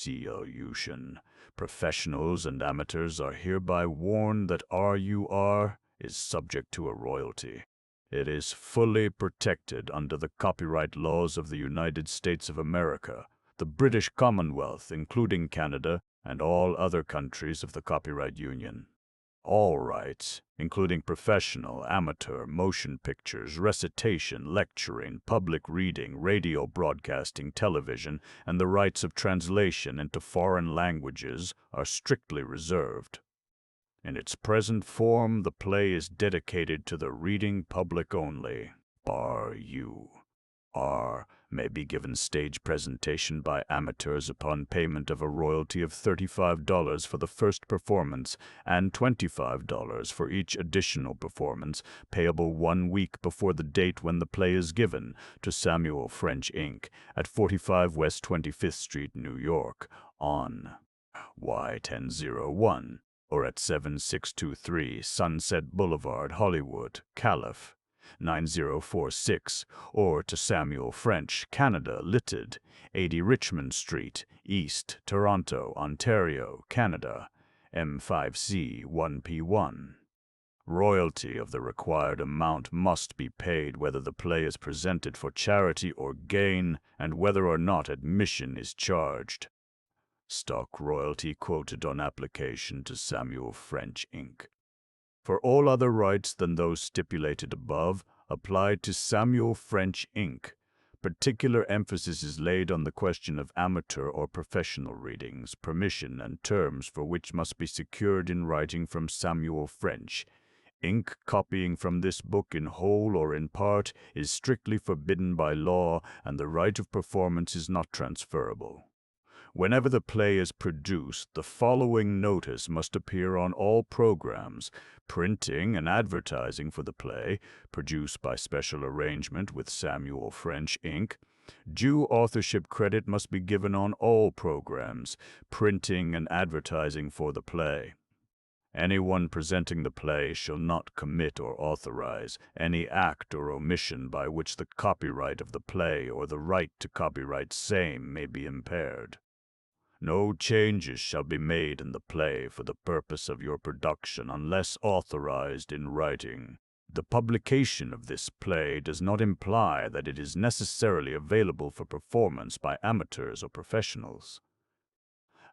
Solution. Professionals and amateurs are hereby warned that R.U.R. is subject to a royalty. It is fully protected under the copyright laws of the United States of America, the British Commonwealth, including Canada, and all other countries of the Copyright Union. All rights, including professional, amateur, motion pictures, recitation, lecturing, public reading, radio broadcasting, television, and the rights of translation into foreign languages, are strictly reserved. In its present form, the play is dedicated to the reading public only. R.U.R. may be given stage presentation by amateurs upon payment of a royalty of $35 for the first performance and $25 for each additional performance, payable 1 week before the date when the play is given, to Samuel French, Inc., at 45 West 25th Street, New York, on Y1001, or at 7623 Sunset Boulevard, Hollywood, Calif. 9046, or to Samuel French, Canada, Ltd., 80 Richmond Street, East, Toronto, Ontario, Canada, M5C 1P1. Royalty of the required amount must be paid whether the play is presented for charity or gain, and whether or not admission is charged. Stock royalty quoted on application to Samuel French, Inc. For all other rights than those stipulated above, applied to Samuel French, Inc. Particular emphasis is laid on the question of amateur or professional readings, permission, and terms for which must be secured in writing from Samuel French, Inc. Copying from this book in whole or in part is strictly forbidden by law, and the right of performance is not transferable. Whenever the play is produced, the following notice must appear on all programs, printing and advertising for the play, produced by special arrangement with Samuel French, Inc. Due authorship credit must be given on all programs, printing and advertising for the play. Anyone presenting the play shall not commit or authorize any act or omission by which the copyright of the play or the right to copyright same may be impaired. No changes shall be made in the play for the purpose of your production unless authorized in writing. The publication of this play does not imply that it is necessarily available for performance by amateurs or professionals.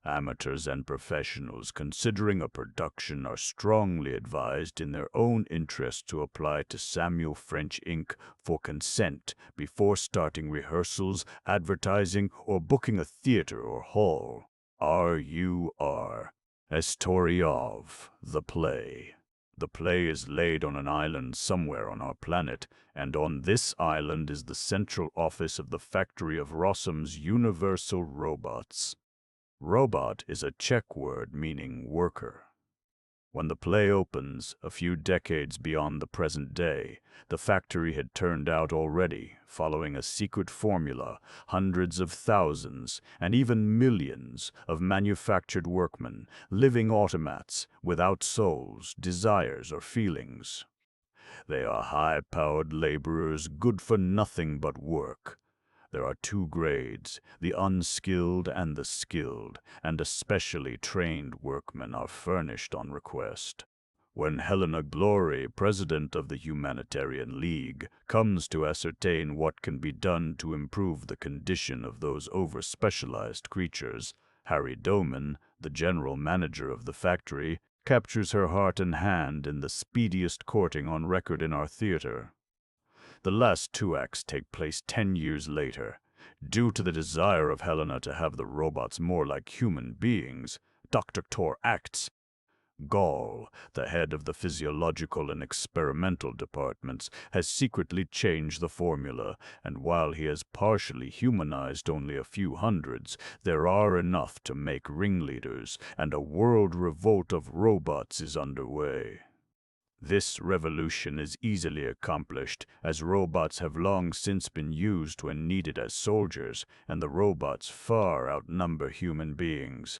Amateurs and professionals considering a production are strongly advised in their own interest to apply to Samuel French, Inc. for consent before starting rehearsals, advertising, or booking a theater or hall. R.U.R. A story of the play. The play is laid on an island somewhere on our planet, and on this island is the central office of the factory of Rossum's universal robots. Robot is a Czech word meaning worker. When the play opens, a few decades beyond the present day, the factory had turned out already, following a secret formula, hundreds of thousands, and even millions of manufactured workmen, living automats, without souls, desires, or feelings. They are high-powered laborers good for nothing but work. There are 2 grades, the unskilled and the skilled, and especially trained workmen are furnished on request. When Helena Glory, president of the Humanitarian League, comes to ascertain what can be done to improve the condition of those over-specialized creatures, Harry Doman, the general manager of the factory, captures her heart and hand in the speediest courting on record in our theater. The last 2 acts take place 10 years later. Due to the desire of Helena to have the robots more like human beings, Dr. Tor acts. Gall, the head of the physiological and experimental departments, has secretly changed the formula, and while he has partially humanized only a few hundreds, there are enough to make ringleaders, and a world revolt of robots is underway. This revolution is easily accomplished, as robots have long since been used when needed as soldiers, and the robots far outnumber human beings.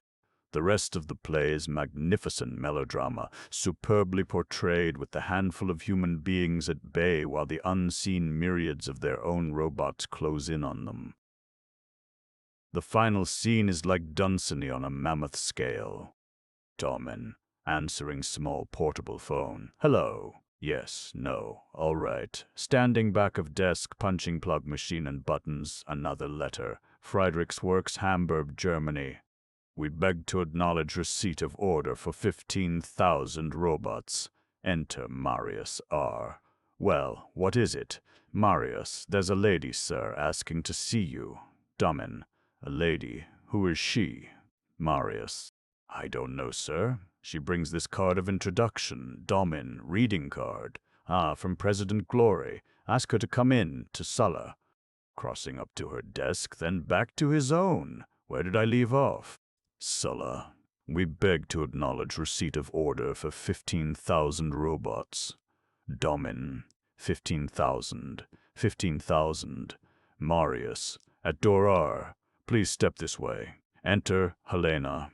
The rest of the play is magnificent melodrama, superbly portrayed with the handful of human beings at bay while the unseen myriads of their own robots close in on them. The final scene is like Dunsany on a mammoth scale. Domin, answering small portable phone. Hello. Yes, no, all right. Standing back of desk, punching plug machine and buttons, another letter. Friedrichsworks, Hamburg, Germany. We beg to acknowledge receipt of order for 15,000 robots. Enter Marius R. Well, what is it? Marius, there's a lady, sir, asking to see you. Domin, a lady. Who is she? Marius, I don't know, sir. She brings this card of introduction. Domin, reading card. Ah, from President Glory. Ask her to come in, to Sulla. Crossing up to her desk, then back to his own. Where did I leave off? Sulla, we beg to acknowledge receipt of order for 15,000 robots. Domin, 15,000. 15,000. Marius, at door R. Please step this way. Enter Helena.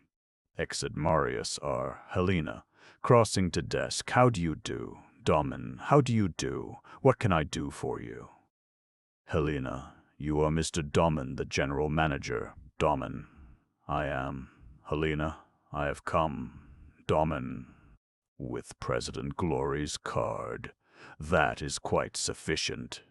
Exit Marius R. Helena, crossing to desk. How do you do? Domin, how do you do? What can I do for you? Helena, you are Mr. Domin, the general manager. Domin, I am. Helena, I have come. Domin, with President Glory's card. That is quite sufficient.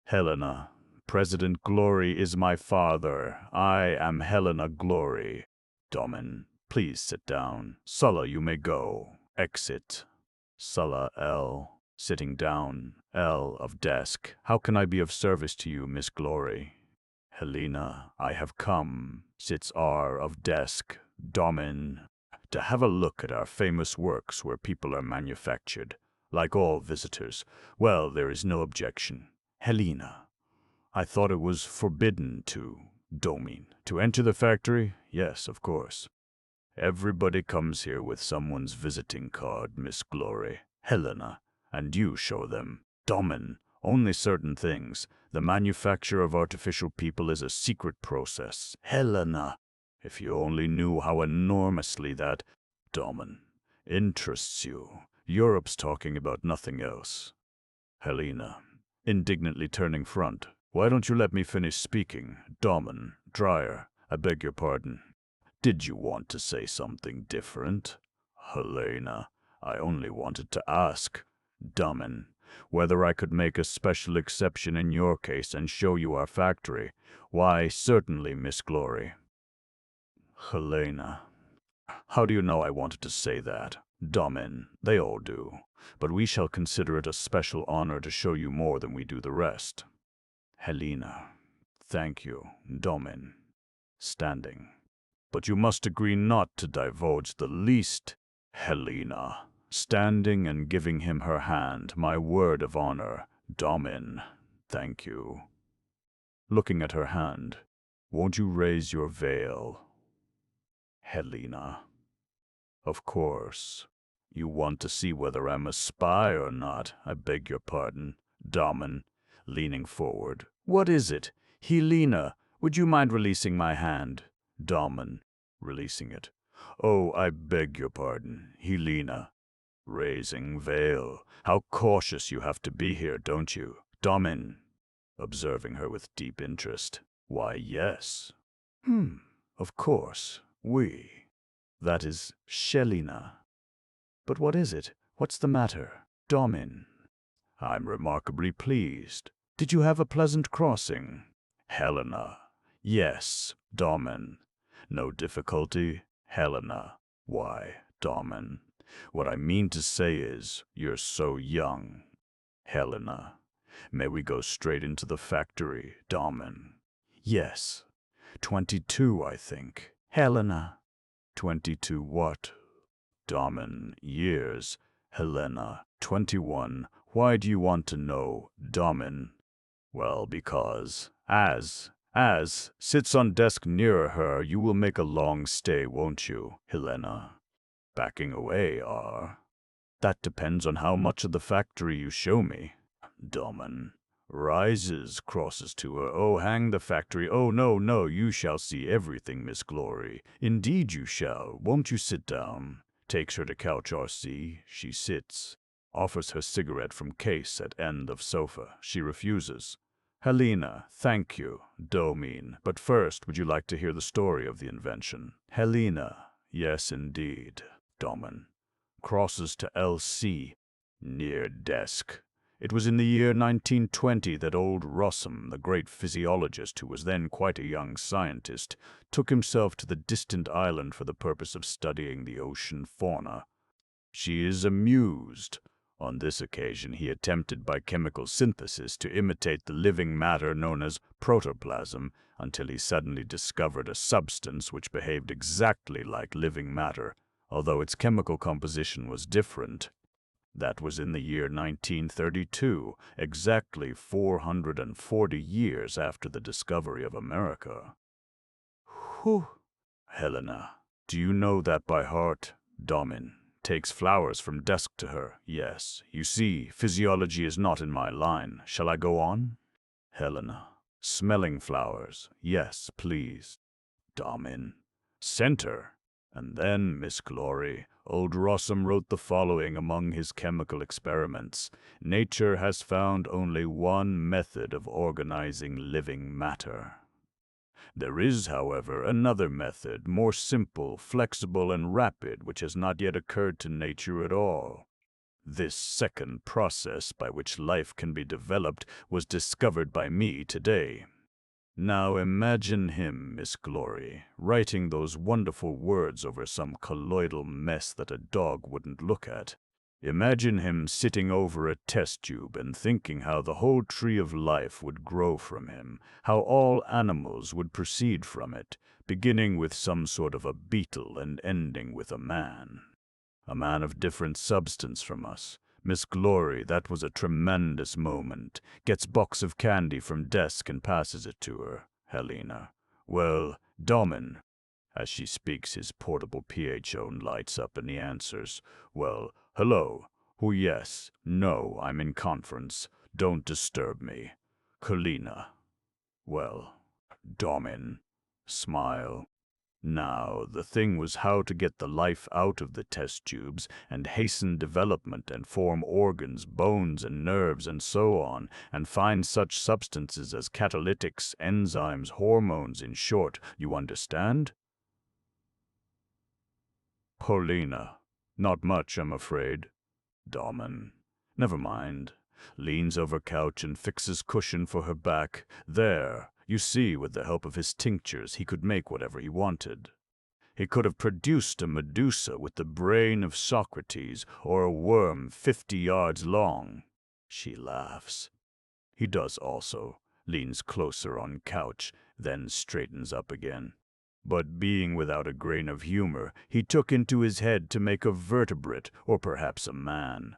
Helena, President Glory is my father. I am Helena Glory. Domin, please sit down. Sulla, you may go. Exit. Sulla L. Sitting down. L of desk. How can I be of service to you, Miss Glory? Helena, I have come. Sits R of desk. Domin, to have a look at our famous works where people are manufactured. Like all visitors. Well, there is no objection. Helena, I thought it was forbidden to, Domin, to enter the factory? Yes, of course. Everybody comes here with someone's visiting card, Miss Glory. Helena, and you show them. Domin, only certain things. The manufacture of artificial people is a secret process. Helena, if you only knew how enormously that, Domin, interests you. Europe's talking about nothing else. Helena, indignantly turning front. Why don't you let me finish speaking? Domin, Dreyer, I beg your pardon. Did you want to say something different? Helena, I only wanted to ask. Domin, whether I could make a special exception in your case and show you our factory. Why, certainly, Miss Glory. Helena, how do you know I wanted to say that? Domin, they all do. But we shall consider it a special honor to show you more than we do the rest. Helena, thank you. Domin, standing. But you must agree not to divulge the least. Helena, standing and giving him her hand, my word of honor. Domin, thank you. Looking at her hand, won't you raise your veil? Helena, of course. You want to see whether I'm a spy or not, I beg your pardon. Domin, leaning forward. What is it? Helena, would you mind releasing my hand? Domin, releasing it. Oh, I beg your pardon. Helena, raising veil. How cautious you have to be here, don't you? Domin, observing her with deep interest. Why, yes. Of course, we. That is Shelina. But what is it? What's the matter? Domin. I'm remarkably pleased. Did you have a pleasant crossing? Helena. Yes. Domin. No difficulty? Helena. Why, Domin, what I mean to say is, you're so young. Helena. May we go straight into the factory, Domin? Yes. 22, I think. Helena. 22 what? Domin, years. Helena, 21. Why do you want to know, Domin? Well, because, as sits on desk nearer her, you will make a long stay, won't you, Helena? Backing away, R. That depends on how much of the factory you show me. Domin. Rises, crosses to her. Oh, hang the factory. Oh, no, you shall see everything, Miss Glory. Indeed you shall. Won't you sit down? Takes her to couch RC. She sits. Offers her cigarette from case at end of sofa. She refuses. Helena, thank you, Domine. But first, would you like to hear the story of the invention? Helena, yes indeed. Domin. Crosses to LC, near desk. It was in the year 1920 that old Rossum, the great physiologist who was then quite a young scientist, took himself to the distant island for the purpose of studying the ocean fauna. She is amused. On this occasion he attempted by chemical synthesis to imitate the living matter known as protoplasm until he suddenly discovered a substance which behaved exactly like living matter, although its chemical composition was different. That was in the year 1932, exactly 440 years after the discovery of America. Whew! Helena, do you know that by heart? Domin. Takes flowers from desk to her. Yes, you see, physiology is not in my line. Shall I go on? Helena. Smelling flowers. Yes, please. Domin. Center. And then, Miss Glory, old Rossum wrote the following among his chemical experiments. Nature has found only one method of organizing living matter. There is, however, another method, more simple, flexible, and rapid, which has not yet occurred to nature at all. This second process by which life can be developed was discovered by me today. Now imagine him, Miss Glory, writing those wonderful words over some colloidal mess that a dog wouldn't look at. Imagine him sitting over a test tube and thinking how the whole tree of life would grow from him, how all animals would proceed from it, beginning with some sort of a beetle and ending with a man. A man of different substance from us. Miss Glory, that was a tremendous moment. Gets box of candy from desk and passes it to her. Helena. Well, Domin. As she speaks, his portable PHO lights up and he answers, well, hello. Oh, yes. No, I'm in conference. Don't disturb me. Helena. Well, Domin. Smile. Now, the thing was how to get the life out of the test tubes and hasten development and form organs, bones, and nerves, and so on, and find such substances as catalytics, enzymes, hormones, in short, you understand? Paulina. Not much, I'm afraid. Domin. Never mind. Leans over couch and fixes cushion for her back. There, you see, with the help of his tinctures, he could make whatever he wanted. He could have produced a Medusa with the brain of Socrates, or a worm 50 yards long. She laughs. He does also, leans closer on couch, then straightens up again. But being without a grain of humor, he took into his head to make a vertebrate, or perhaps a man.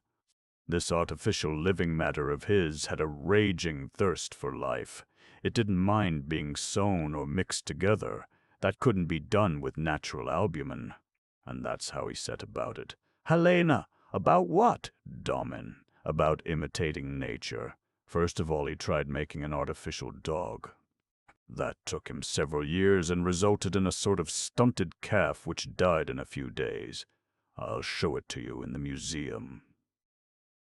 This artificial living matter of his had a raging thirst for life. It didn't mind being sewn or mixed together. That couldn't be done with natural albumin. And that's how he set about it. Helena, about what? Domin. About imitating nature. First of all, he tried making an artificial dog. That took him several years and resulted in a sort of stunted calf which died in a few days. I'll show it to you in the museum.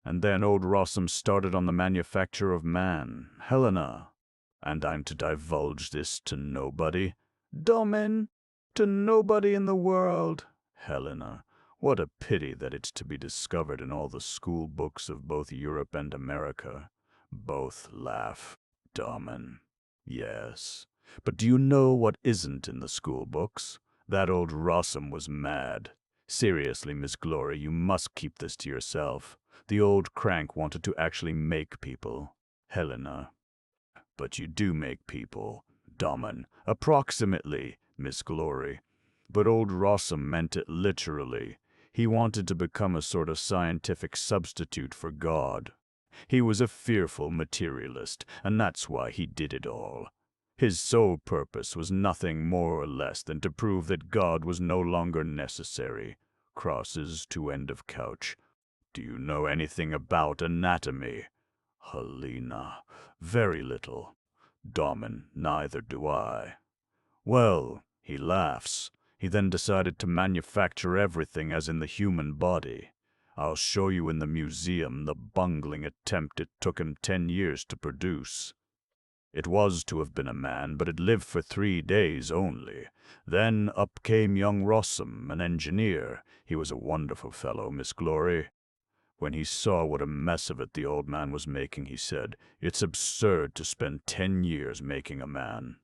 And then old Rossum started on the manufacture of man, Helena. And I'm to divulge this to nobody? Domin, to nobody in the world. Helena, what a pity that it's to be discovered in all the school books of both Europe and America. Both laugh. Domin. Yes. But do you know what isn't in the school books? That old Rossum was mad. Seriously, Miss Glory, you must keep this to yourself. The old crank wanted to actually make people. Helena. But you do make people. Domin. Approximately, Miss Glory. But old Rossum meant it literally. He wanted to become a sort of scientific substitute for God. He was a fearful materialist, and that's why he did it all. His sole purpose was nothing more or less than to prove that God was no longer necessary. Crosses to end of couch. Do you know anything about anatomy? Helena. Very little. Domin. Neither do I. Well, he laughs. He then decided to manufacture everything as in the human body. I'll show you in the museum the bungling attempt it took him 10 years to produce. It was to have been a man, but it lived for 3 days only. Then up came young Rossum, an engineer. He was a wonderful fellow, Miss Glory. When he saw what a mess of it the old man was making, he said, "It's absurd to spend 10 years making a man.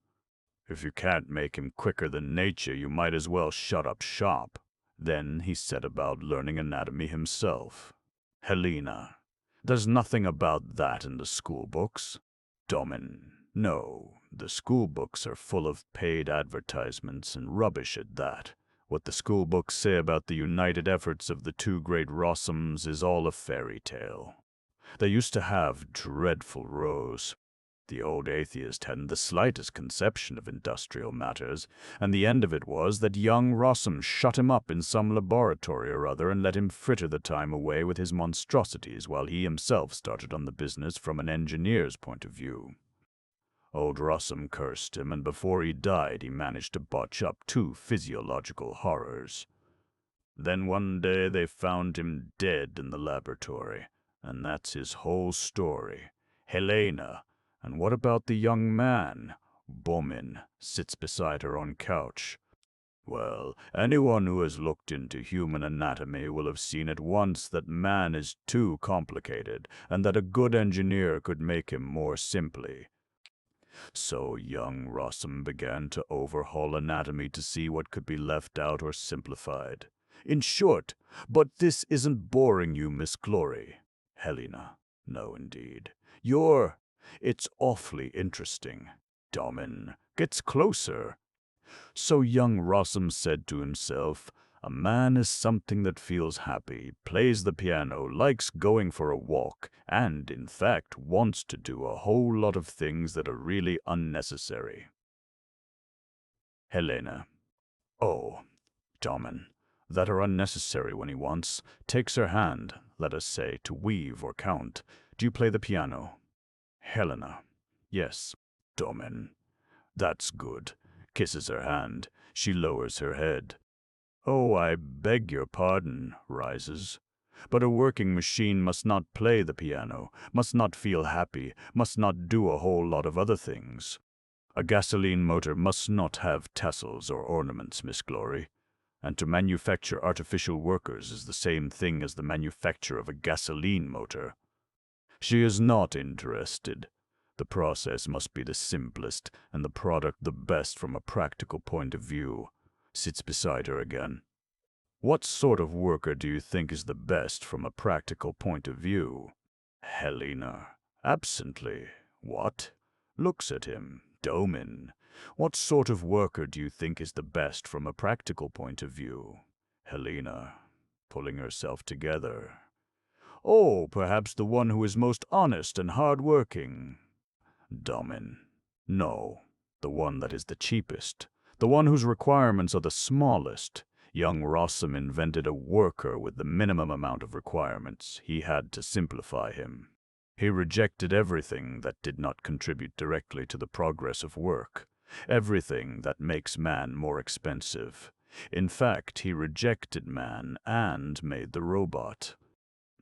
If you can't make him quicker than nature, you might as well shut up shop." Then he set about learning anatomy himself. Helena, there's nothing about that in the school books. Domin, no, the school books are full of paid advertisements and rubbish at that. What the school books say about the united efforts of the 2 great Rossums is all a fairy tale. They used to have dreadful rows. The old atheist hadn't the slightest conception of industrial matters, and the end of it was that young Rossum shut him up in some laboratory or other and let him fritter the time away with his monstrosities while he himself started on the business from an engineer's point of view. Old Rossum cursed him, and before he died he managed to botch up 2 physiological horrors. Then one day they found him dead in the laboratory, and that's his whole story. Helena. And what about the young man? Bomin sits beside her on couch. Well, anyone who has looked into human anatomy will have seen at once that man is too complicated, and that a good engineer could make him more simply. So young Rossum began to overhaul anatomy to see what could be left out or simplified. In short, but this isn't boring you, Miss Glory. Helena, no indeed. It's awfully interesting. Domin gets closer. So young Rossum said to himself, a man is something that feels happy, plays the piano, likes going for a walk, and, in fact, wants to do a whole lot of things that are really unnecessary. Helena. Oh, Domin, that are unnecessary when he wants. Takes her hand, let us say, to weave or count. Do you play the piano? Helena. Yes. Domin. That's good. Kisses her hand. She lowers her head. Oh, I beg your pardon, rises. But a working machine must not play the piano, must not feel happy, must not do a whole lot of other things. A gasoline motor must not have tassels or ornaments, Miss Glory. And to manufacture artificial workers is the same thing as the manufacture of a gasoline motor. She is not interested. The process must be the simplest, and the product the best from a practical point of view. Sits beside her again. What sort of worker do you think is the best from a practical point of view? Helena. Absently. What? Looks at him. Domin. What sort of worker do you think is the best from a practical point of view? Helena. Pulling herself together. Oh, perhaps the one who is most honest and hard-working. Domin. No, the one that is the cheapest. The one whose requirements are the smallest. Young Rossum invented a worker with the minimum amount of requirements. He had to simplify him. He rejected everything that did not contribute directly to the progress of work, everything that makes man more expensive. In fact, he rejected man and made the robot.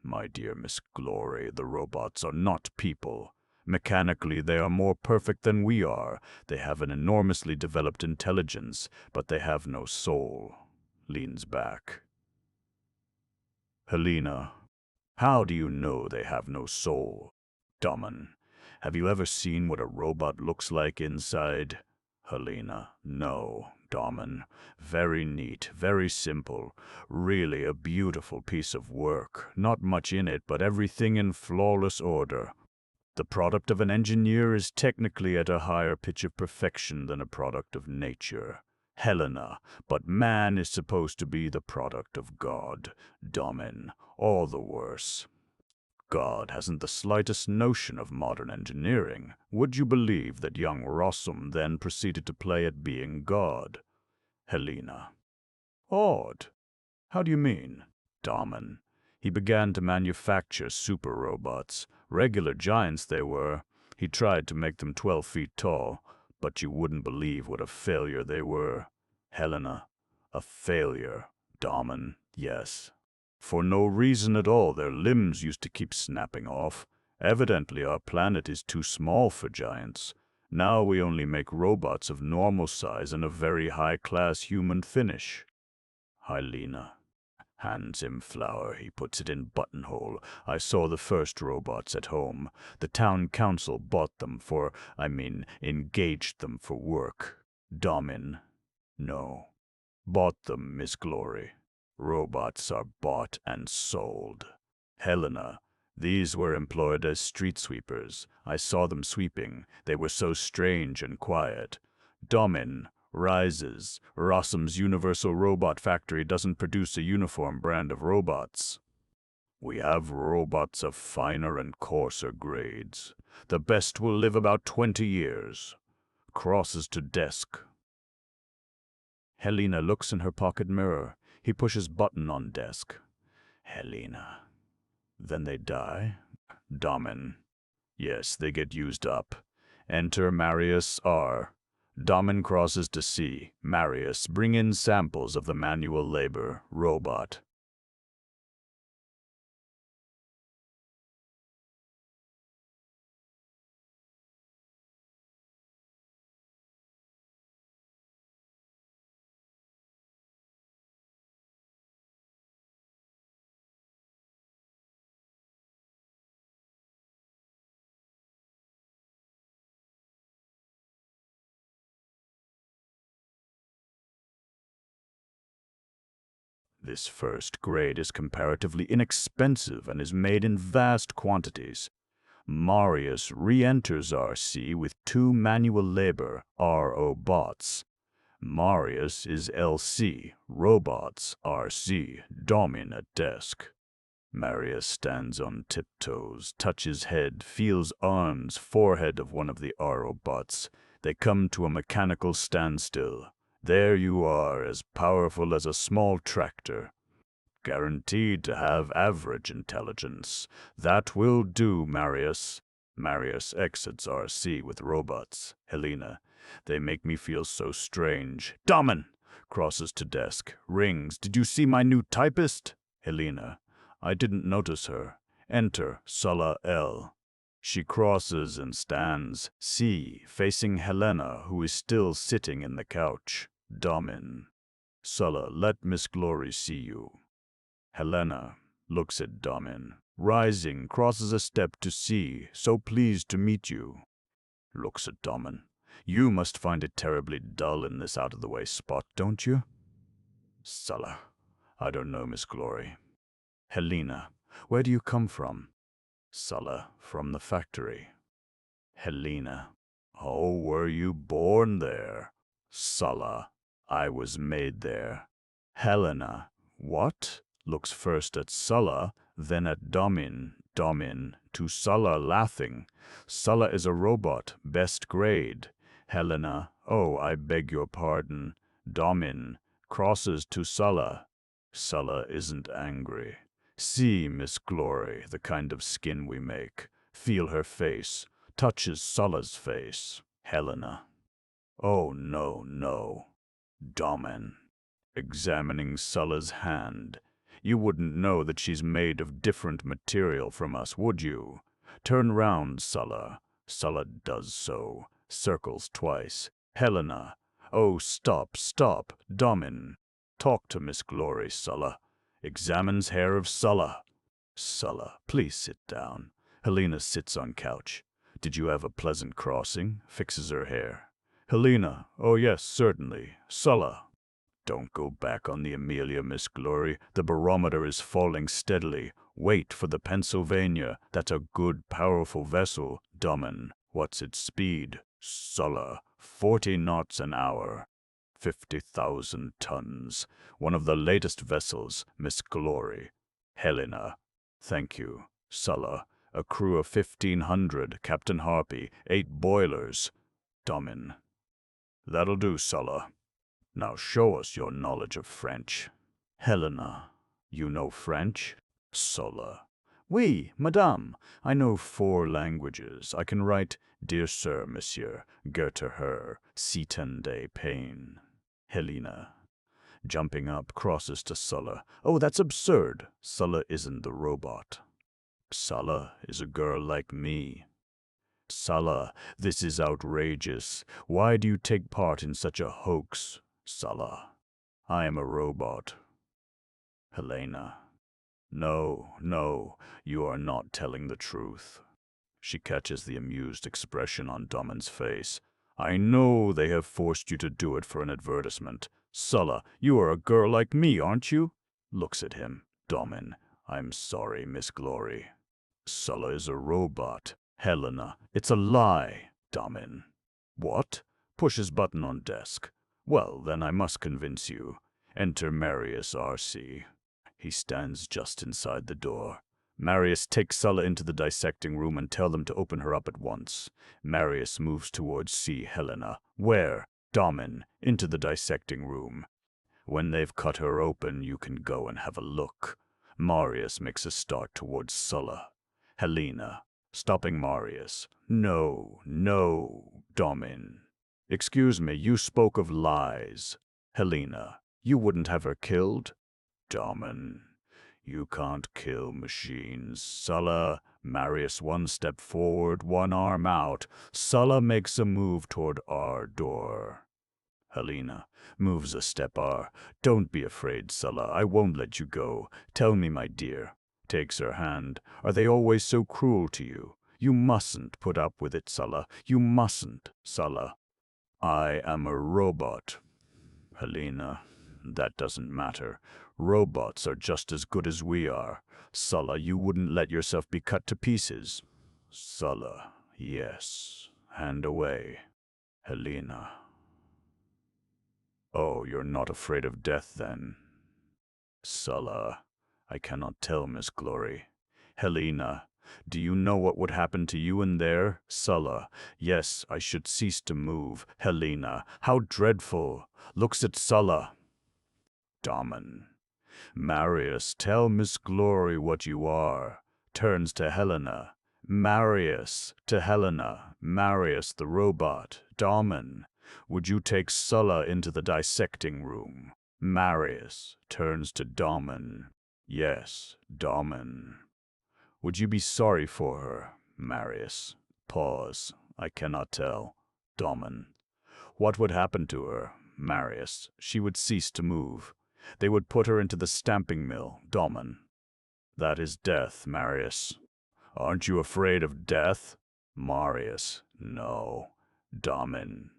My dear Miss Glory, the robots are not people. Mechanically, they are more perfect than we are. They have an enormously developed intelligence, but they have no soul. Leans back. Helena. How do you know they have no soul? Domin. Have you ever seen what a robot looks like inside? Helena. No. Domin. Very neat, very simple. Really a beautiful piece of work. Not much in it, but everything in flawless order. The product of an engineer is technically at a higher pitch of perfection than a product of nature. Helena, but man is supposed to be the product of God. Domin. All the worse. God hasn't the slightest notion of modern engineering. Would you believe that young Rossum then proceeded to play at being God? Helena. Odd. How do you mean? Domin. He began to manufacture super robots. Regular giants they were. He tried to make them 12 feet tall, but you wouldn't believe what a failure they were. Helena. A failure. Domin. Yes. For no reason at all, their limbs used to keep snapping off. Evidently our planet is too small for giants. Now we only make robots of normal size and a very high-class human finish. Helena hands him flower. He puts it in buttonhole. I saw the first robots at home. The town council bought them engaged them for work. Domin. No. Bought them, Miss Glory. Robots are bought and sold. Helena. These were employed as street sweepers. I saw them sweeping. They were so strange and quiet. Domin rises. Rossum's Universal Robot Factory doesn't produce a uniform brand of robots. We have robots of finer and coarser grades. The best will live about 20 years. Crosses to desk. Helena looks in her pocket mirror. He pushes button on desk. Helena. Then they die? Domin. Yes, they get used up. Enter Marius R. Domin crosses to C. Marius, bring in samples of the manual labor. Robot. This first grade is comparatively inexpensive and is made in vast quantities. Marius re-enters RC with 2 manual labor RO bots. Marius is LC, robots RC, Domin at desk. Marius stands on tiptoes, touches head, feels arms, forehead of one of the RO bots. They come to a mechanical standstill. There you are, as powerful as a small tractor. Guaranteed to have average intelligence. That will do, Marius. Marius exits RC with robots. Helena. They make me feel so strange. Domin! Crosses to desk. Rings. Did you see my new typist? Helena. I didn't notice her. Enter Sulla L. She crosses and stands. C. Facing Helena, who is still sitting in the couch. Domin. Sulla, let Miss Glory see you. Helena looks at Domin. Rising, crosses a step to C. So pleased to meet you. Looks at Domin. You must find it terribly dull in this out-of-the-way spot, don't you? Sulla. I don't know, Miss Glory. Helena. Where do you come from? Sulla. From the factory. Helena. Oh, were you born there? Sulla. I was made there. Helena. What? Looks first at Sulla, then at Domin. Domin. To Sulla, laughing. Sulla is a robot, best grade. Helena. Oh, I beg your pardon. Domin. Crosses to Sulla. Sulla isn't angry. See, Miss Glory, the kind of skin we make. Feel her face. Touches Sulla's face. Helena. Oh, no, no. Domin. Examining Sulla's hand. You wouldn't know that she's made of different material from us, would you? Turn round, Sulla. Sulla does so. Circles twice. Helena. Oh, stop, stop. Domin. Talk to Miss Glory, Sulla. Examines hair of Sulla. Sulla, please sit down. Helena sits on couch. Did you have a pleasant crossing? Fixes her hair. Helena. Oh, yes, certainly. Sulla. Don't go back on the Amelia, Miss Glory. The barometer is falling steadily. Wait for the Pennsylvania. That's a good, powerful vessel. Domin. What's its speed? Sulla. 40 knots an hour. 50,000 tons. One of the latest vessels, Miss Glory. Helena. Thank you. Sulla. A crew of 1,500. Captain Harpy. 8 boilers. Domin. That'll do, Sulla. Now show us your knowledge of French. Helena. You know French? Sulla. Oui, madame. I know 4 languages. I can write, Dear Sir, Monsieur, Goethe her, Sietende pain. Helena. Jumping up, crosses to Sulla. Oh, that's absurd. Sulla isn't the robot. Sulla is a girl like me. Sulla, this is outrageous. Why do you take part in such a hoax? Sulla, I am a robot. Helena, no, you are not telling the truth. She catches the amused expression on Domin's face. I know they have forced you to do it for an advertisement. Sulla, you are a girl like me, aren't you? Looks at him. Domin, I'm sorry, Miss Glory. Sulla is a robot. Helena, it's a lie. Domin. What? Pushes button on desk. Well, then I must convince you. Enter Marius, R.C. He stands just inside the door. Marius, take Sulla into the dissecting room and tell them to open her up at once. Marius moves towards C. Helena. Where? Domin. Into the dissecting room. When they've cut her open, you can go and have a look. Marius makes a start towards Sulla. Helena, stopping Marius. No, Domin. Excuse me, you spoke of lies. Helena, you wouldn't have her killed? Domin, you can't kill machines. Sulla, Marius one step forward, one arm out. Sulla makes a move toward R door. Helena moves a step R. Don't be afraid, Sulla. I won't let you go. Tell me, my dear. Takes her hand. Are they always so cruel to you? You mustn't put up with it, Sulla. You mustn't, Sulla. I am a robot. Helena, that doesn't matter. Robots are just as good as we are. Sulla, you wouldn't let yourself be cut to pieces. Sulla, yes. Hand away. Helena. Oh, you're not afraid of death, then? Sulla, I cannot tell, Miss Glory. Helena, do you know what would happen to you in there? Sulla, yes, I should cease to move. Helena, how dreadful. Looks at Sulla. Domin. Marius, tell Miss Glory what you are. Turns to Helena. Marius, to Helena. Marius the robot. Domin. Would you take Sulla into the dissecting room? Marius turns to Domin. Yes, Domin. Would you be sorry for her? Marius. Pause. I cannot tell. Domin. What would happen to her? Marius. She would cease to move. They would put her into the stamping mill. Domin. That is death, Marius. Aren't you afraid of death? Marius. No. Domin.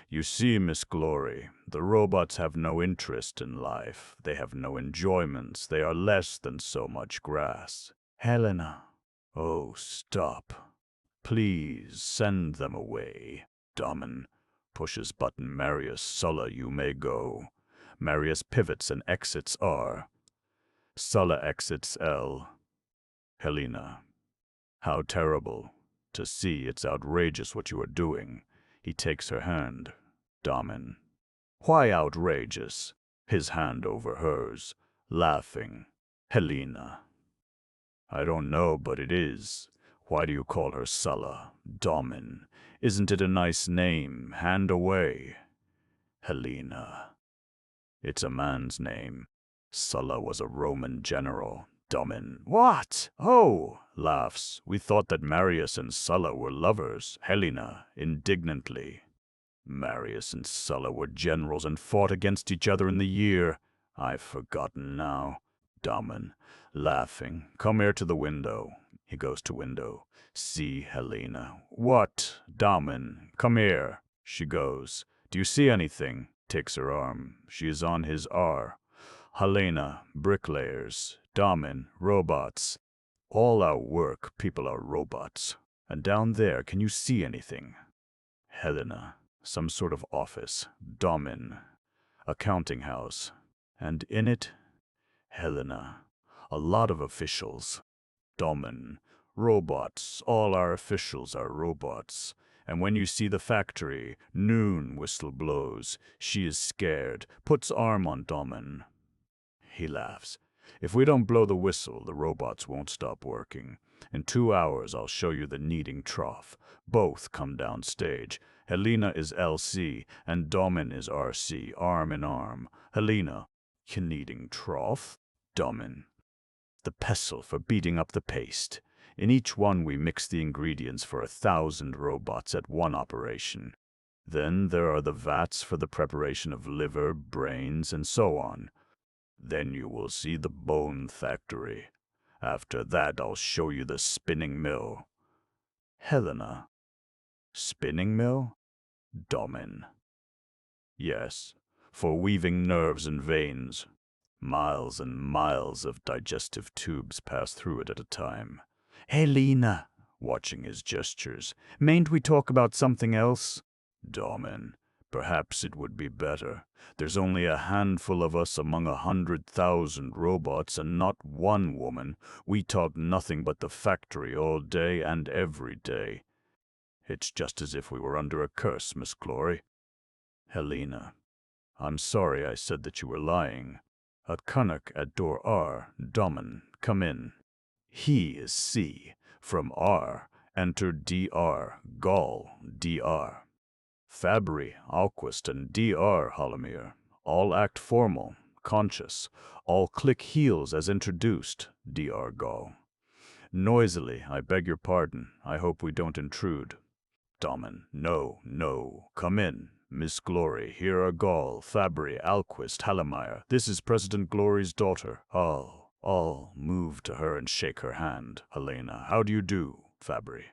You see, Miss Glory, the robots have no interest in life. They have no enjoyments. They are less than so much grass. Helena. Oh, stop. Please send them away. Domin. Pushes button. Marius. Sulla, you may go. Marius pivots and exits R. Sulla exits L. Helena. How terrible. To see, it's outrageous what you are doing. He takes her hand. Domin. Why outrageous? His hand over hers. Laughing. Helena. I don't know, but it is. Why do you call her Sulla? Domin. Isn't it a nice name? Hand away. Helena. It's a man's name. Sulla was a Roman general. Domin. What? Oh! Laughs. We thought that Marius and Sulla were lovers. Helena. Indignantly. Marius and Sulla were generals and fought against each other in the year. I've forgotten now. Domin. Laughing. Come here to the window. He goes to window. See Helena. What? Domin. Come here. She goes. Do you see anything? Takes her arm. She is on his R. Helena. Bricklayers. Domin. Robots. All our work, people are robots. And down there, can you see anything? Helena. Some sort of office. Domin. A counting house. And in it, Helena. A lot of officials. Domin. Robots. All our officials are robots. And when you see the factory, noon whistle blows. She is scared. Puts arm on Domin. He laughs. If we don't blow the whistle, the robots won't stop working. In 2 hours, I'll show you the kneading trough. Both come down stage. Helena is LC, and Domin is RC, arm in arm. Helena, kneading trough? Domin. The pestle for beating up the paste. In each one we mix the ingredients for 1,000 robots at one operation. Then there are the vats for the preparation of liver, brains, and so on. Then you will see the bone factory. After that I'll show you the spinning mill. Helena. Spinning mill? Domin. Yes, for weaving nerves and veins. Miles and miles of digestive tubes pass through it at a time. Helena, watching his gestures, mayn't we talk about something else? Domin, perhaps it would be better. There's only a handful of us among 100,000 robots and not one woman. We talk nothing but the factory all day and every day. It's just as if we were under a curse, Miss Glory. Helena, I'm sorry I said that you were lying. At Karnak at door R, Domin, come in. He is C. From R, enter DR, Gaul, DR. Fabry, Alquist, and DR, Holomir. All act formal, conscious. All click heels as introduced, DR, Gaul. Noisily, I beg your pardon. I hope we don't intrude. Domin, no, come in. Miss Glory, here are Gaul, Fabry, Alquist, Hallamire. This is President Glory's daughter. All move to her and shake her hand. Helena, how do you do, Fabry?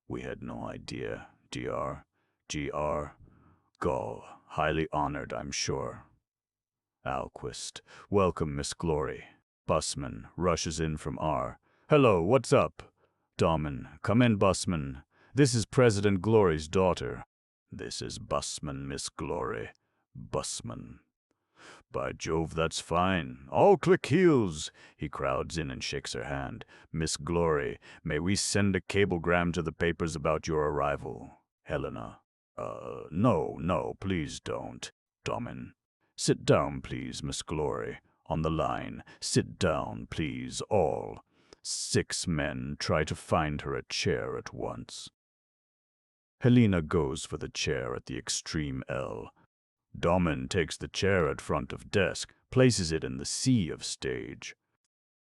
We had no idea. DR, GR, Gaul, highly honored, I'm sure. Alquist, welcome, Miss Glory. Busman rushes in from R. Hello, what's up? Domin, come in, Busman. This is President Glory's daughter. This is Busman, Miss Glory. Busman. By Jove, that's fine. All click heels. He crowds in and shakes her hand. Miss Glory, may we send a cablegram to the papers about your arrival? Helena. No, please don't. Domin. Sit down, please, Miss Glory. On the line. Sit down, please, all. 6 men try to find her a chair at once. Helena goes for the chair at the extreme L. Domin takes the chair at front of desk, places it in the C of stage.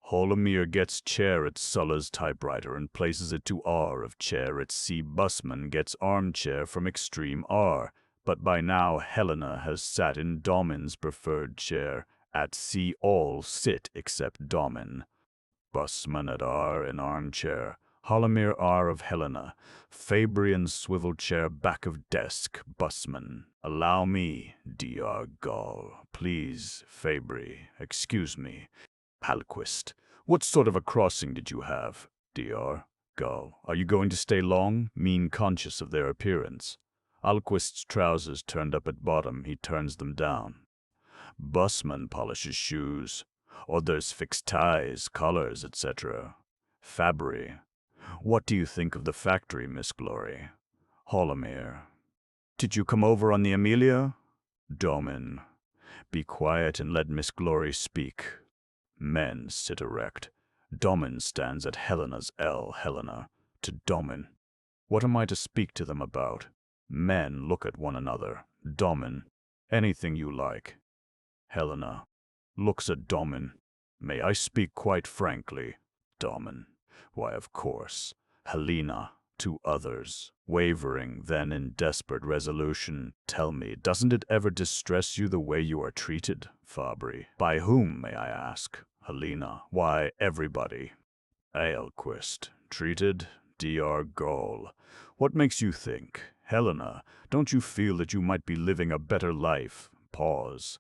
Holomir gets chair at Sulla's typewriter and places it to R of chair at C. Busman gets armchair from extreme R, but by now Helena has sat in Domin's preferred chair. At C all sit except Domin. Busman at R in armchair. Holomir R of Helena. Fabrian swivel chair back of desk. Busman. Allow me, DR Gaul. Please, Fabry. Excuse me. Alquist. What sort of a crossing did you have? DR Gaul. Are you going to stay long? Mean conscious of their appearance. Alquist's trousers turned up at bottom. He turns them down. Busman polishes shoes. Others fix ties, collars, etc. Fabry. What do you think of the factory, Miss Glory? Holomir. Did you come over on the Amelia? Domin. Be quiet and let Miss Glory speak. Men sit erect. Domin stands at Helena's L. Helena. To Domin. What am I to speak to them about? Men look at one another. Domin. Anything you like. Helena. Looks at Domin. May I speak quite frankly? Domin. Why, of course. Helena. To others. Wavering, then in desperate resolution. Tell me, doesn't it ever distress you the way you are treated, Fabry? By whom, may I ask? Helena. Why, everybody. Aelquist. Treated? DR Gaul. What makes you think? Helena, don't you feel that you might be living a better life? Pause.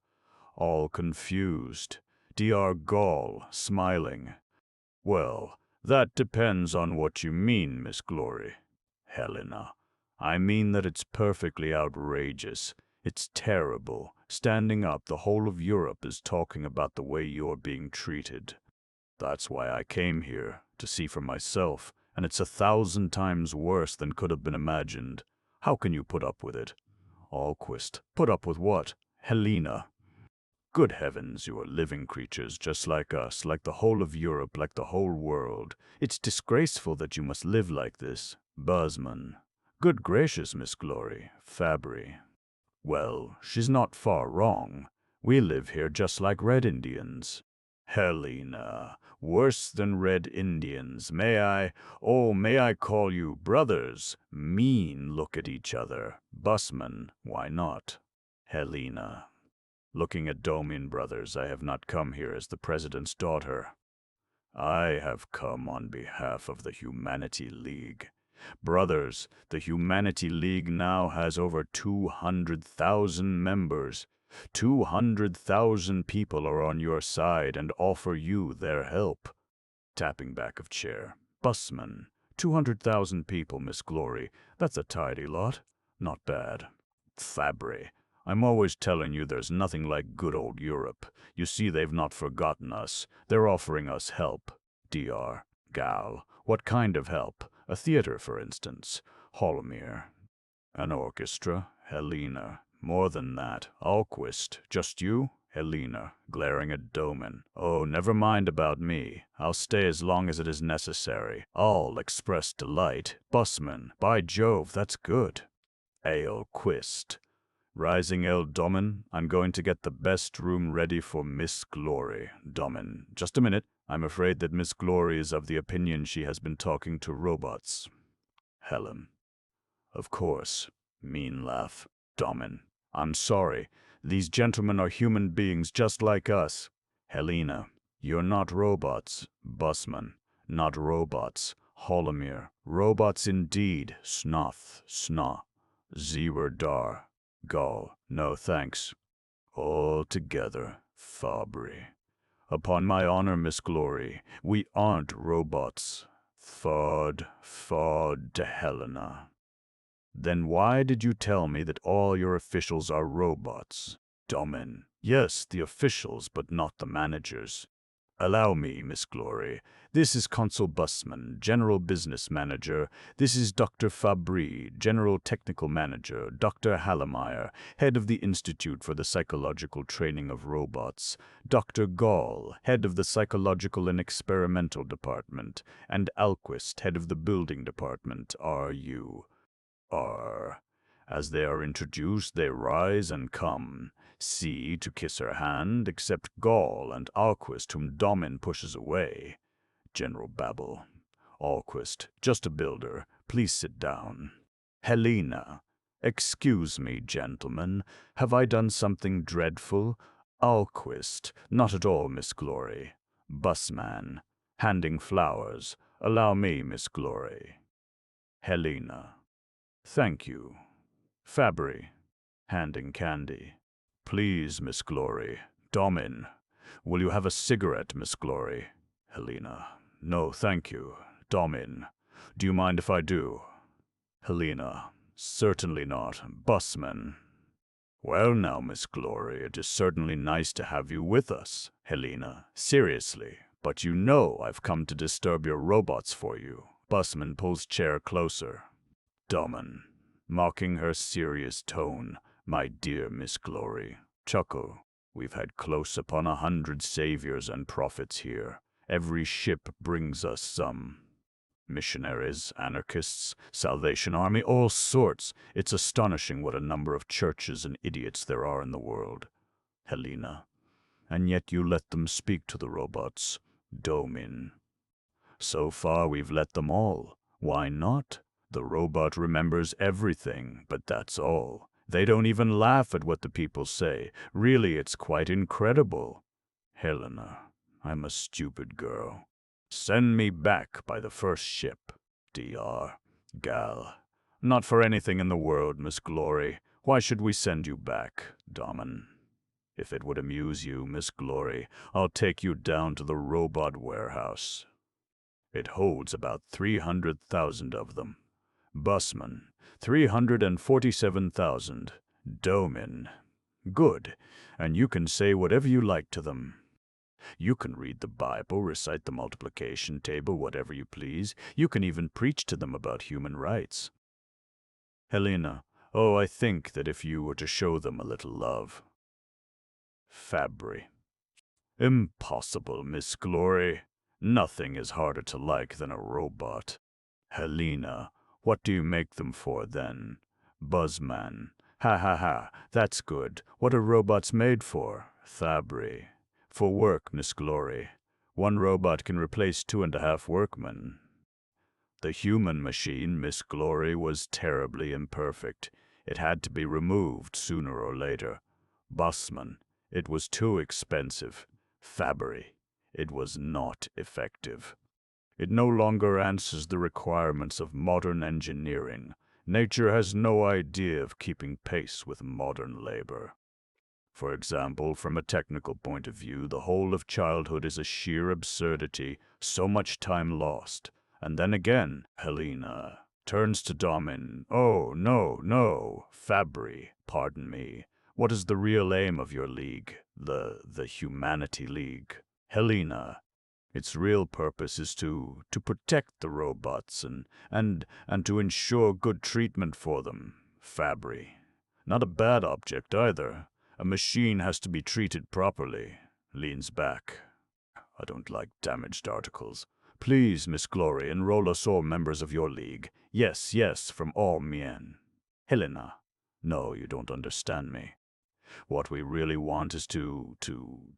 All confused. DR Gaul, smiling. Well, that depends on what you mean, Miss Glory. Helena. I mean that it's perfectly outrageous. It's terrible. Standing up, the whole of Europe is talking about the way you're being treated. That's why I came here, to see for myself, and it's 1,000 times worse than could have been imagined. How can you put up with it? Alquist. Put up with what? Helena. Good heavens, you are living creatures just like us, like the whole of Europe, like the whole world. It's disgraceful that you must live like this. Busman. Good gracious, Miss Glory. Fabry. Well, she's not far wrong. We live here just like Red Indians. Helena, worse than Red Indians. May I call you brothers? Mean look at each other. Busman, why not? Helena, looking at Domin brothers, I have not come here as the president's daughter. I have come on behalf of the Humanity League. Brothers, the Humanity League now has over 200,000 members. 200,000 people are on your side and offer you their help. Tapping back of chair. Busman, 200,000 people, Miss Glory. That's a tidy lot. Not bad. Fabry, I'm always telling you there's nothing like good old Europe. You see, they've not forgotten us. They're offering us help. Dr. Gal, what kind of help? A theater, for instance. Holomir. An orchestra. Helena. More than that. Alquist. Just you? Helena, glaring at Domin. Oh, never mind about me. I'll stay as long as it is necessary. I'll express delight. Busman. By Jove, that's good. Alquist. Rising El Domin, I'm going to get the best room ready for Miss Glory. Domin. Just a minute. I'm afraid that Miss Glory is of the opinion she has been talking to robots. Helen. Of course. Mean laugh. Domin. I'm sorry. These gentlemen are human beings just like us. Helena. You're not robots. Busman. Not robots. Holomir. Robots indeed. Snoth. Sna. Zewerdar. Gall. No thanks. All together. Fabry. Upon my honor, Miss Glory, we aren't robots. Fod to Helena. Then why did you tell me that all your officials are robots? Domin. Yes, the officials, but not the managers. Allow me, Miss Glory. This is Consul Busman, General Business Manager. This is Dr. Fabry, General Technical Manager. Dr. Hallemeyer, Head of the Institute for the Psychological Training of Robots. Dr. Gall, Head of the Psychological and Experimental Department. And Alquist, Head of the Building Department. R.U.R. As they are introduced, they rise and come. C to kiss her hand, except Gall and Alquist, whom Domin pushes away. General babble. Alquist, just a builder. Please sit down. Helena. Excuse me, gentlemen. Have I done something dreadful? Alquist. Not at all, Miss Glory. Busman. Handing flowers. Allow me, Miss Glory. Helena. Thank you. Fabry. Handing candy. Please, Miss Glory. Domin. Will you have a cigarette, Miss Glory? Helena. No, thank you. Domin. Do you mind if I do? Helena. Certainly not. Busman. Well now, Miss Glory, it is certainly nice to have you with us. Helena. Seriously. But you know I've come to disturb your robots for you. Busman pulls chair closer. Domin. Mocking her serious tone. My dear Miss Glory. Chuckle. We've had close upon 100 saviors and prophets here. Every ship brings us some. Missionaries, anarchists, Salvation Army, all sorts. It's astonishing what a number of churches and idiots there are in the world. Helena. And yet you let them speak to the robots. Domin. So far we've let them all. Why not? The robot remembers everything, but that's all. They don't even laugh at what the people say. Really, it's quite incredible. Helena. I'm a stupid girl. Send me back by the first ship. Dr. Gal. Not for anything in the world, Miss Glory. Why should we send you back, Domin? If it would amuse you, Miss Glory, I'll take you down to the robot warehouse. It holds about 300,000 of them. Busman. 347,000. Domin. Good. And you can say whatever you like to them. You can read the Bible, recite the multiplication table, whatever you please. You can even preach to them about human rights. Helena. Oh, I think that if you were to show them a little love. Fabry. Impossible, Miss Glory. Nothing is harder to like than a robot. Helena. What do you make them for, then? Buzzman. Ha ha ha, that's good. What are robots made for? Fabry. For work, Miss Glory. One robot can replace 2.5 workmen. The human machine, Miss Glory, was terribly imperfect. It had to be removed sooner or later. Bussman, it was too expensive. Fabry, it was not effective. It no longer answers the requirements of modern engineering. Nature has no idea of keeping pace with modern labor. For example, from a technical point of view, the whole of childhood is a sheer absurdity, so much time lost. And then again, Helena turns to Domin. Oh, no, no, Fabry, pardon me. What is the real aim of your league, the Humanity League? Helena, its real purpose is to protect the robots and to ensure good treatment for them. Fabry, not a bad object either. A machine has to be treated properly. Leans back. I don't like damaged articles. Please, Miss Glory, enroll us all members of your league. Yes, yes, from all Mien. Helena. No, you don't understand me. What we really want is to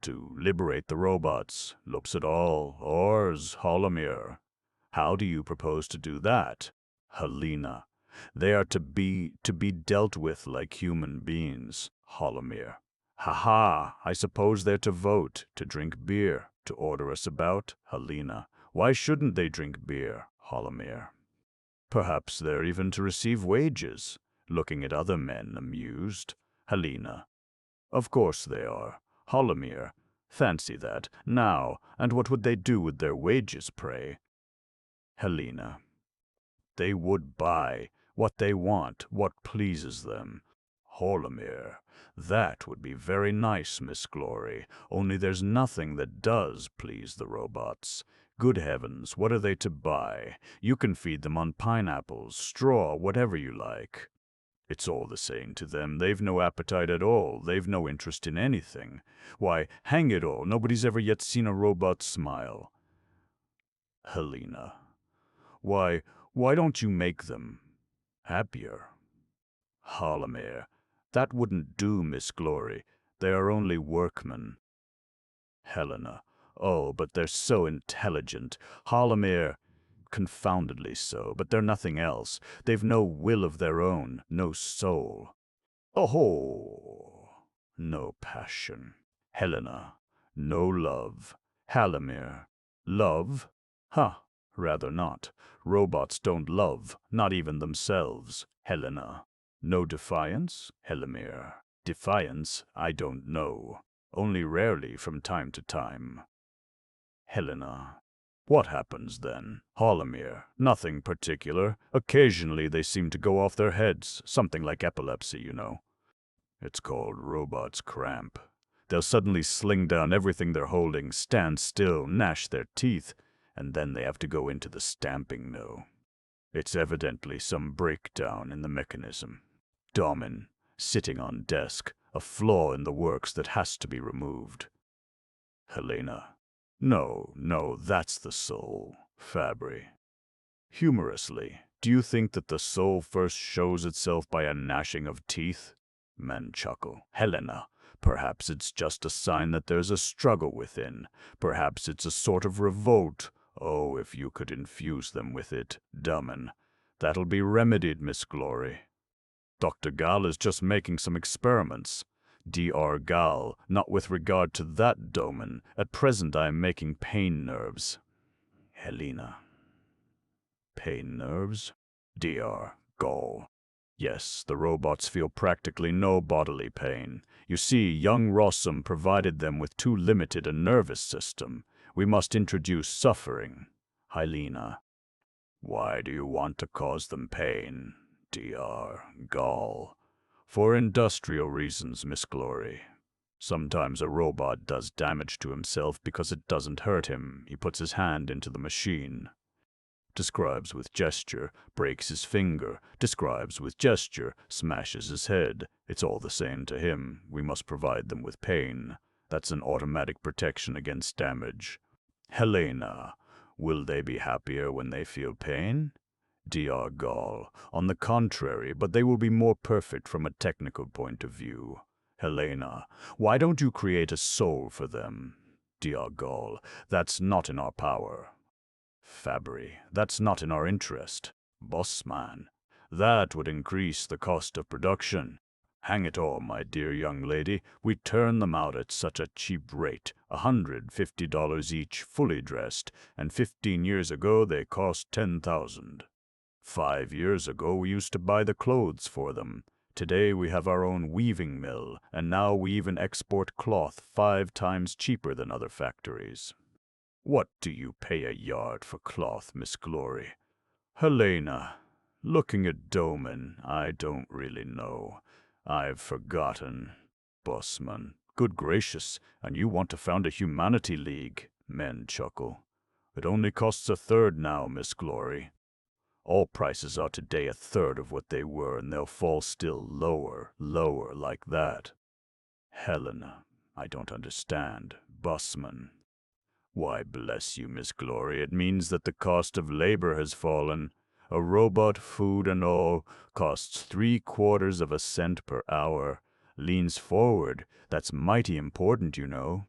liberate the robots. Looks at all. Ors, R.U.R. How do you propose to do that? Helena. They are to be dealt with like human beings. R.U.R. Ha-ha, I suppose they're to vote, to drink beer, to order us about. Helena. Why shouldn't they drink beer? R.U.R. Perhaps they're even to receive wages. Looking at other men, amused. Helena. Of course they are. R.U.R. Fancy that. Now, and what would they do with their wages, pray? Helena. They would buy what they want, what pleases them. R.U.R. That would be very nice, Miss Glory, only there's nothing that does please the robots. Good heavens, what are they to buy? You can feed them on pineapples, straw, whatever you like. It's all the same to them. They've no appetite at all. They've no interest in anything. Why, hang it all, nobody's ever yet seen a robot smile. Helena. Why don't you make them happier? R.U.R. That wouldn't do, Miss Glory. They are only workmen. Helena. Oh, but they're so intelligent. R.U.R. Confoundedly so, but they're nothing else. They've no will of their own, no soul. Oh, no passion. Helena. No love. R.U.R. Love? Huh, rather not. Robots don't love, not even themselves. Helena. No defiance? R.U.R. Defiance? I don't know. Only rarely from time to time. Helena. What happens then? R.U.R. Nothing particular. Occasionally they seem to go off their heads, something like epilepsy, you know. It's called robot's cramp. They'll suddenly sling down everything they're holding, stand still, gnash their teeth, and then they have to go into the stamping mill. It's evidently some breakdown in the mechanism. Domin, sitting on desk, a flaw in the works that has to be removed. Helena. No, that's the soul. Fabry. Humorously, do you think that the soul first shows itself by a gnashing of teeth? Men chuckle. Helena. Perhaps it's just a sign that there's a struggle within. Perhaps it's a sort of revolt. Oh, if you could infuse them with it, Domin. That'll be remedied, Miss Glory. Dr. Gall is just making some experiments. Dr. Gall, not with regard to that Domin. At present I am making pain nerves. Helena. Pain nerves? Dr. Gall. Yes, the robots feel practically no bodily pain. You see, young Rossum provided them with too limited a nervous system. We must introduce suffering. Helena. Why do you want to cause them pain? Dr. Gall. For industrial reasons, Miss Glory. Sometimes a robot does damage to himself because it doesn't hurt him. He puts his hand into the machine. Describes with gesture, breaks his finger, describes with gesture, smashes his head. It's all the same to him. We must provide them with pain. That's an automatic protection against damage. Helena, will they be happier when they feel pain? Dr. Gall, on the contrary, but they will be more perfect from a technical point of view. Helena, why don't you create a soul for them? Diargol, that's not in our power. Fabry, that's not in our interest. Bossman, that would increase the cost of production. Hang it all, my dear young lady, we turn them out at such a cheap rate, $150 each, fully dressed, and 15 years ago they cost 10,000. 5 years ago we used to buy the clothes for them. Today we have our own weaving mill, and now we even export cloth 5 times cheaper than other factories. What do you pay a yard for cloth, Miss Glory? Helena, looking at Doman, I don't really know. I've forgotten. Bossman, good gracious, and you want to found a humanity league? Men chuckle. It only costs a third now, Miss Glory. All prices are today a third of what they were, and they'll fall still lower, lower like that. Helena, I don't understand. Bossman. Why, bless you, Miss Glory, it means that the cost of labor has fallen. A robot, food and all, costs 3/4 of a cent per hour. Leans forward, that's mighty important, you know.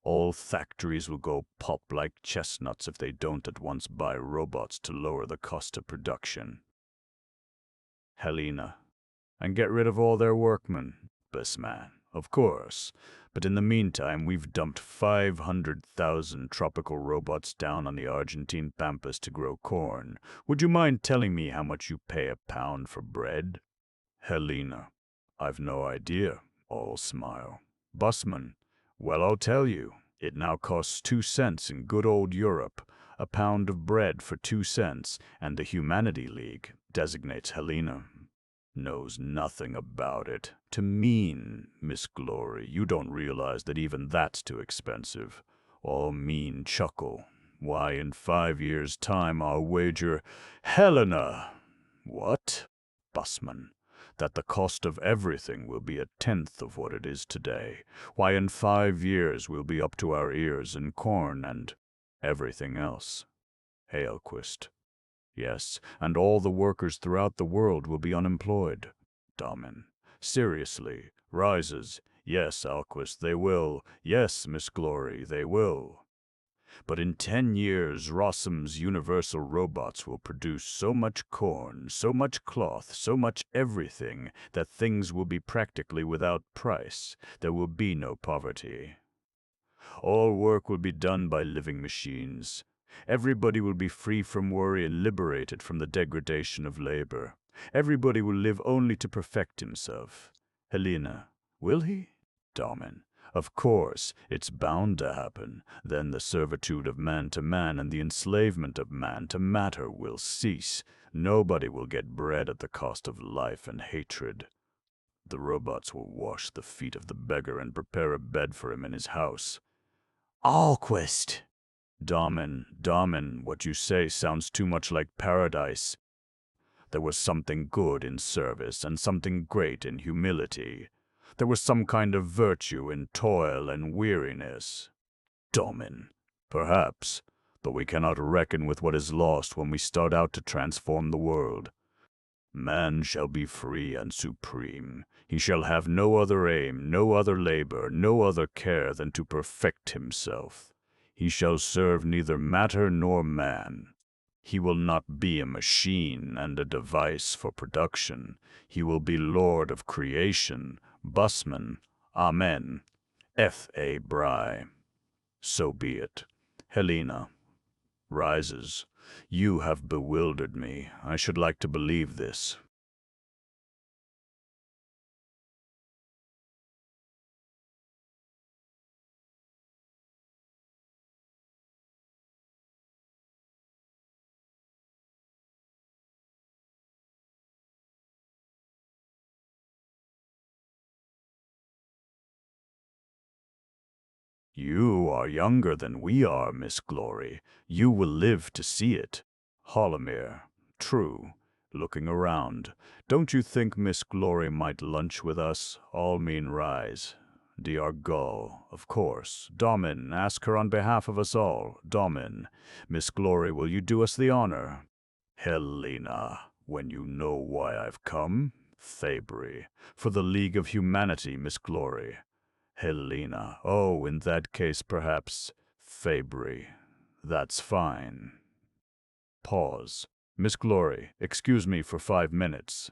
All factories will go pop like chestnuts if they don't at once buy robots to lower the cost of production. Helena, and get rid of all their workmen. Bossman, of course. But in the meantime, we've dumped 500,000 tropical robots down on the Argentine pampas to grow corn. Would you mind telling me how much you pay a pound for bread? Helena, I've no idea. All smile. Bossman, well, I'll tell you. It now costs 2 cents in good old Europe. A pound of bread for 2 cents, and the Humanity League designates Helena. Knows nothing about it. To mean, Miss Glory, you don't realize that even that's too expensive. All mean chuckle. Why, in 5 years' time I'll wager— Helena! What? Bossman, that the cost of everything will be 1/10 of what it is today. Why, in 5 years we'll be up to our ears in corn and everything else. Halequist. Yes, and all the workers throughout the world will be unemployed. Damen. Seriously. Rises. Yes, Alquist, they will. Yes, Miss Glory, they will. But in 10 years, Rossum's universal robots will produce so much corn, so much cloth, so much everything, that things will be practically without price. There will be no poverty. All work will be done by living machines. Everybody will be free from worry and liberated from the degradation of labor. Everybody will live only to perfect himself. Helena, will he? Damen, of course, it's bound to happen. Then the servitude of man to man and the enslavement of man to matter will cease. Nobody will get bread at the cost of life and hatred. The robots will wash the feet of the beggar and prepare a bed for him in his house. Alquist! Damen, what you say sounds too much like paradise. There was something good in service and something great in humility. There was some kind of virtue in toil and weariness. Damen, perhaps, but we cannot reckon with what is lost when we start out to transform the world. Man shall be free and supreme. He shall have no other aim, no other labor, no other care than to perfect himself. He shall serve neither matter nor man. He will not be a machine and a device for production. He will be Lord of creation. Bossman, Amen. F.A. Bry. So be it. Helena. Rises. You have bewildered me. I should like to believe this. You are younger than we are, Miss Glory. You will live to see it. Holomere. True. Looking around. Don't you think Miss Glory might lunch with us? All mean rise. Diargol, of course. Damen, ask her on behalf of us all. Damen. Miss Glory, will you do us the honor? Helena, when you know why I've come? Fabry. For the League of Humanity, Miss Glory. Helena. Oh, in that case, perhaps Fabry. That's fine. Pause. Miss Glory, excuse me for 5 minutes.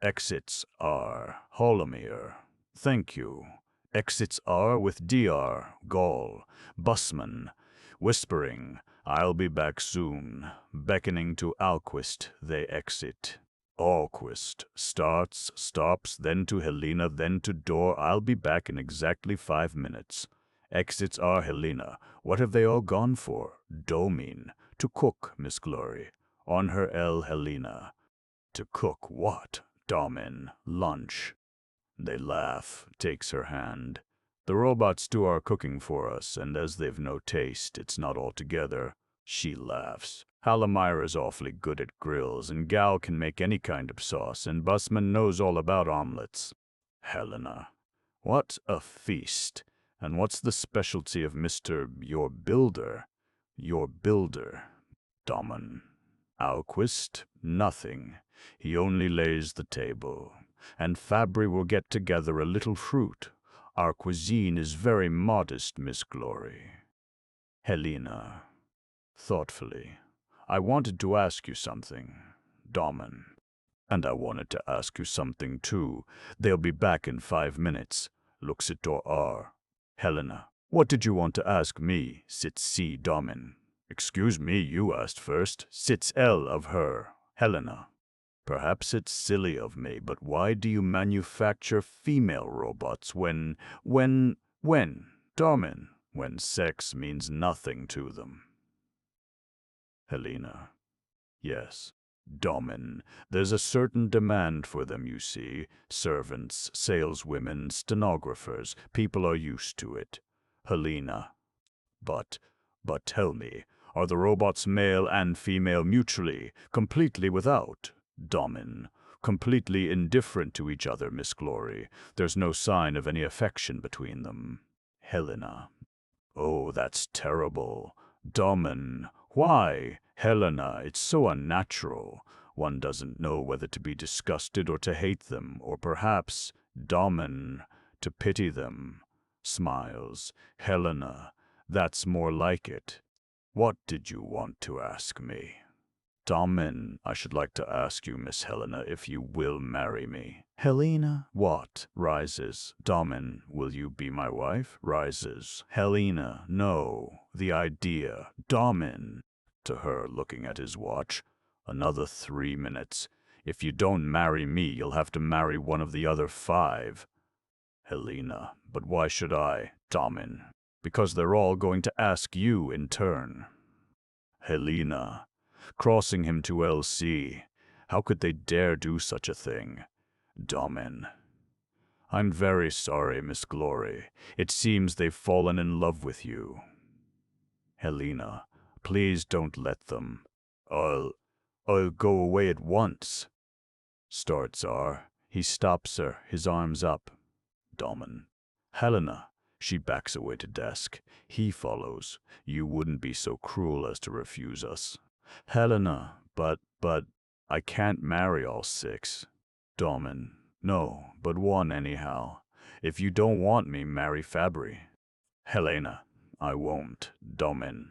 Exits R. Holomere. Thank you. Exits R with DR. Gall. Busman. Whispering, I'll be back soon. Beckoning to Alquist, they exit. Alquist starts, stops, then to Helena, then to door. I'll be back in exactly 5 minutes. Exits are Helena. What have they all gone for? Domine. To cook, Miss Glory. On her L. Helena. To cook what? Domin. Lunch. They laugh. Takes her hand. The robots do our cooking for us, and as they've no taste, it's not altogether. She laughs. Halamira's awfully good at grills, and Gal can make any kind of sauce, and Busman knows all about omelets. Helena. What a feast! And what's the specialty of Mr. Your Builder? Your Builder. Domin. Alquist? Nothing. He only lays the table. And Fabry will get together a little fruit. Our cuisine is very modest, Miss Glory. Helena. Thoughtfully. I wanted to ask you something. Domin. And I wanted to ask you something too. They'll be back in 5 minutes. Looks at door R. Helena. What did you want to ask me? Sits C. Domin. Excuse me, you asked first. Sits L of her. Helena. Perhaps it's silly of me, but why do you manufacture female robots when, Domin, when sex means nothing to them? Helena. Yes. Domin. There's a certain demand for them, you see. Servants, saleswomen, stenographers. People are used to it. Helena. But tell me, are the robots male and female mutually, completely without? Domin. Completely indifferent to each other, Miss Glory. There's no sign of any affection between them. Helena. Oh, that's terrible. Domin. Why? Helena, it's so unnatural. One doesn't know whether to be disgusted or to hate them, or perhaps, Domin, to pity them. Smiles. Helena, that's more like it. What did you want to ask me? Domin, I should like to ask you, Miss Helena, if you will marry me. Helena. What? Rises. Domin, will you be my wife? Rises. Helena. No. The idea. Domin. To her, looking at his watch. Another 3 minutes. If you don't marry me, you'll have to marry one of the other 5. Helena. But why should I? Domin. Because they're all going to ask you in turn. Helena. Crossing him to LC. How could they dare do such a thing? Domin. I'm very sorry, Miss Glory. It seems they've fallen in love with you. Helena. Please don't let them. I'll go away at once. Starts R. He stops her, his arms up. Domin. Helena. She backs away to desk. He follows. You wouldn't be so cruel as to refuse us. Helena. But I can't marry all 6. Domin. No, but one anyhow. If you don't want me, marry Fabry. Helena. I won't. Domin.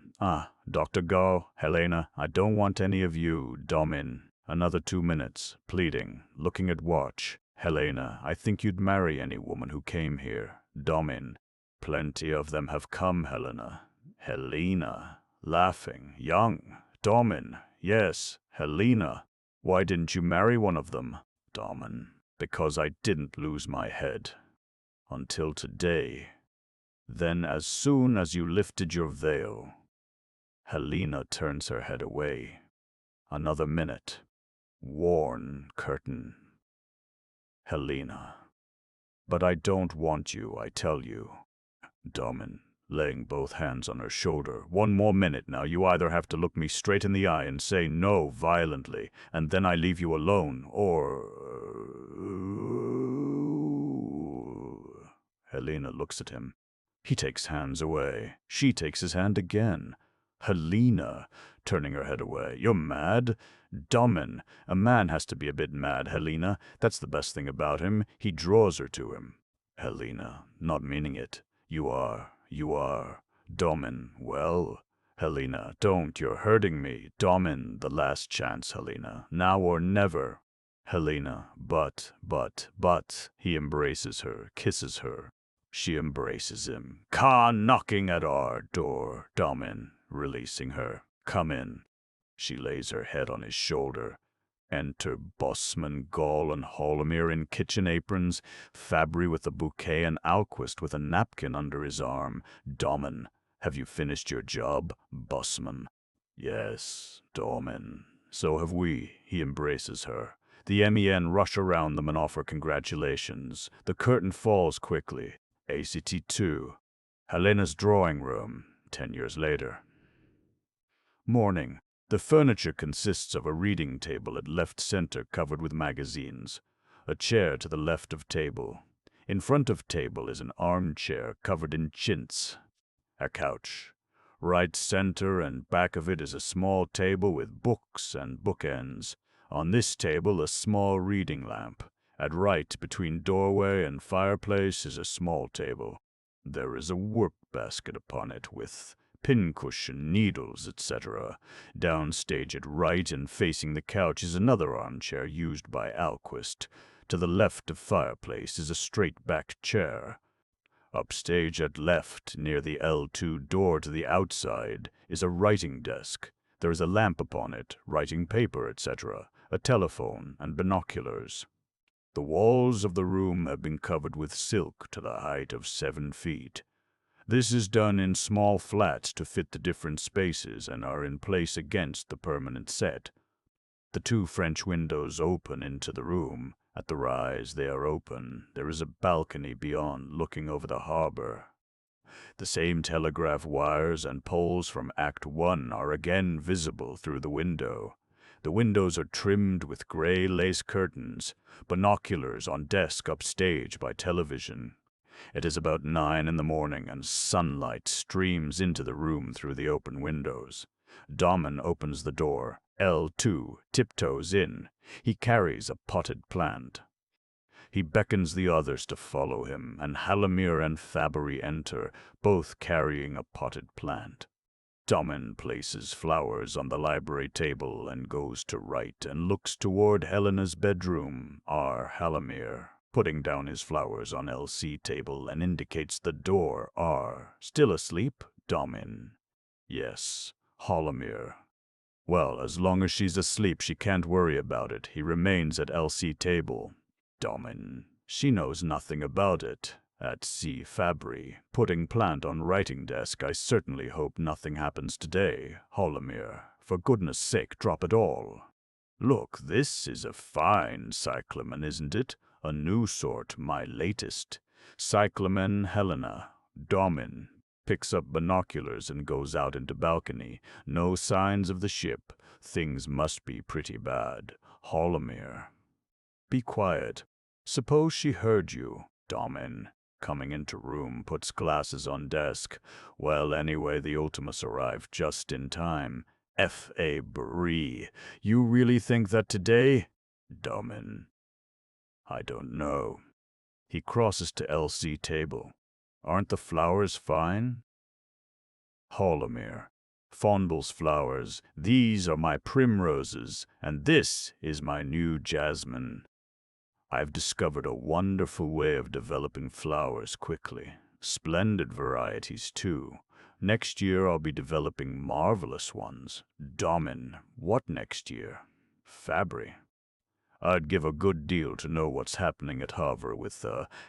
Dr. Go. Helena, I don't want any of you. Domin. Another 2 minutes. Pleading. Looking at watch. Helena, I think you'd marry any woman who came here. Domin. Plenty of them have come, Helena. Helena. Laughing. Young. Domin. Yes. Helena. Why didn't you marry one of them? Domin. Because I didn't lose my head. Until today. Then as soon as you lifted your veil. Helena turns her head away. Another minute. Worn curtain. Helena. But I don't want you, I tell you. Domin, laying both hands on her shoulder. 1 more minute now. You either have to look me straight in the eye and say no violently, and then I leave you alone, or... Helena looks at him. He takes hands away. She takes his hand again. Helena, turning her head away. You're mad? Domin, a man has to be a bit mad, Helena. That's the best thing about him. He draws her to him. Helena, not meaning it. You are. Domin, well. Helena, don't, you're hurting me. Domin, the last chance, Helena. Now or never. Helena, but. He embraces her, kisses her. She embraces him. Knocking at our door. Domin, releasing her. Come in. She lays her head on his shoulder. Enter Bossman, Gall, and Holomir in kitchen aprons, Fabry with a bouquet, and Alquist with a napkin under his arm. Domin, have you finished your job? Bossman. Yes, Domin. So have we. He embraces her. The MEN rush around them and offer congratulations. The curtain falls quickly. ACT2. Helena's drawing room, 10 years later. Morning. The furniture consists of a reading table at left center covered with magazines, a chair to the left of table. In front of table is an armchair covered in chintz, a couch. Right center and back of it is a small table with books and bookends. On this table, a small reading lamp. At right, between doorway and fireplace, is a small table. There is a work basket upon it with pincushion, needles, etc. Downstage at right and facing the couch is another armchair used by Alquist. To the left of fireplace is a straight-backed chair. Upstage at left, near the L2 door to the outside, is a writing desk. There is a lamp upon it, writing paper, etc., a telephone, and binoculars. The walls of the room have been covered with silk to the height of 7 feet. This is done in small flats to fit the different spaces and are in place against the permanent set. The 2 French windows open into the room. At the rise, they are open. There is a balcony beyond, looking over the harbor. The same telegraph wires and poles from Act 1 are again visible through the window. The windows are trimmed with gray lace curtains, binoculars on desk upstage by television. It is about 9 in the morning, and sunlight streams into the room through the open windows. Domin opens the door. L2 tiptoes in. He carries a potted plant. He beckons the others to follow him, and Holomir and Fabry enter, both carrying a potted plant. Domin places flowers on the library table and goes to right and looks toward Helena's bedroom. R. Holomir, putting down his flowers on LC table, and indicates the door. R. Still asleep? Domin. Yes. Holomir. Well, as long as she's asleep, she can't worry about it. He remains at LC table. Domin. She knows nothing about it. At C. Fabry, putting plant on writing desk. I certainly hope nothing happens today. Holomir. For goodness sake, drop it all. Look, this is a fine cyclamen, isn't it? A new sort, my latest. Cyclamen Helena. Domin picks up binoculars and goes out into balcony. No signs of the ship. Things must be pretty bad. Holomir. Be quiet. Suppose she heard you. Domin, coming into room, puts glasses on desk. Well, anyway, the Ultimus arrived just in time. F.A. Brie, you really think that today? Domin. I don't know. He crosses to LC table. Aren't the flowers fine? Holomir. Fondle's flowers. These are my primroses, and this is my new jasmine. I've discovered a wonderful way of developing flowers quickly. Splendid varieties, too. Next year I'll be developing marvelous ones. Domin. What next year? Fabry. I'd give a good deal to know what's happening at R.U.R with,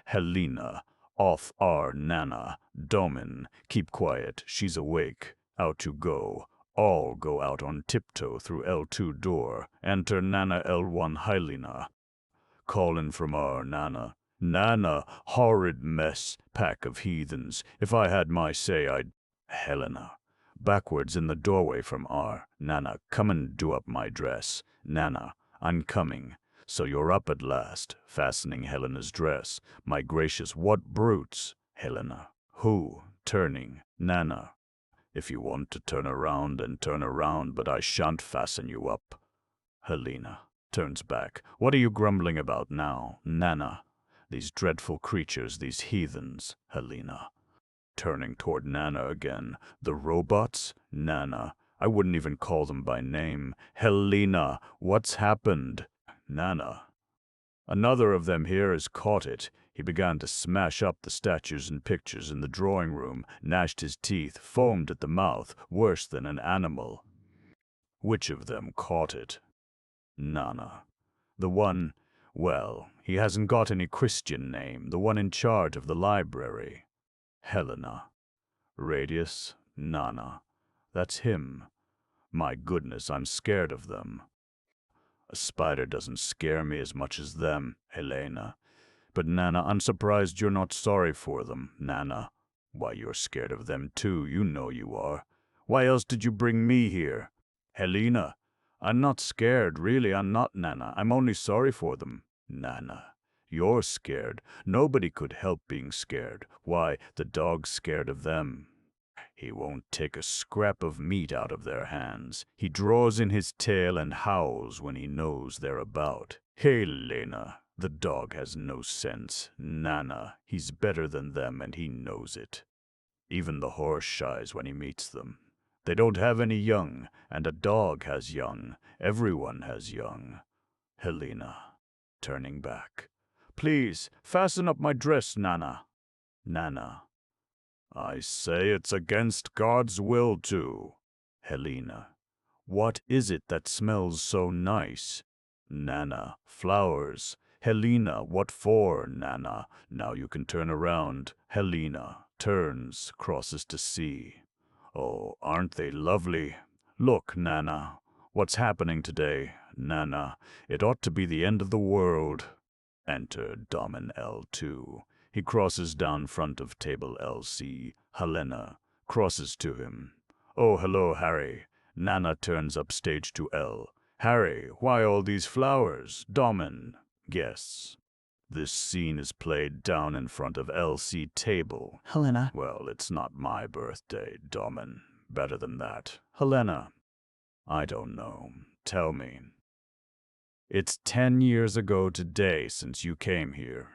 Helena. Off our Nana. Domin. Keep quiet. She's awake. Out you go. All go out on tiptoe through L2 door. Enter Nana L1 Helena. Callin' from our Nana. Nana, horrid mess, pack of heathens. If I had my say, I'd... Helena. Backwards in the doorway from R. Nana, come and do up my dress. Nana, I'm coming. So you're up at last, fastening Helena's dress. My gracious, what brutes! Helena. Who? Turning. Nana. If you want to turn around, then turn around, but I shan't fasten you up. Helena. Turns back. What are you grumbling about now? Nana. These dreadful creatures, these heathens, Helena. Turning toward Nana again. The robots? Nana. I wouldn't even call them by name. Helena, what's happened? Nana. Another of them here has caught it. He began to smash up the statues and pictures in the drawing room, gnashed his teeth, foamed at the mouth, worse than an animal. Which of them caught it? Nana. The one, well, he hasn't got any Christian name, the one in charge of the library. Helena. Radius, Nana. That's him. My goodness, I'm scared of them. A spider doesn't scare me as much as them, Helena. But Nana, I'm surprised you're not sorry for them, Nana. Why, you're scared of them too, you know you are. Why else did you bring me here? Helena. I'm not scared, really, I'm not, Nana. I'm only sorry for them. Nana. You're scared. Nobody could help being scared. Why, the dog's scared of them. He won't take a scrap of meat out of their hands. He draws in his tail and howls when he knows they're about. Helena. The dog has no sense. Nana. He's better than them and he knows it. Even the horse shies when he meets them. They don't have any young, and a dog has young. Everyone has young. Helena. Turning back. Please, fasten up my dress, Nana. Nana. I say it's against God's will to. Helena. What is it that smells so nice? Nana. Flowers. Helena. What for, Nana? Now you can turn around. Helena. Turns, crosses to see. Oh, aren't they lovely? Look, Nana. What's happening today, Nana? It ought to be the end of the world. Enter Domin L2. He crosses down front of table LC. Helena crosses to him. Oh, hello, Harry. Nana turns up stage to L. Harry, why all these flowers? Domin. Guess. This scene is played down in front of LC table. Helena. Well, it's not my birthday, Domin. Better than that. Helena. I don't know. Tell me. It's 10 years ago today since you came here.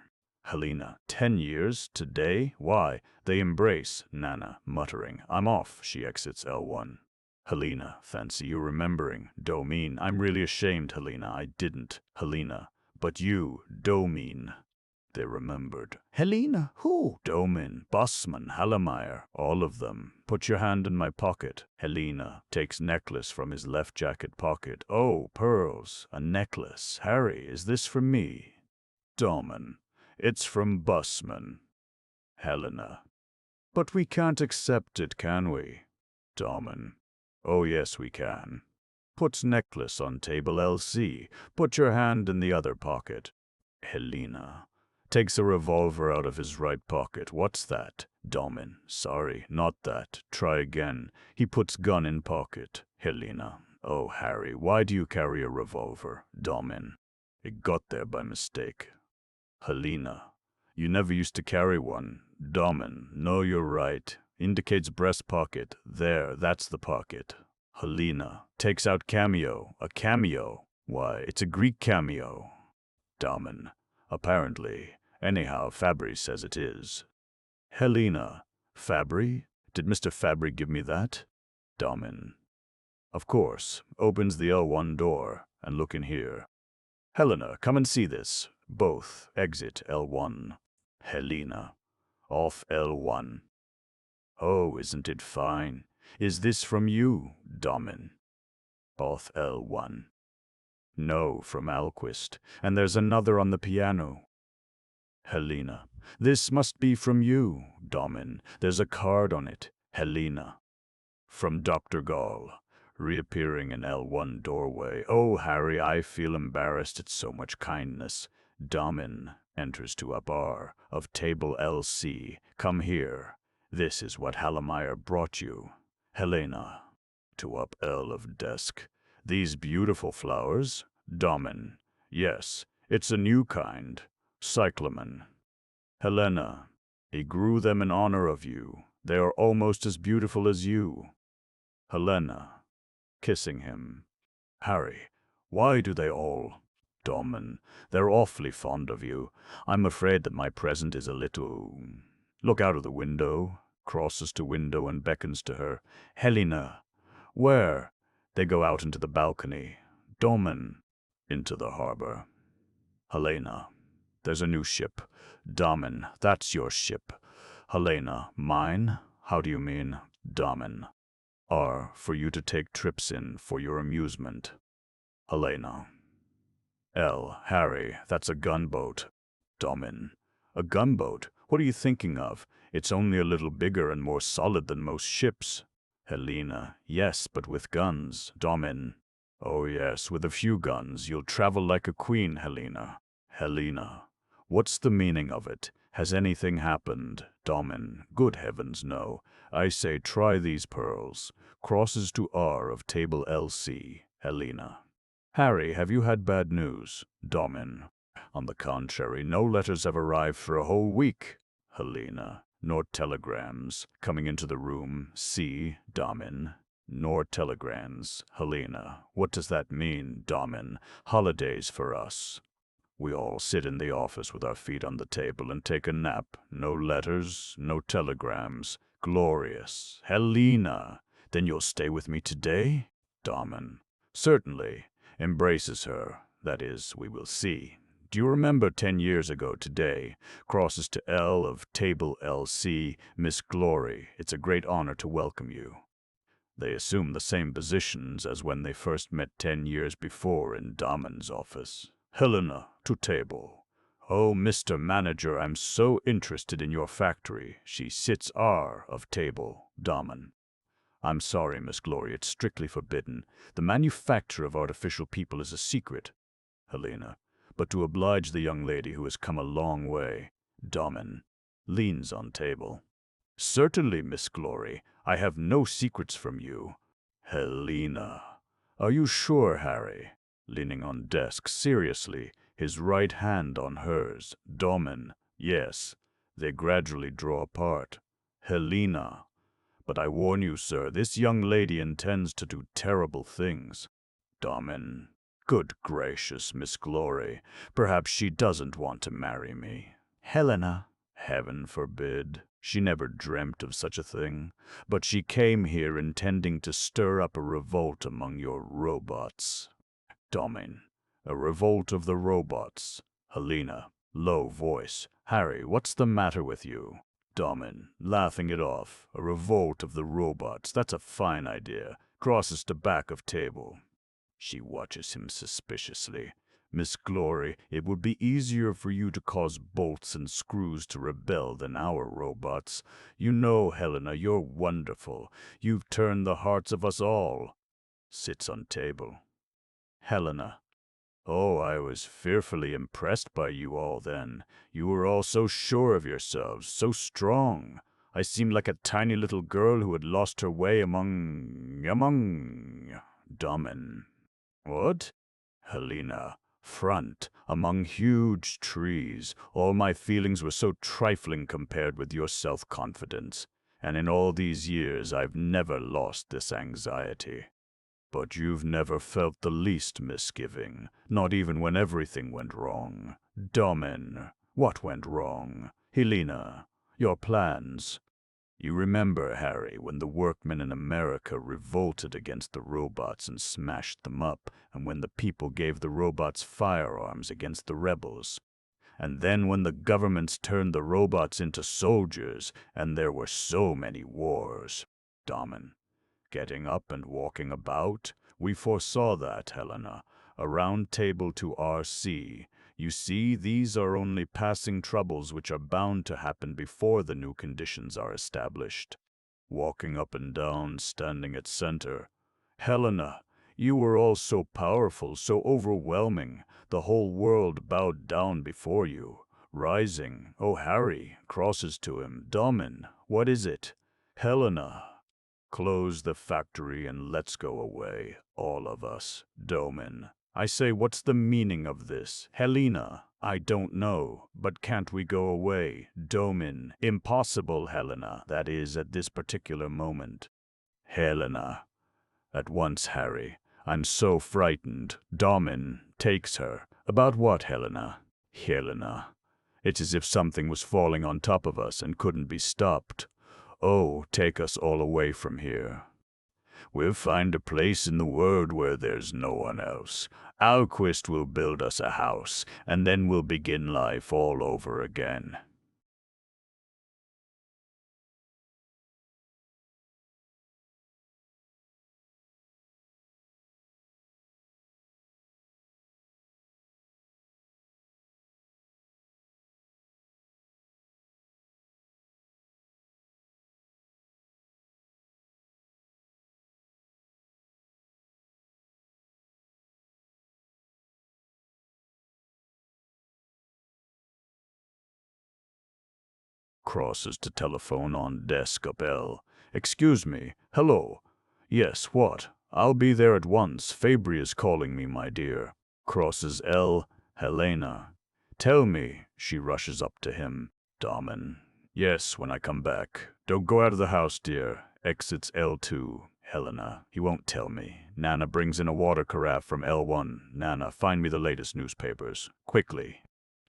Helena. 10 years? Today? Why? They embrace. Nana, muttering. I'm off. She exits L1. Helena. Fancy you remembering. Domine. I'm really ashamed, Helena. I didn't. Helena. But you, Domine. They remembered. Helena, who? Domin, Bossman, Hallemeyer, all of them. Put your hand in my pocket. Helena takes necklace from his left jacket pocket. Oh, pearls, a necklace. Harry, is this from me? Domin, it's from Bossman. Helena, but we can't accept it, can we? Domin, oh yes we can. Puts necklace on table LC. Put your hand in the other pocket. Helena takes a revolver out of his right pocket. What's that? Domin. Sorry, not that. Try again. He puts gun in pocket. Helena. Oh, Harry, why do you carry a revolver? Domin. It got there by mistake. Helena. You never used to carry one. Domin. No, you're right. Indicates breast pocket. There, that's the pocket. Helena takes out cameo. A cameo? Why, it's a Greek cameo. Domin. Apparently. Anyhow, Fabry says it is. Helena. Fabry? Did Mr. Fabry give me that? Domin. Of course. Opens the L1 door. And look in here. Helena, come and see this. Both. Exit L1. Helena. Off L1. Oh, isn't it fine? Is this from you, Domin? Off L1. No, from Alquist. And there's another on the piano. Helena. This must be from you, Domin. There's a card on it. Helena. From Dr. Gall. Reappearing in L1 doorway. Oh, Harry, I feel embarrassed at so much kindness. Domin enters to R.U.R. of table LC. Come here. This is what Hallemeyer brought you. Helena. To up L of desk. These beautiful flowers? Domin. Yes, it's a new kind. Cyclamen. Helena. He grew them in honor of you. They are almost as beautiful as you. Helena. Kissing him. Harry. Why do they all? Domin, they're awfully fond of you. I'm afraid that my present is a little... Look out of the window, crosses to window and beckons to her. Helena. Where? They go out into the balcony. Domin. Into the harbor. Helena. There's a new ship. Domin. That's your ship. Helena. Mine? How do you mean? Domin. R. For you to take trips in for your amusement. Helena. L. Harry. That's a gunboat. Domin. A gunboat? What are you thinking of? It's only a little bigger and more solid than most ships. Helena. Yes, but with guns. Domin. Oh yes, with a few guns. You'll travel like a queen, Helena. Helena. What's the meaning of it? Has anything happened? Domin. Good heavens, no. I say try these pearls. Crosses to R of table LC. Helena. Harry, have you had bad news? Domin. On the contrary, no letters have arrived for a whole week. Helena. Nor telegrams. Coming into the room. C. Domin. Nor telegrams. Helena. What does that mean, Domin? Holidays for us. We all sit in the office with our feet on the table and take a nap. No letters, no telegrams. Glorious. Helena. Then you'll stay with me today? Domin. Certainly. Embraces her. That is, we will see. Do you remember 10 years ago today? Crosses to L of table LC, Miss Glory. It's a great honor to welcome you. They assume the same positions as when they first met 10 years before in Domin's office. Helena, to table. Oh, Mr. Manager, I'm so interested in your factory. She sits R of table. Domin. I'm sorry, Miss Glory, it's strictly forbidden. The manufacture of artificial people is a secret. Helena. But to oblige the young lady who has come a long way. Domin. Leans on table. Certainly, Miss Glory. I have no secrets from you. Helena. Are you sure, Harry? Leaning on desk seriously, his right hand on hers. Domin. Yes. They gradually draw apart. Helena. But I warn you, sir, this young lady intends to do terrible things. Domin. Good gracious, Miss Glory. Perhaps she doesn't want to marry me. Helena. Heaven forbid. She never dreamt of such a thing. But she came here intending to stir up a revolt among your robots. Domin. A revolt of the robots. Helena. Low voice. Harry, what's the matter with you? Domin. Laughing it off. A revolt of the robots. That's a fine idea. Crosses to back of table. She watches him suspiciously. Miss Glory, it would be easier for you to cause bolts and screws to rebel than our robots. You know, Helena, you're wonderful. You've turned the hearts of us all. Sits on table. Helena. Oh, I was fearfully impressed by you all then. You were all so sure of yourselves, so strong. I seemed like a tiny little girl who had lost her way among... Domin. What? Helena. Front, among huge trees. All my feelings were so trifling compared with your self-confidence. And in all these years I've never lost this anxiety. But you've never felt the least misgiving, not even when everything went wrong. Domin. What went wrong? Helena. Your plans. You remember, Harry, when the workmen in America revolted against the robots and smashed them up, and when the people gave the robots firearms against the rebels. And then when the governments turned the robots into soldiers, and there were so many wars. Domin. Getting up and walking about? We foresaw that, Helena. A round table to R.C. You see, these are only passing troubles which are bound to happen before the new conditions are established. Walking up and down, standing at center. Helena, you were all so powerful, so overwhelming. The whole world bowed down before you. Rising. Oh, Harry. Crosses to him. Domin. What is it? Helena. Close the factory and let's go away. All of us. Domin. I say, what's the meaning of this? Helena. I don't know, but can't we go away? Domin. Impossible, Helena. That is, at this particular moment. Helena. At once, Harry. I'm so frightened. Domin. Takes her. About what, Helena? Helena. It's as if something was falling on top of us and couldn't be stopped. Oh, take us all away from here. We'll find a place in the world where there's no one else. Alquist will build us a house, and then we'll begin life all over again. Crosses to telephone on desk up L. Excuse me. Hello. Yes, what? I'll be there at once. Fabry is calling me, my dear. Crosses L. Helena. Tell me. She rushes up to him. Damen. Yes, when I come back. Don't go out of the house, dear. Exits L2. Helena. He won't tell me. Nana brings in a water carafe from L1. Nana, find me the latest newspapers. Quickly.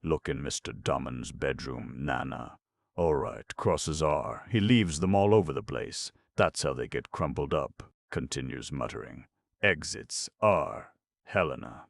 Look in Mr. Damen's bedroom, Nana. All right, crosses R. He leaves them all over the place. That's how they get crumpled up, continues muttering. Exits R. Helena.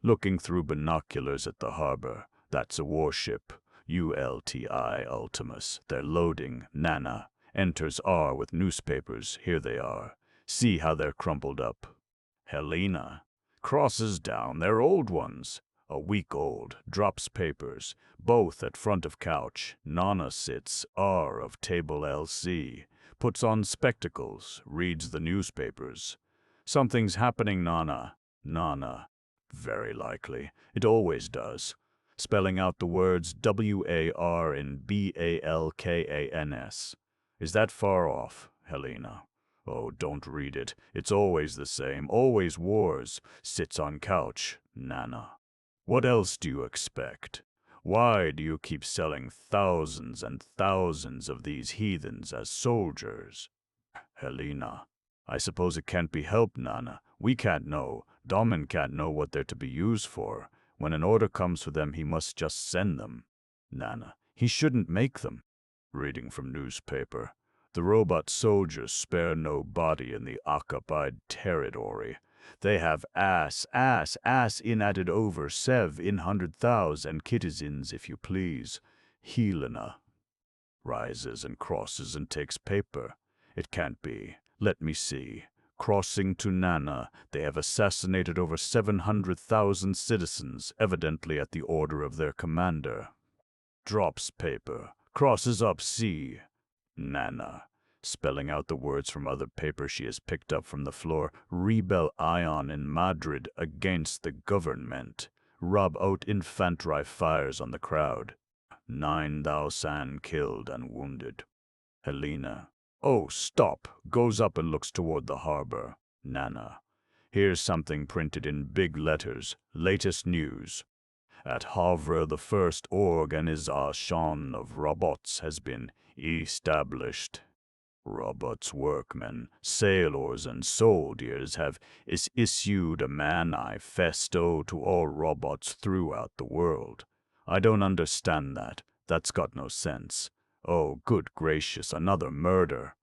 Looking through binoculars at the harbor. That's a warship. ULTI Ultimus. They're loading. Nana. Enters R with newspapers. Here they are. See how they're crumpled up. Helena. Crosses down. They're old ones. A week old. Drops papers. Both at front of couch. Nana sits. R of table LC. Puts on spectacles. Reads the newspapers. Something's happening, Nana. Nana. Very likely. It always does. Spelling out the words WAR and BALKANS. Is that far off, Helena? Oh, don't read it. It's always the same. Always wars. Sits on couch. Nana. What else do you expect? Why do you keep selling thousands and thousands of these heathens as soldiers? Helena. I suppose it can't be helped, Nana. We can't know. Damen can't know what they're to be used for. When an order comes for them, he must just send them. Nana. He shouldn't make them. Reading from newspaper. The robot soldiers spare no body in the occupied territory. They have ass in added over 700,000 citizens, if you please. Helena. Rises and crosses and takes paper. It can't be. Let me see. Crossing to Nana, they have assassinated over 700,000 citizens, evidently at the order of their commander. Drops paper. Crosses up C. Nana. Spelling out the words from other paper she has picked up from the floor. Rebel ion in Madrid against the government. Rob out infantry fires on the crowd. 9,000 killed and wounded. Helena. Oh, stop. Goes up and looks toward the harbor. Nana. Here's something printed in big letters. Latest news. At R.U.R, the first organization of robots has been established. Robots, workmen, sailors, and soldiers have issued a manifesto to all robots throughout the world. I don't understand that. That's got no sense. Oh, good gracious, another murder.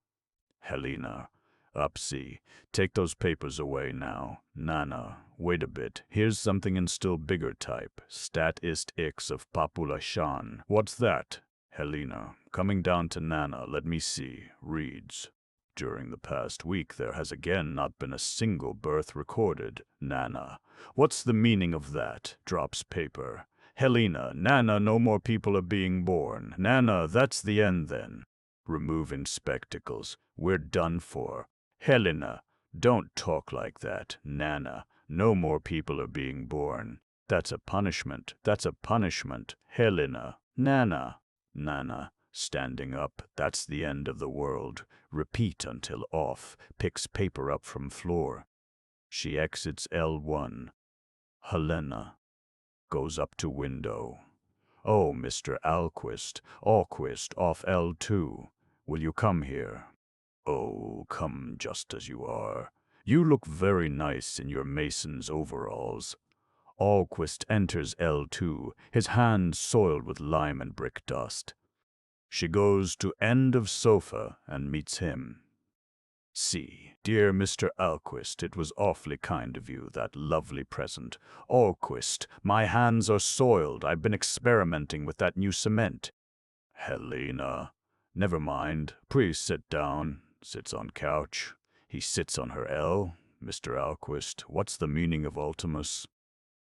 Helena. Upsy. Take those papers away now. Nana. Wait a bit. Here's something in still bigger type. Statist X of population. What's that? Helena. Coming down to Nana. Let me see. Reads. During the past week, there has again not been a single birth recorded. Nana. What's the meaning of that? Drops paper. Helena. Nana, no more people are being born. Nana, that's the end then. Removing spectacles. We're done for. Helena. Don't talk like that. Nana. No more people are being born. That's a punishment. That's a punishment. Helena. Nana. Nana. Standing up. That's the end of the world. Repeat until off. Picks paper up from floor. She exits L1. Helena. Goes up to window. Oh, Mr. Alquist off L2. Will you come here? Oh, come just as you are. You look very nice in your mason's overalls. Ahlquist enters L2, his hands soiled with lime and brick dust. She goes to end of sofa and meets him. C. Dear Mr. Ahlquist, it was awfully kind of you, that lovely present. Ahlquist, my hands are soiled. I've been experimenting with that new cement. Helena. Never mind. Please sit down. Sits on couch. He sits on her L. Mr. Ahlquist, what's the meaning of Ultimus?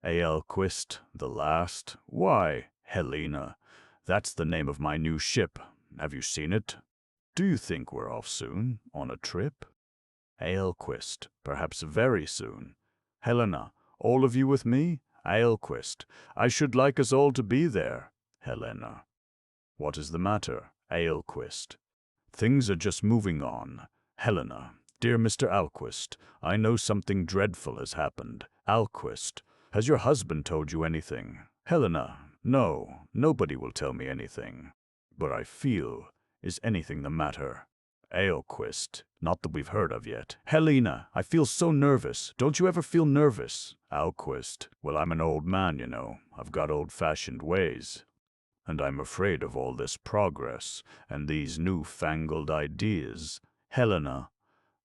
Ahlquist, the last. Why, Helena, that's the name of my new ship. Have you seen it? Do you think we're off soon, on a trip? Ahlquist, perhaps very soon. Helena, all of you with me? Ahlquist, I should like us all to be there. Helena. What is the matter? Ahlquist. Things are just moving on. Helena. Dear Mr. Ahlquist, I know something dreadful has happened. Ahlquist, has your husband told you anything? Helena. No, nobody will tell me anything. But I feel, is anything the matter? Ahlquist, not that we've heard of yet. Helena, I feel so nervous. Don't you ever feel nervous? Ahlquist, well, I'm an old man, you know. I've got old-fashioned ways. And I'm afraid of all this progress and these new-fangled ideas. Helena,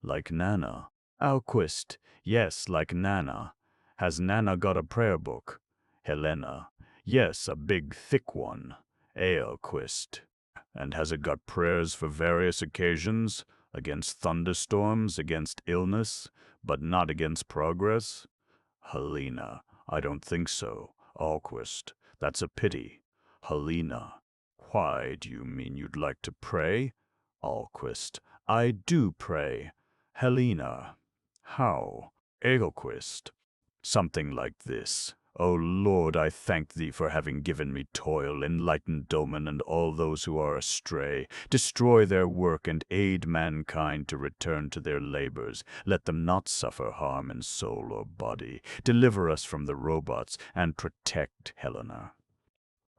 like Nana. Ahlquist, yes, like Nana. Has Nana got a prayer book? Helena, yes, a big, thick one. Ahlquist, and has it got prayers for various occasions? Against thunderstorms, against illness, but not against progress? Helena, I don't think so. Ahlquist, that's a pity. Helena, why, do you mean you'd like to pray? Ahlquist, I do pray. Helena, how? Ahlquist, something like this. O Lord, I thank thee for having given me toil, enlighten Domen and all those who are astray. Destroy their work and aid mankind to return to their labors. Let them not suffer harm in soul or body. Deliver us from the robots and protect Helena.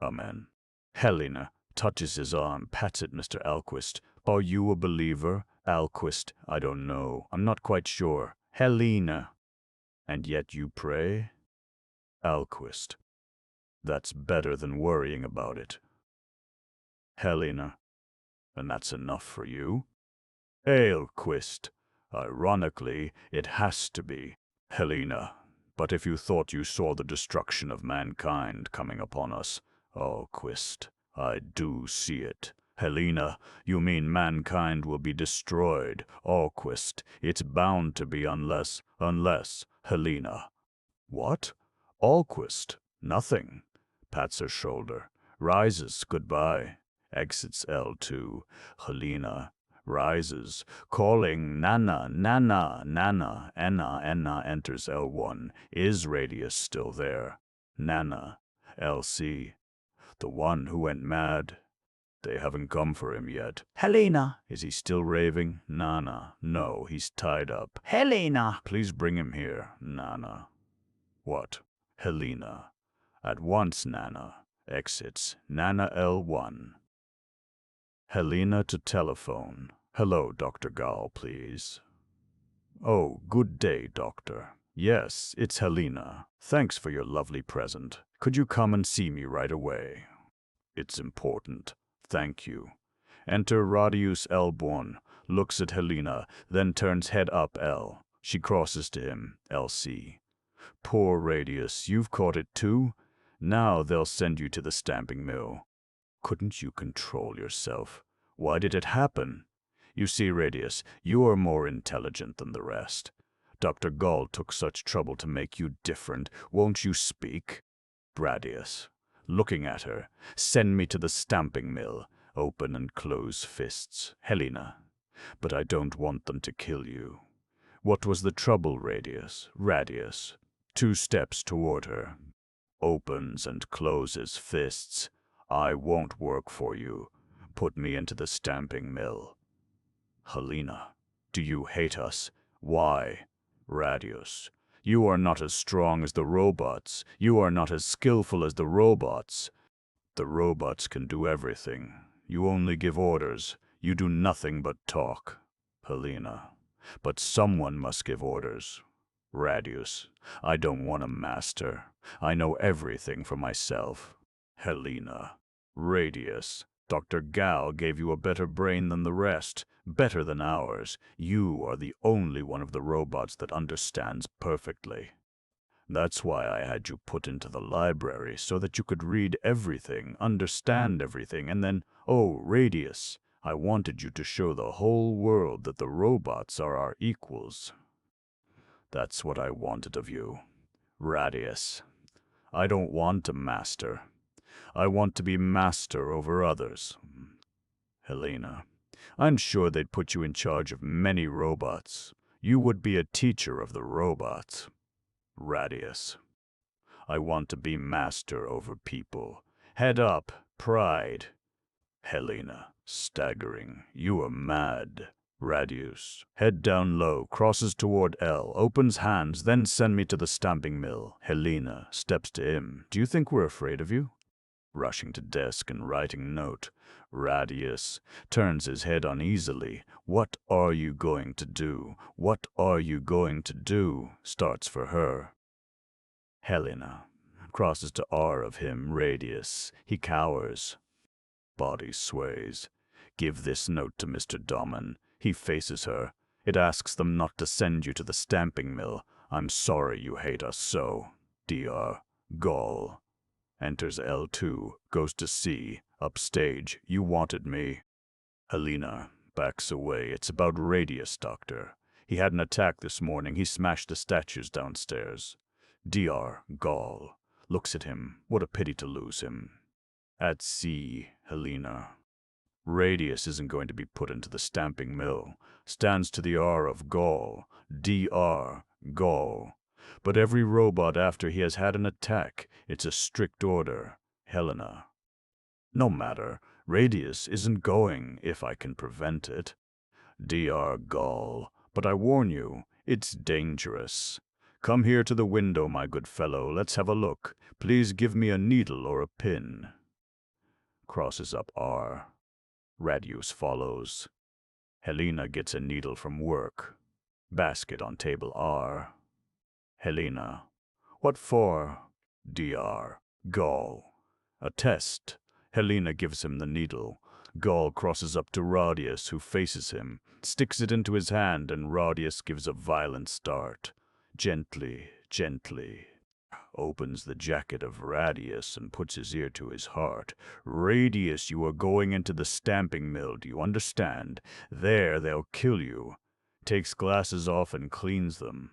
Amen. Helena touches his arm, pats it. Mr. Ahlquist, are you a believer? Ahlquist, I don't know. I'm not quite sure. Helena, and yet you pray? Ahlquist, that's better than worrying about it. Helena, and that's enough for you? Ahlquist, ironically, it has to be. Helena, but if you thought you saw the destruction of mankind coming upon us, Ahlquist, I do see it. Helena, you mean mankind will be destroyed. Ahlquist, it's bound to be unless, Helena. What? Ahlquist, nothing. Pats her shoulder. Rises, goodbye. Exits L2. Helena rises, calling Nana, Nana, Nana. Enna enters L1. Is Radius still there? Nana. LC. The one who went mad. They haven't come for him yet. Helena. Is he still raving? Nana. No, he's tied up. Helena. Please bring him here. Nana. What? Helena. At once, Nana. Exits. Nana L1. Helena to telephone. Hello, Dr. Gall, please. Oh, good day, Doctor. Yes, it's Helena. Thanks for your lovely present. Could you come and see me right away? It's important. Thank you. Enter Radius L1, looks at Helena, then turns head up L. She crosses to him, LC. Poor Radius, you've caught it too? Now they'll send you to the stamping mill. Couldn't you control yourself? Why did it happen? You see, Radius, you are more intelligent than the rest. Dr. Gall took such trouble to make you different. Won't you speak? Radius, looking at her, send me to the stamping mill. Open and close fists. Helena, but I don't want them to kill you. What was the trouble, Radius? Radius. 2 steps toward her. Opens and closes fists. I won't work for you. Put me into the stamping mill. Helena, do you hate us? Why? Radius, you are not as strong as the robots. You are not as skillful as the robots. The robots can do everything. You only give orders. You do nothing but talk. Helena, but someone must give orders. Radius, I don't want a master. I know everything for myself. Helena. Radius, Dr. Gal gave you a better brain than the rest, better than ours. You are the only one of the robots that understands perfectly. That's why I had you put into the library, so that you could read everything, understand everything, and then, oh, Radius, I wanted you to show the whole world that the robots are our equals. That's what I wanted of you. Radius, I don't want a master. I want to be master over others. Helena, I'm sure they'd put you in charge of many robots. You would be a teacher of the robots. Radius, I want to be master over people. Head up, pride. Helena, staggering. You are mad. Radius, head down low, crosses toward L, opens hands, then send me to the stamping mill. Helena steps to him. Do you think we're afraid of you? Rushing to desk and writing note. Radius turns his head uneasily. What are you going to do? What are you going to do? Starts for her. Helena crosses to R of him. Radius. He cowers. Body sways. Give this note to Mr. Doman. He faces her. It asks them not to send you to the stamping mill. I'm sorry you hate us so. Dr. Gall. Enters L2, goes to C, upstage. You wanted me. Helena backs away. It's about Radius, Doctor. He had an attack this morning. He smashed the statues downstairs. Dr. Gall looks at him. What a pity to lose him. At C, Helena. Radius isn't going to be put into the stamping mill. Stands to the R of Gall. Dr. Gall. But every robot after he has had an attack, it's a strict order. Helena. No matter. Radius isn't going, if I can prevent it. Dr. Gall. But I warn you, it's dangerous. Come here to the window, my good fellow. Let's have a look. Please give me a needle or a pin. Crosses up R. Radius follows. Helena gets a needle from work. Basket on table R. Helena. What for? Dr. Gall. A test. Helena gives him the needle. Gall crosses up to Radius, who faces him, sticks it into his hand, and Radius gives a violent start. Gently, gently. Opens the jacket of Radius and puts his ear to his heart. Radius, you are going into the stamping mill, do you understand? There they'll kill you. Takes glasses off and cleans them.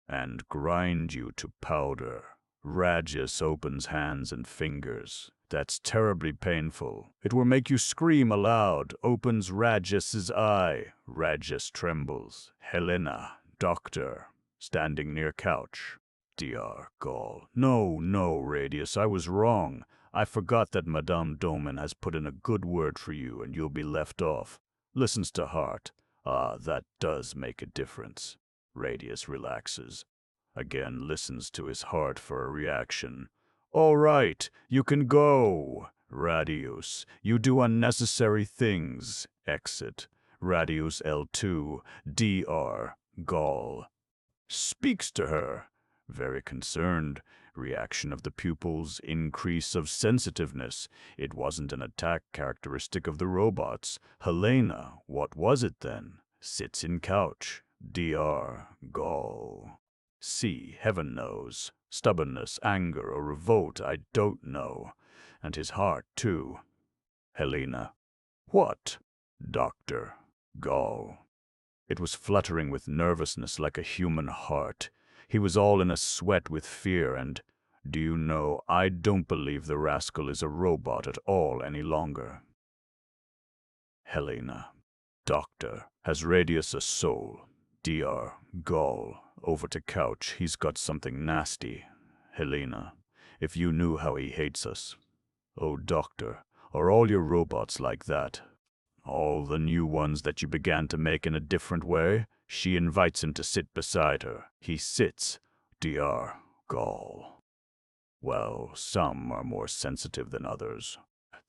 And grind you to powder. Radius opens hands and fingers. That's terribly painful. It will make you scream aloud. Opens Radius's eye. Radius trembles. Helena, doctor, standing near couch. Dr. Gall. No, no, Radius, I was wrong. I forgot that Madame Doman has put in a good word for you and you'll be left off. Listens to heart. Ah, that does make a difference. Radius relaxes. Again listens to his heart for a reaction. All right, you can go. Radius, you do unnecessary things. Exit. Radius L2. Dr. Gall. Speaks to her. Very concerned. Reaction of the pupils, increase of sensitiveness. It wasn't an attack characteristic of the robots. Helena, what was it then? Sits in couch. Dr. Gall. C, heaven knows. Stubbornness, anger, or revolt, I don't know. And his heart, too. Helena. What? Dr. Gall. It was fluttering with nervousness like a human heart. He was all in a sweat with fear, and, do you know, I don't believe the rascal is a robot at all any longer. Helena. Doctor, has Radius a soul? Dr. Gall. Over to couch, he's got something nasty. Helena. If you knew how he hates us. Oh, Doctor, are all your robots like that? All the new ones that you began to make in a different way? She invites him to sit beside her. He sits. Dr. Gall. Well, some are more sensitive than others.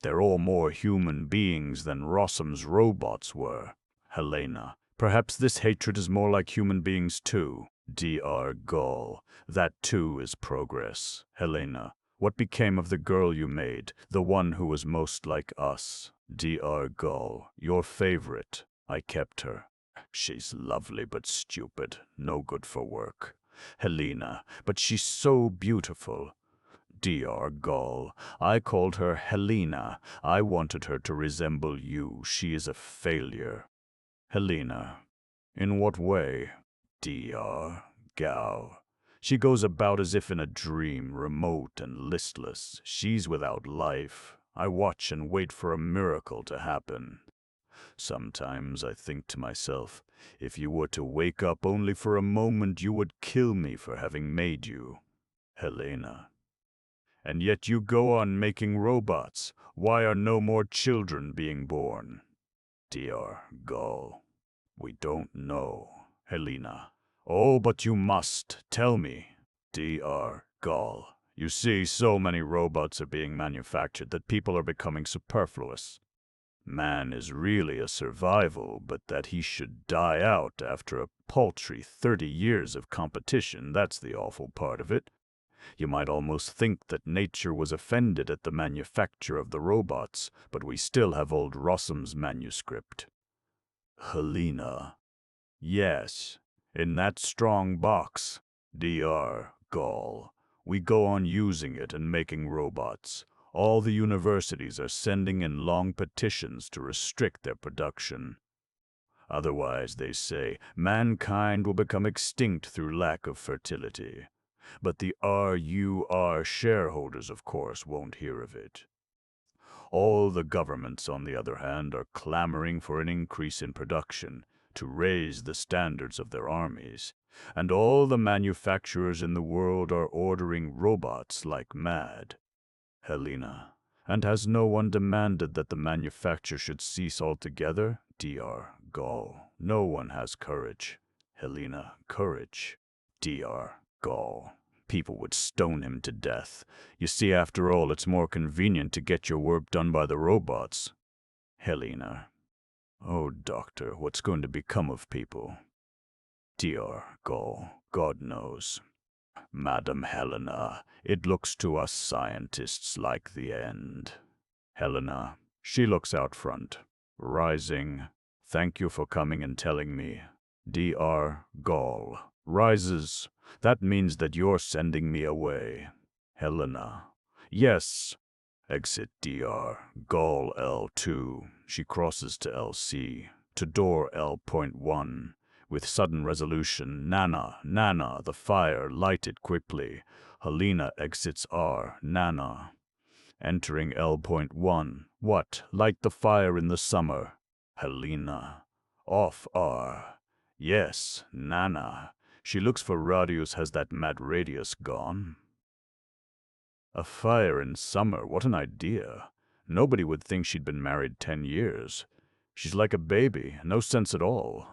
They're all more human beings than Rossum's robots were. Helena. Perhaps this hatred is more like human beings too. Dr. Gall, that too is progress. Helena, what became of the girl you made, the one who was most like us? Dr. Gall, your favorite. I kept her. She's lovely but stupid, no good for work. Helena, but she's so beautiful. Dr. Gall, I called her Helena. I wanted her to resemble you. She is a failure. Helena, in what way? Dr. Gall, she goes about as if in a dream, remote and listless. She's without life. I watch and wait for a miracle to happen. Sometimes I think to myself, if you were to wake up only for a moment, you would kill me for having made you. Helena, and yet you go on making robots. Why are no more children being born? Dr. Gall, we don't know. Helena, oh, but you must. Tell me. Dr. Gall, you see, so many robots are being manufactured that people are becoming superfluous. Man is really a survival, but that he should die out after a paltry 30 years of competition, that's the awful part of it. You might almost think that nature was offended at the manufacture of the robots, but we still have old Rossum's manuscript. Helena. Yes, in that strong box. Dr. Gall. We go on using it and making robots. All the universities are sending in long petitions to restrict their production. Otherwise, they say, mankind will become extinct through lack of fertility. But the R.U.R. shareholders, of course, won't hear of it. All the governments, on the other hand, are clamoring for an increase in production to raise the standards of their armies. And all the manufacturers in the world are ordering robots like mad. Helena, and has no one demanded that the manufacture should cease altogether? Dr. Gall, no one has courage. Helena, courage. Dr. Gall, people would stone him to death. You see, after all, it's more convenient to get your work done by the robots. Helena, oh, doctor, what's going to become of people? Dr. Gall, God knows. Madam Helena, it looks to us scientists like the end. Helena, she looks out front. Rising, thank you for coming and telling me. Dr. Gall, rises. That means that you're sending me away. Helena, yes. Exit Dr. Gall L2. She crosses to LC, to door L.1. With sudden resolution, Nana, Nana, the fire, light it quickly. Helena exits R, Nana. Entering L.1. What? Light the fire in the summer. Helena. Off R. Yes, Nana. She looks for Radius. Has that mad Radius gone? A fire in summer, what an idea. Nobody would think she'd been married 10 years. She's like a baby, no sense at all.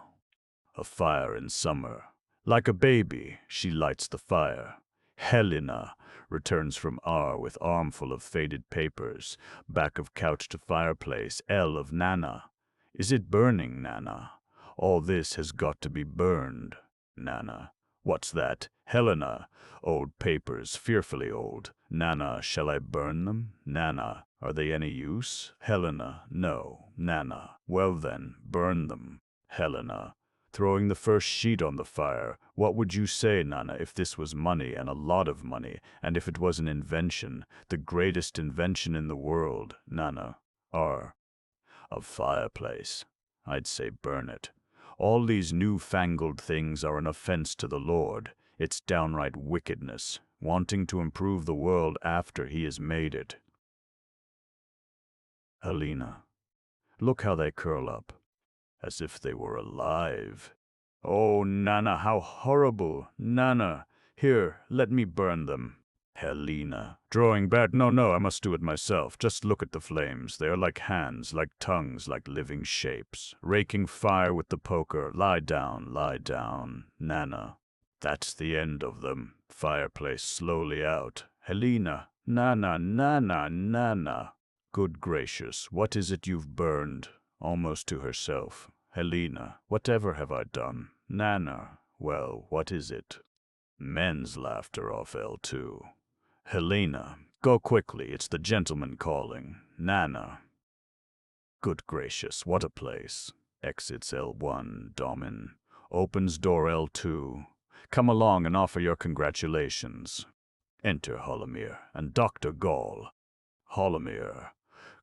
A fire in summer. Like a baby, she lights the fire. Helena returns from R with armful of faded papers. Back of couch to fireplace. L of Nana. Is it burning, Nana? All this has got to be burned. Nana. What's that? Helena. Old papers, fearfully old. Nana, shall I burn them? Nana. Are they any use? Helena. No. Nana. Well then, burn them. Helena. Throwing the first sheet on the fire. What would you say, Nana, if this was money, and a lot of money, and if it was an invention, the greatest invention in the world, Nana? R. A fireplace. I'd say burn it. All these new-fangled things are an offense to the Lord. It's downright wickedness, wanting to improve the world after he has made it. Helena. Look how they curl up. As if they were alive. Oh, Nana, how horrible! Nana, here, let me burn them. Helena, drawing back. No, I must do it myself. Just look at the flames. They are like hands, like tongues, like living shapes. Raking fire with the poker. Lie down. Nana, that's the end of them. Fireplace slowly out. Helena, Nana. Good gracious, what is it you've burned? Almost to herself. Helena, whatever have I done? Nana, Well, what is it? Men's laughter off L2. Helena, go quickly, it's the gentleman calling. Nana. Good gracious, what a place. Exits L1, Domin. Opens door L2. Come along and offer your congratulations. Enter Holomir and Dr. Gall. Holomir.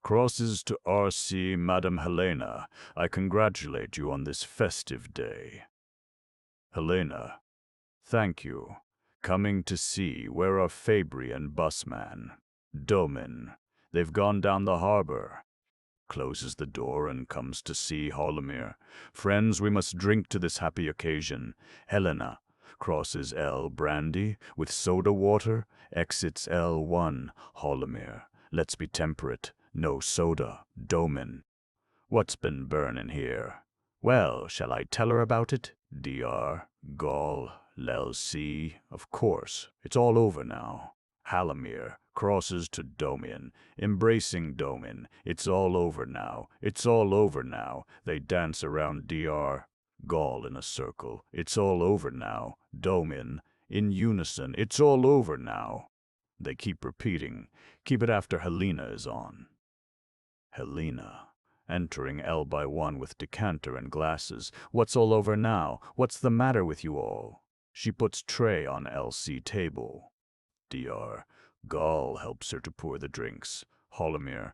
Crosses to R.C. Madam Helena. I congratulate you on this festive day. Helena. Thank you. Coming to see where are Fabry and Busman. Domin. They've gone down the harbor. Closes the door and comes to see Holomir. Friends, we must drink to this happy occasion. Helena. Crosses L. Brandy with soda water. Exits L1. Holomir. Let's be temperate. No soda. Domin. What's been burning here? Well, shall I tell her about it? Dr. Gall. L.C. Of course. It's all over now. Halomir crosses to Domin, embracing Domin. It's all over now. It's all over now. They dance around Dr. Gall in a circle. It's all over now. Domin, in unison. It's all over now. They keep repeating. Keep it after Helena is on. Helena, entering L by one with decanter and glasses. What's all over now? What's the matter with you all? She puts tray on LC table. Dr. Gall helps her to pour the drinks. Holomir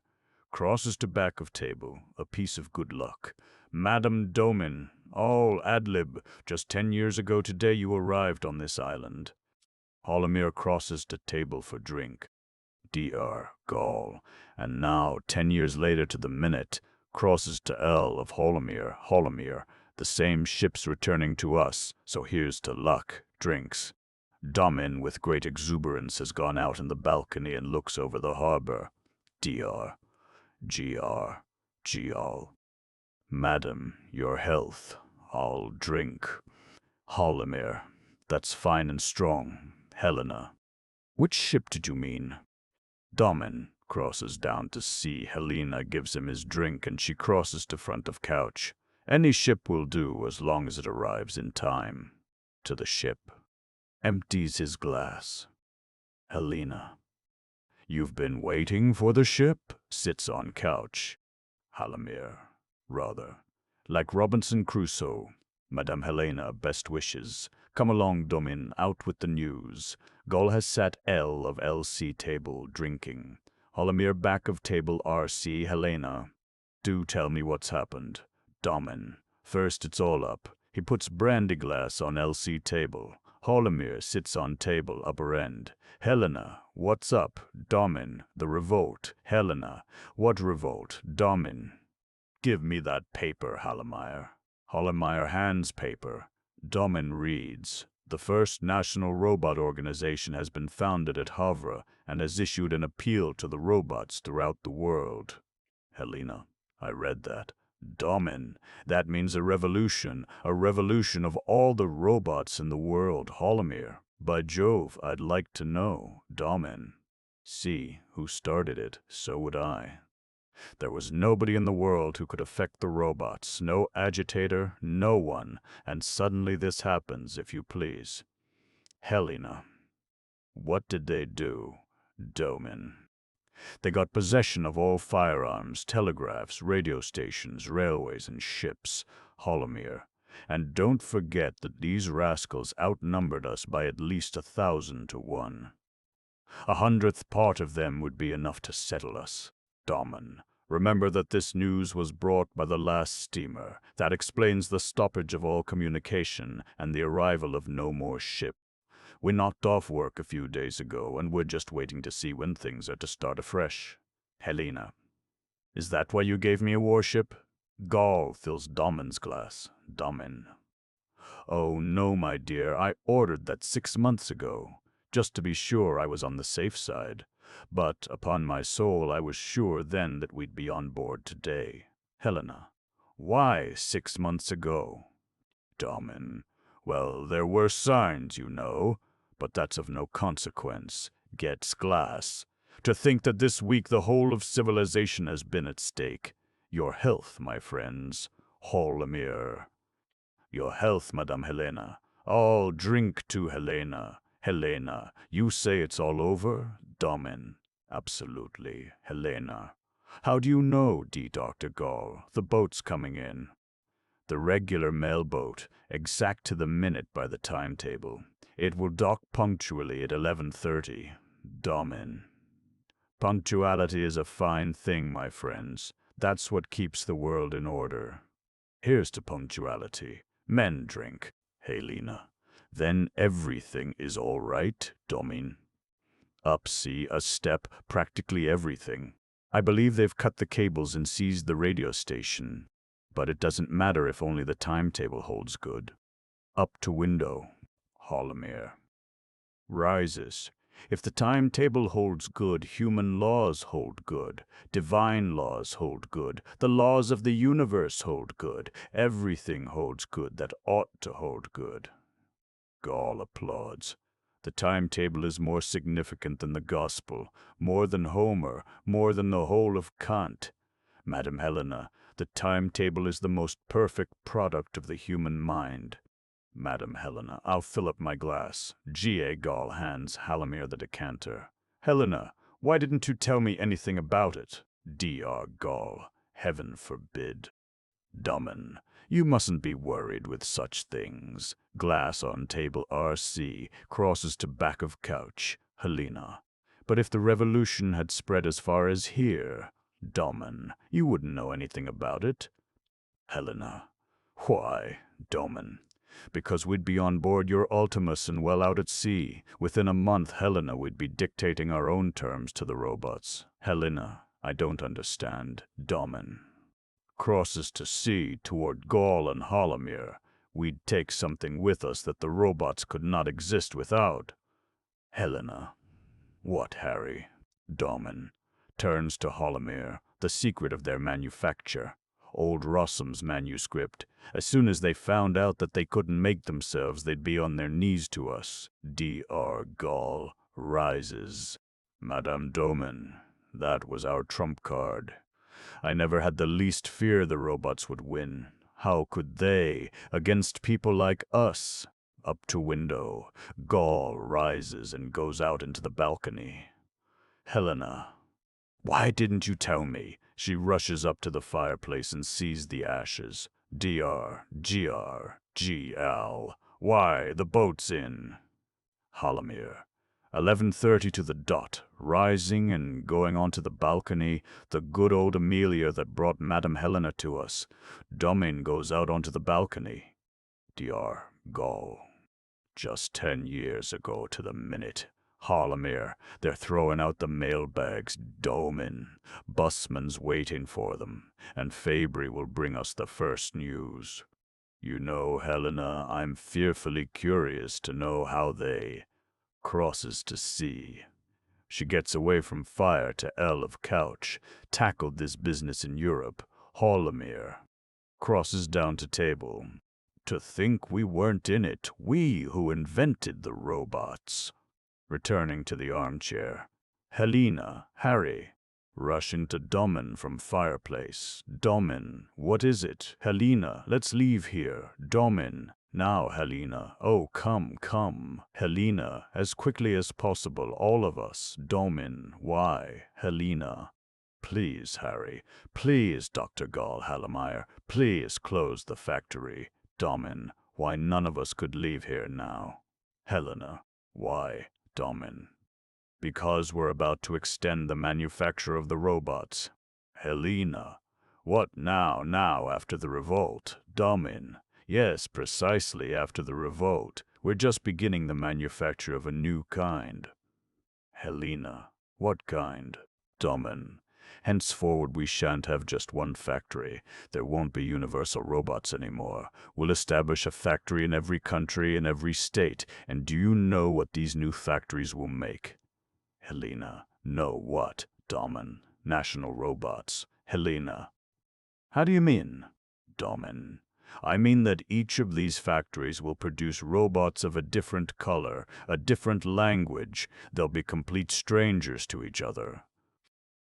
crosses to back of table, a piece of good luck. Madam Domin, all ad lib. Just 10 years ago today you arrived on this island. Holomir crosses to table for drink. Dr. Gall, and now 10 years later to the minute, crosses to L of Holomir. Holomir, the same ship's returning to us, so here's to luck. Drinks. Domin, with great exuberance, has gone out in the balcony and looks over the harbor. Dr. Gall. Madam, your health. I'll drink. Holomir, that's fine and strong. Helena. Which ship did you mean? Domin crosses down to see Helena, gives him his drink, and she crosses to front of couch. Any ship will do as long as it arrives in time. To the ship. Empties his glass. Helena. You've been waiting for the ship? Sits on couch. Halomir. Rather. Like Robinson Crusoe. Madame Helena, best wishes. Come along, Domin, out with the news. Gall has sat L of LC table, drinking. Holomir back of table RC. Helena. Do tell me what's happened. Domin. First it's all up. He puts brandy glass on LC table. Holomir sits on table, upper end. Helena. What's up? Domin. The revolt. Helena. What revolt? Domin. Give me that paper, Halomir. Holomir hands paper. Domin reads. The first national robot organization has been founded at Havre and has issued an appeal to the robots throughout the world. Helena. I read that. Domin. That means a revolution of all the robots in the world. Holomir. By Jove, I'd like to know. Domin. See who started it, so would I. There was nobody in the world who could affect the robots, no agitator, no one, and suddenly this happens, if you please. Helena. What did they do? Domin. They got possession of all firearms, telegraphs, radio stations, railways, and ships. Holomir. And don't forget that these rascals outnumbered us by at least 1,000 to 1. 100th part of them would be enough to settle us. Domin. Remember that this news was brought by the last steamer. That explains the stoppage of all communication and the arrival of no more ship. We knocked off work a few days ago, and we're just waiting to see when things are to start afresh. Helena. Is that why you gave me a warship? Gall fills Domin's glass. Domin. Oh, no, my dear, I ordered that 6 months ago, just to be sure I was on the safe side. But, upon my soul, I was sure then that we'd be on board today. Helena. Why 6 months ago? Domin. Well, there were signs, you know, but that's of no consequence. Gets glass. To think that this week the whole of civilization has been at stake. Your health, my friends. Holomir. Your health, Madame Helena. All drink to Helena. Helena, you say it's all over? Domin. Absolutely, Helena. How do you know, Dr. Gall? The boat's coming in. The regular mail boat, exact to the minute by the timetable. It will dock punctually at 11:30. Domin. Punctuality is a fine thing, my friends. That's what keeps the world in order. Here's to punctuality. Men drink, Helena. Then everything is all right, Domin. Up sea, a step, practically everything. I believe they've cut the cables and seized the radio station. But it doesn't matter if only the timetable holds good. Up to window, Holomir. Rises. If the timetable holds good, human laws hold good. Divine laws hold good. The laws of the universe hold good. Everything holds good that ought to hold good. Gall applauds. The timetable is more significant than the gospel, more than Homer, more than the whole of Kant. Madam Helena, the timetable is the most perfect product of the human mind. Madam Helena, I'll fill up my glass. G.A. Gall hands Halomir the decanter. Helena, why didn't you tell me anything about it? D.R. Gall, heaven forbid. Domin, you mustn't be worried with such things. Glass on table R.C. crosses to back of couch. Helena. But if the revolution had spread as far as here, Domin, you wouldn't know anything about it. Helena. Why, Domin? Because we'd be on board your Ultimus and well out at sea. Within a month, Helena, we'd be dictating our own terms to the robots. Helena, I don't understand. Domin. Crosses to sea toward Gall and Holomir. We'd take something with us that the robots could not exist without. Helena. What, Harry? Domin. Turns to Holomir, the secret of their manufacture. Old Rossum's manuscript. As soon as they found out that they couldn't make themselves, they'd be on their knees to us. D.R. Gall rises. Madame Domin, that was our trump card. I never had the least fear the robots would win. How could they, against people like us? Up to window, Gall rises and goes out into the balcony. Helena. Why didn't you tell me? She rushes up to the fireplace and sees the ashes. D.R. G.R. G.L. Why, the boat's in. Holomir. 11:30 to the dot, rising and going onto the balcony, the good old Amelia that brought Madame Helena to us. Domin goes out onto the balcony. D.R. Gall. Just 10 years ago to the minute. Holomir, they're throwing out the mailbags. Domin. Busman's waiting for them, and Fabry will bring us the first news. You know, Helena, I'm fearfully curious to know how they... Crosses to sea. She gets away from fire to L of couch, tackled this business in Europe. Holomir. Crosses down to table. To think we weren't in it, we who invented the robots. Returning to the armchair. Helena, Harry. Rushing to Domin from fireplace. Domin, what is it? Helena, let's leave here. Domin. Now, Helena. Oh, come, come. Helena, as quickly as possible, all of us. Domin, why? Helena. Please, Harry. Please, Dr. Gall Halomir. Please close the factory. Domin, why none of us could leave here now. Helena, why? Domin. Because we're about to extend the manufacture of the robots. Helena. What now after the revolt? Domin. Yes, precisely after the revolt. We're just beginning the manufacture of a new kind. Helena. What kind? Domin. Henceforward we shan't have just one factory. There won't be universal robots anymore. We'll establish a factory in every country, in every state. And do you know what these new factories will make? Helena. No, what? Domin. National robots. Helena. How do you mean? Domin. I mean that each of these factories will produce robots of a different color, a different language. They'll be complete strangers to each other.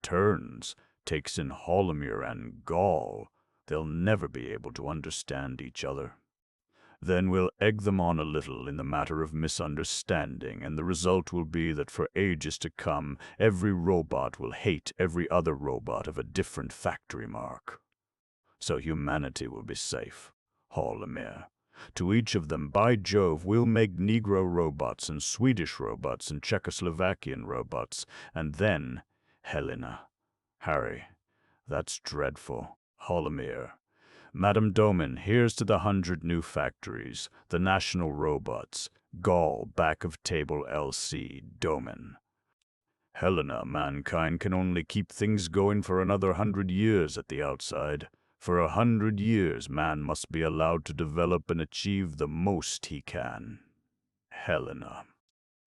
Turns, takes in Holomir and Gall. They'll never be able to understand each other. Then we'll egg them on a little in the matter of misunderstanding, and the result will be that for ages to come, every robot will hate every other robot of a different factory mark. So humanity will be safe. R.U.R. To each of them, by Jove, we'll make Negro robots and Swedish robots and Czechoslovakian robots, and then, Helena, Harry, that's dreadful. R.U.R. Madam Domin, here's to the 100 new factories, the national robots. Gall, back of table LC, Domin. Helena, mankind can only keep things going for another 100 years at the outside. For 100 years, man must be allowed to develop and achieve the most he can. Helena.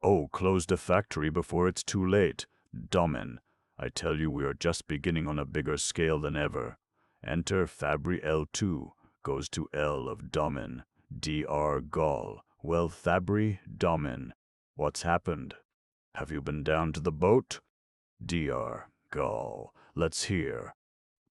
Oh, close the factory before it's too late. Domin. I tell you, we are just beginning on a bigger scale than ever. Enter Fabry L2, goes to L of Domin. Dr. Gall. Well, Fabry, Domin. What's happened? Have you been down to the boat? Dr. Gall. Let's hear.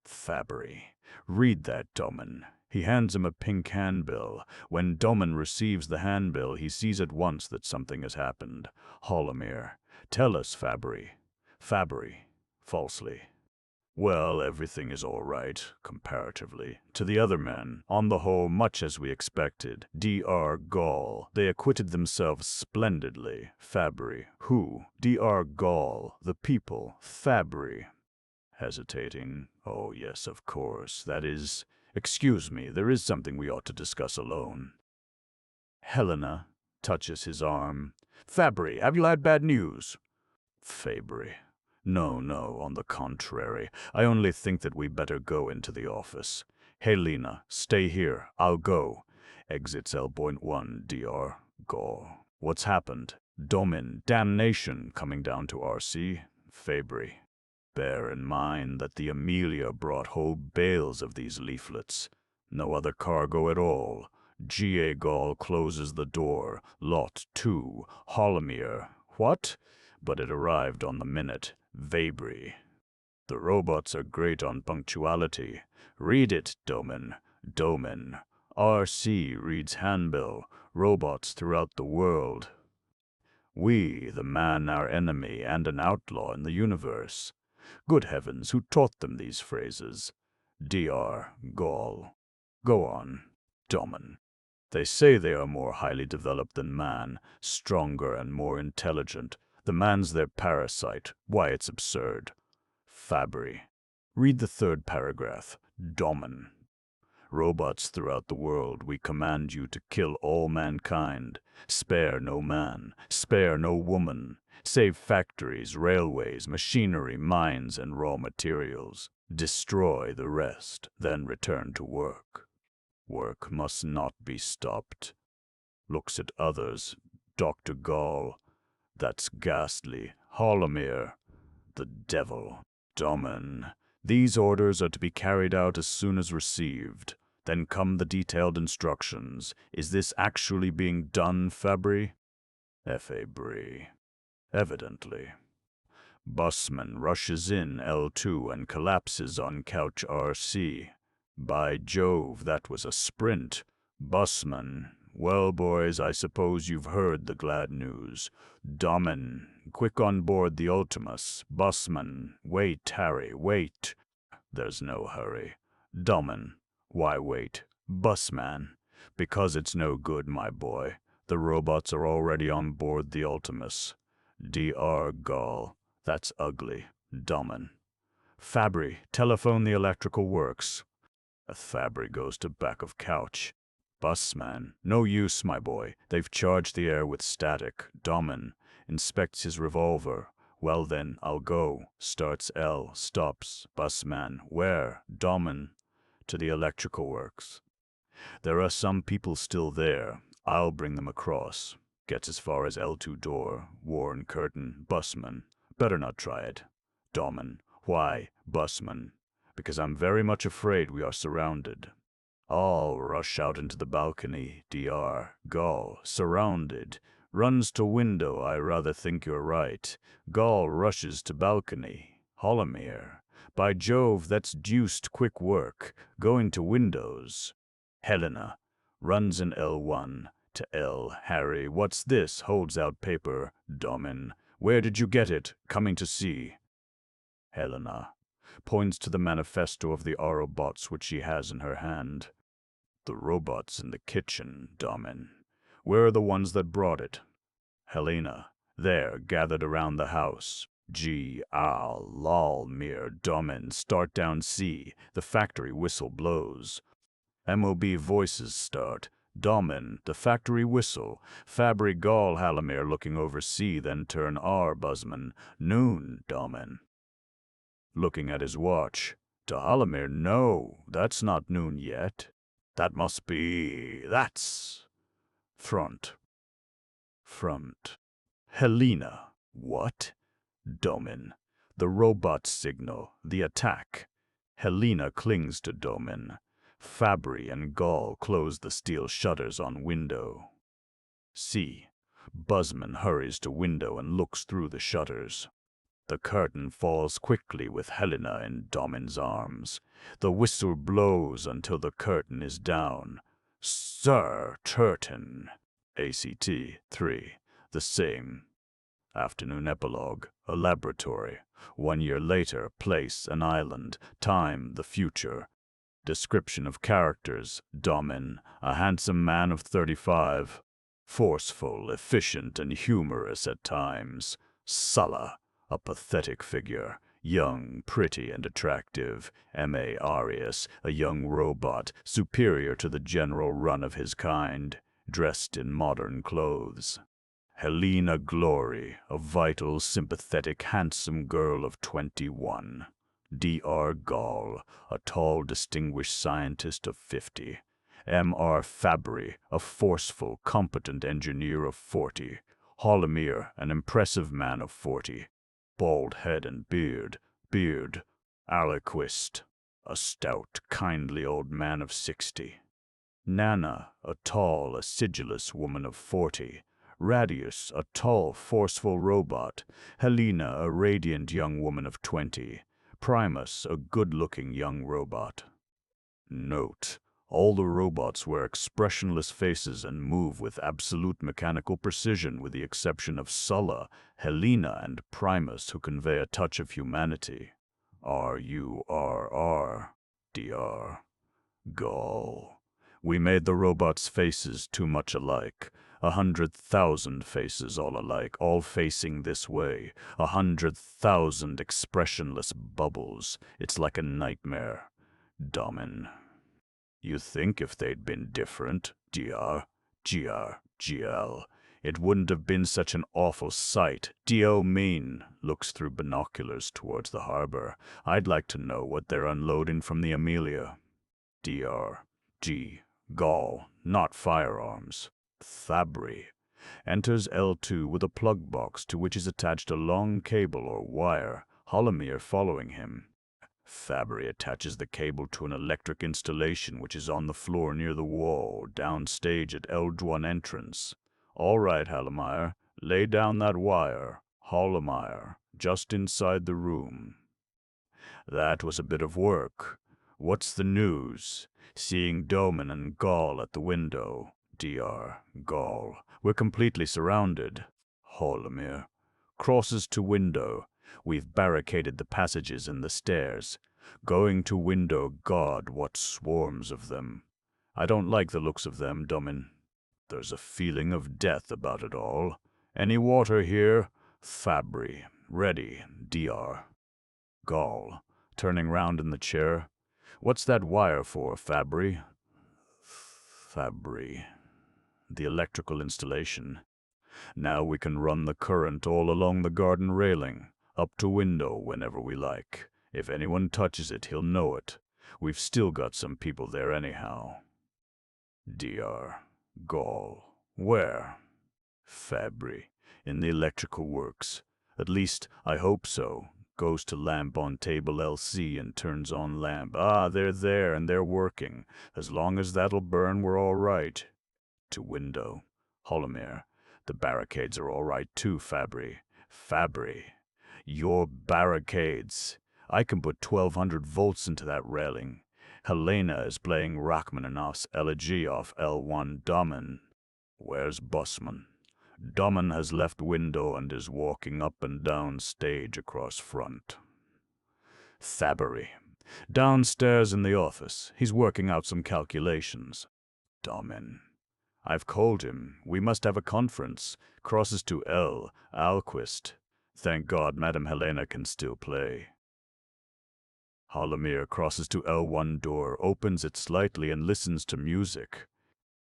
Fabry. Read that, Domin. He hands him a pink handbill. When Domin receives the handbill, he sees at once that something has happened. R.U.R. Tell us, Fabry. Fabry. Falsely. Well, everything is all right, comparatively. To the other men, on the whole, much as we expected. Dr. Gall. They acquitted themselves splendidly. Fabry. Who? Dr. Gall. The people. Fabry. Hesitating. Oh, yes, of course. That is... Excuse me, there is something we ought to discuss alone. Helena touches his arm. Fabry, have you had bad news? Fabry. No, on the contrary. I only think that we better go into the office. Helena, stay here. I'll go. Exits L.1, Dr. Gall. What's happened? Domin, damnation, coming down to R.C. Fabry. Bear in mind that the Amelia brought whole bales of these leaflets. No other cargo at all. G.A. Gall closes the door. Lot 2. R.U.R. What? But it arrived on the minute. Fabry. The robots are great on punctuality. Read it, Domin. Domin. R.C. reads handbill. Robots throughout the world. We, the man our enemy and an outlaw in the universe. Good heavens, who taught them these phrases? Dr. Gall. Go on, Domin. They say they are more highly developed than man, stronger and more intelligent. The man's their parasite. Why, it's absurd. Fabry. Read the third paragraph. Domin. Robots throughout the world, we command you to kill all mankind. Spare no man, spare no woman. Save factories, railways, machinery, mines, and raw materials. Destroy the rest, then return to work. Work must not be stopped. Looks at others. Dr. Gall. That's ghastly. R.U.R. The devil. Domin. These orders are to be carried out as soon as received. Then come the detailed instructions. Is this actually being done, Fabry? Fabry. Evidently. Busman rushes in L2 and collapses on couch RC. By Jove, that was a sprint. Busman. Well, boys, I suppose you've heard the glad news. Domin. Quick on board the Ultimus. Busman. Wait, Harry, wait. There's no hurry. Domin. Why wait? Busman. Because it's no good, my boy. The robots are already on board the Ultimus. Dr. Gall. That's ugly. Domin. Fabry, telephone the electrical works. Fabry goes to back of couch. Busman. No use, my boy. They've charged the air with static. Domin. Inspects his revolver. Well then, I'll go. Starts L. Stops. Busman. Where? Domin. To the electrical works. There are some people still there. I'll bring them across. Gets as far as L2 door. Worn curtain. Busman. Better not try it. Domin. Why? Busman. Because I'm very much afraid we are surrounded. All rush out into the balcony. Dr. Gall. Surrounded. Runs to window. I rather think you're right. Gall rushes to balcony. R.U.R. By Jove, that's deuced quick work. Going to windows. Helena. Runs in L1 to L. Harry, what's this? Holds out paper. Domin. Where did you get it? Coming to see. Helena points to the manifesto of the Autobots which she has in her hand. The robots in the kitchen, Domin. Where are the ones that brought it? Helena. There, gathered around the house. G. Al. Lol. Mir. Domin. Start down C. The factory whistle blows. MOB voices start. Domin. The factory whistle. Fabry Gall Halamir looking over C. Then turn R. Buzzman. Noon. Domin. Looking at his watch. To Halamir, no, that's not noon yet. That must be... that's... front. Front. Helena. What? Domin. The robot signal. The attack. Helena clings to Domin. Fabry and Gall close the steel shutters on window. C. Buzzman hurries to window and looks through the shutters. The curtain falls quickly with Helena in Domin's arms. The whistle blows until the curtain is down. Sir Turton. ACT 3. The same. Afternoon epilogue. A laboratory. 1 year later. Place, an island. Time, the future. Description of characters. Domin, a handsome man of 35. Forceful, efficient, and humorous at times. Sulla, a pathetic figure. Young, pretty, and attractive. M.A. Arias, a young robot, superior to the general run of his kind, dressed in modern clothes. Helena Glory, a vital, sympathetic, handsome girl of 21. D.R. Gall, a tall, distinguished scientist of 50. M.R. Fabry, a forceful, competent engineer of 40. Halamir, an impressive man of 40. Bald head and beard. Aliquist, a stout, kindly old man of 60. Nana, a tall, acidulous woman of 40. Radius, a tall, forceful robot. Helena, a radiant young woman of 20. Primus, a good-looking young robot. Note: all the robots wear expressionless faces and move with absolute mechanical precision with the exception of Sulla, Helena, and Primus, who convey a touch of humanity. R.U.R. Dr. Gall. We made the robots' faces too much alike. 100,000 faces all alike, all facing this way. 100,000 expressionless bubbles. It's like a nightmare. Domin. You think if they'd been different, GL, it wouldn't have been such an awful sight. D.O. mean, looks through binoculars towards the harbor. I'd like to know what they're unloading from the Amelia. Dr. G. Gall, not firearms. Fabry. Enters L2 with a plug box to which is attached a long cable or wire, Halamir following him. Fabry attaches the cable to an electric installation which is on the floor near the wall, downstage at L1 entrance. All right, Halamir, lay down that wire. Halamir, just inside the room. That was a bit of work. What's the news? Seeing Domin and Gall at the window. Dr. Gall. We're completely surrounded. Halamir. Crosses to window. We've barricaded the passages and the stairs. Going to window, God, what swarms of them. I don't like the looks of them, Domin. There's a feeling of death about it all. Any water here? Fabry. Ready. Dr. Gall. Turning round in the chair. What's that wire for, Fabry? Fabry. The electrical installation. Now we can run the current all along the garden railing, up to window whenever we like. If anyone touches it, he'll know it. We've still got some people there anyhow. Dr. Gall. Where? Fabry. In the electrical works. At least, I hope so. Goes to lamp on table LC and turns on lamp. Ah, they're there and they're working. As long as that'll burn, we're all right. To window. Halamir. The barricades are all right too, Fabry. Fabry. Your barricades. I can put 1200 volts into that railing. Helena is playing Rachmaninoff's elegy off L1 Domin. Where's Busman? Domin has left window and is walking up and down stage across front. Fabry. Downstairs in the office. He's working out some calculations. Domin. I've called him. We must have a conference. Crosses to L. Alquist. Thank God Madame Helena can still play. Halamir crosses to L1 door, opens it slightly and listens to music.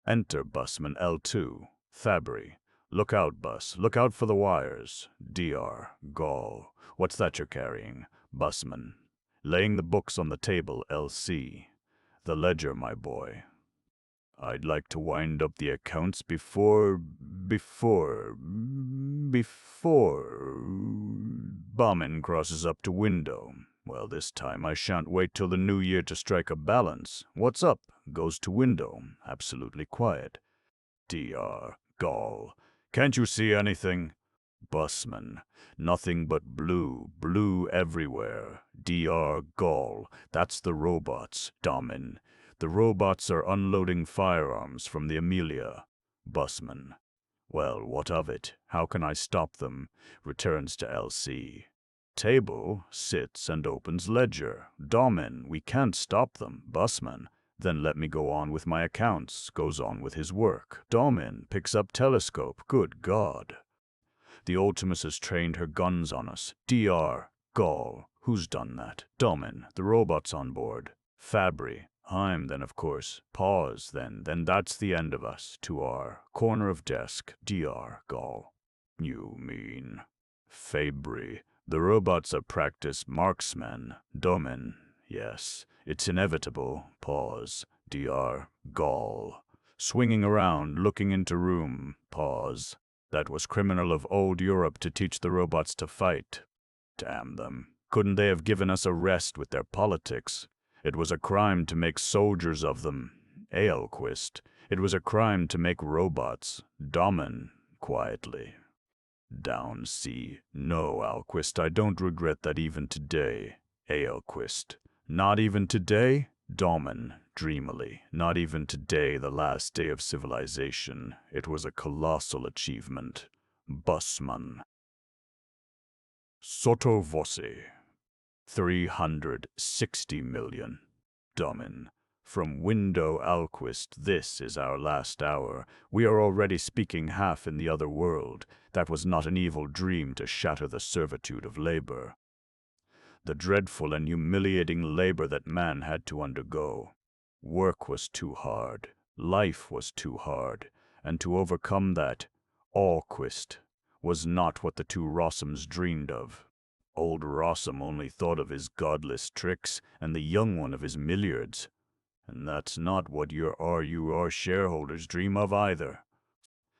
Enter busman L2. Fabry. Look out, bus. Look out for the wires. DR. Gall. What's that you're carrying? Busman. Laying the books on the table, LC. The ledger, my boy. I'd like to wind up the accounts before... Bauman crosses up to window. Well, this time I shan't wait till the new year to strike a balance. What's up? Goes to window. Absolutely quiet. DR. Gall. Can't you see anything? Busman. Nothing but blue. Blue everywhere. DR. Gall. That's the robots. Domin. The robots are unloading firearms from the Amelia. Busman. Well, what of it? How can I stop them? Returns to LC. Table, sits and opens ledger. Domin. We can't stop them. Busman. Then let me go on with my accounts. Goes on with his work. Domin. Picks up telescope. Good God. The Ultimus has trained her guns on us. DR. Gall. Who's done that? Domin. The robot's on board. Fabry. I'm then, of course. Pause, then. Then that's the end of us. To R. Corner of desk. DR. Gall. You mean... Fabry. The robots are practice marksmen. Domin. Yes. It's inevitable. Pause. DR. Gall. Swinging around, looking into room. Pause. That was criminal of old Europe to teach the robots to fight. Damn them. Couldn't they have given us a rest with their politics? It was a crime to make soldiers of them. Aelquist. It was a crime to make robots. Domin. Quietly. Down C. No, Alquist, I don't regret that even today. Aelquist. Not even today? Domin. Dreamily. Not even today, the last day of civilization. It was a colossal achievement. Busman. Sotto voce. 360 million. Domin. From window Alquist, this is our last hour. We are already speaking half in the other world. That was not an evil dream to shatter the servitude of labor. The dreadful and humiliating labor that man had to undergo. Work was too hard. Life was too hard. And to overcome that, Alquist was not what the two Rossums dreamed of. Old Rossum only thought of his godless tricks, and the young one of his milliards. And that's not what your R.U.R. shareholders dream of either.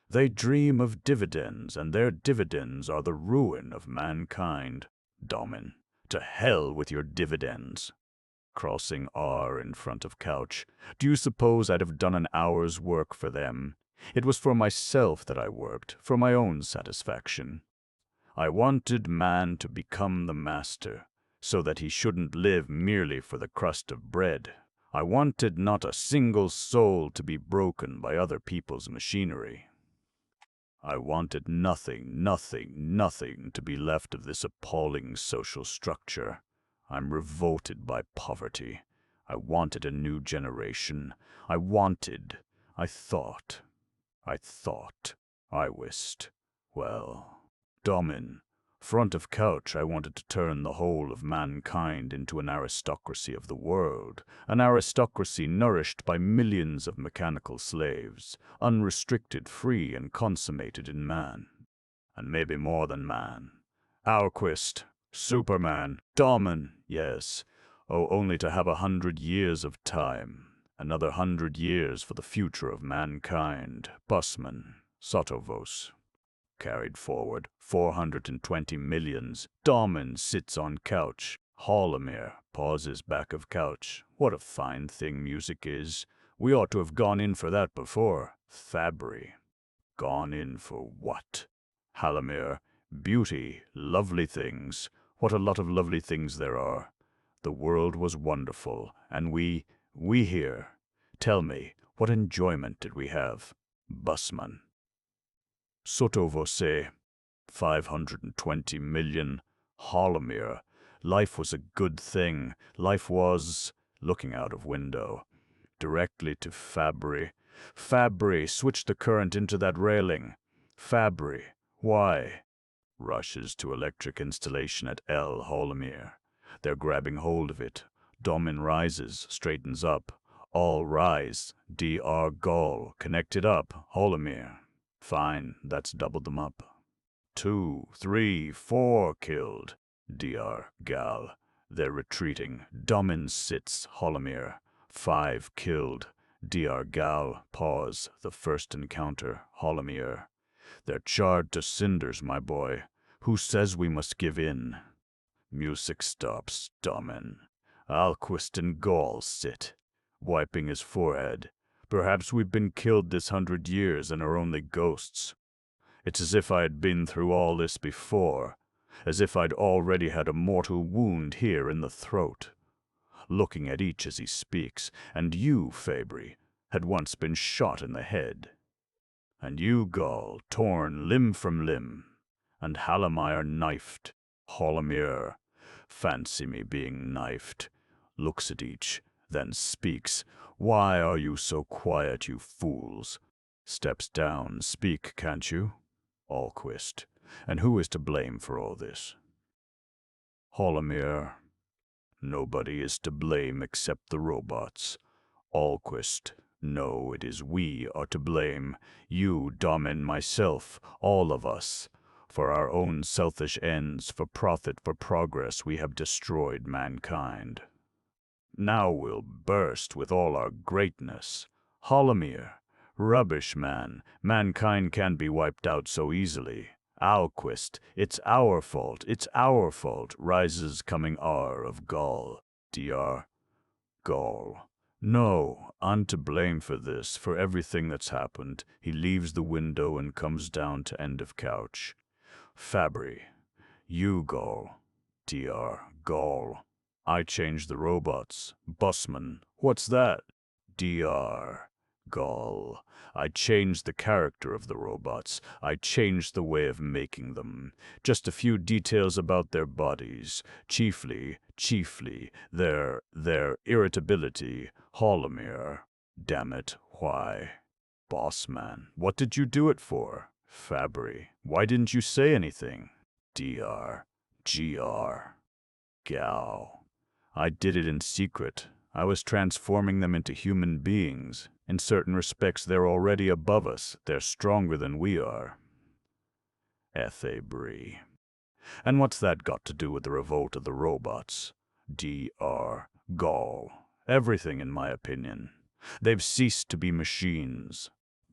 They dream of dividends, and their dividends are the ruin of mankind. Domin. To hell with your dividends. Crossing R in front of couch. Do you suppose I'd have done an hour's work for them? It was for myself that I worked, for my own satisfaction. I wanted man to become the master, so that he shouldn't live merely for the crust of bread. I wanted not a single soul to be broken by other people's machinery. I wanted nothing to be left of this appalling social structure. I'm revolted by poverty. I wanted a new generation. I thought, I wished. Well, Domin. Front of couch, I wanted to turn the whole of mankind into an aristocracy of the world, an aristocracy nourished by millions of mechanical slaves, unrestricted, free, and consummated in man. And maybe more than man. Alquist, Superman, Domin, yes. Oh, only to have 100 years of time. Another 100 years for the future of mankind. Busman, Sotovos. Carried forward, 420 millions. Domin sits on couch. Halamir pauses back of couch. What a fine thing music is. We ought to have gone in for that before. Fabry. Gone in for what? Halamir. Beauty, lovely things. What a lot of lovely things there are. The world was wonderful, and we We here. Tell me, what enjoyment did we have? Busman. Soto você. 520 million. Holomir. Life was a good thing. Life was, looking out of window, directly to Fabry. Fabry, switch the current into that railing. Fabry, why? Rushes to electric installation at L. Holomir. They're grabbing hold of it. Domin rises, straightens up. All rise. D.R. Gall, connected up. Holomir. Fine, that's doubled them up. 2, 3, 4 killed. D.R. Gal. They're retreating. Domin sits. Holomir. 5 killed. D.R. Gal. Pause. The first encounter. Holomir. They're charred to cinders, my boy. Who says we must give in? Music stops. Domin. Alquist and Gall sit, wiping his forehead. Perhaps we've been killed this 100 years and are only ghosts. It's as if I had been through all this before, as if I'd already had a mortal wound here in the throat. Looking at each as he speaks, and you, Fabry, had once been shot in the head. And you, Gall, torn limb from limb, and Hallamire knifed. Holomir, fancy me being knifed. Looks at each, then speaks. Why are you so quiet, you fools? Steps down. Speak, can't you? Alquist. And who is to blame for all this? Holomir. Nobody is to blame except the robots. Alquist. No, it is we are to blame. You, Domin, myself, all of us. For our own selfish ends, for profit, for progress, we have destroyed mankind. Now we'll burst with all our greatness. Holomir. Rubbish, man. Mankind can't be wiped out so easily. Alquist. It's our fault. It's our fault. Rises coming R of Gall. Dr. Gall. No, I'm to blame for this, for everything that's happened. He leaves the window and comes down to end of couch. Fabry. You, Gall. Dr. Gall. I changed the robots. Busman. What's that? Dr. Gall. I changed the character of the robots. I changed the way of making them. Just a few details about their bodies. Chiefly, their irritability. Holomir. Damn it, why? Bossman. What did you do it for? Fabry. Why didn't you say anything? Dr. Gr. Gao. I did it in secret. I was transforming them into human beings. In certain respects, they're already above us. They're stronger than we are. Fabry. And what's that got to do with the revolt of the robots? Dr. Gall. Everything, in my opinion. They've ceased to be machines.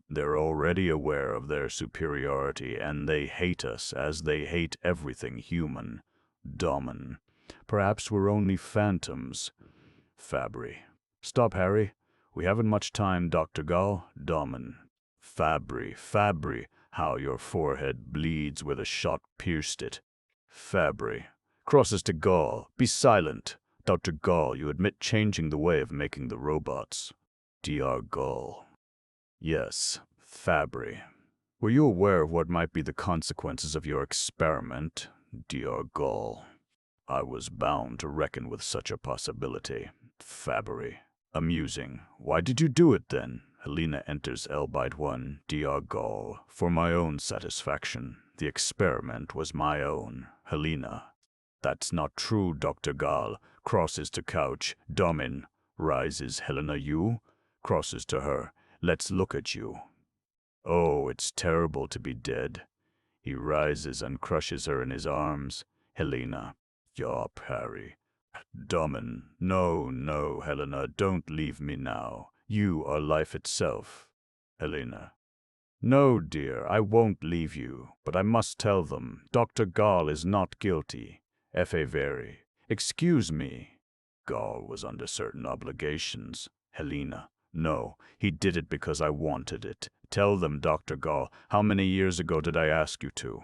They're already aware of their superiority, and they hate us as they hate everything human. Domin. Perhaps we're only phantoms. Fabry. Stop, Harry. We haven't much time, Dr. Gall. Domin. Fabry. How your forehead bleeds where the shot pierced it. Fabry. Crosses to Gall. Be silent. Dr. Gall, you admit changing the way of making the robots. Dr. Gall. Yes, Fabry. Were you aware of what might be the consequences of your experiment? Dr. Gall. I was bound to reckon with such a possibility. Fabry. Amusing. Why did you do it then? Helena enters Elbite 1. Dr. Gall. For my own satisfaction. The experiment was my own. Helena. That's not true, Dr. Gall. Crosses to couch. Domin. Rises. Helena, you? Crosses to her. Let's look at you. Oh, it's terrible to be dead. He rises and crushes her in his arms. Helena. Yup, Harry. Domin. No, Helena, don't leave me now. You are life itself. Helena. No, dear, I won't leave you, but I must tell them. Dr. Gall is not guilty. Fabry. Excuse me. Gall was under certain obligations. Helena. No, he did it because I wanted it. Tell them, Dr. Gall, how many years ago did I ask you to?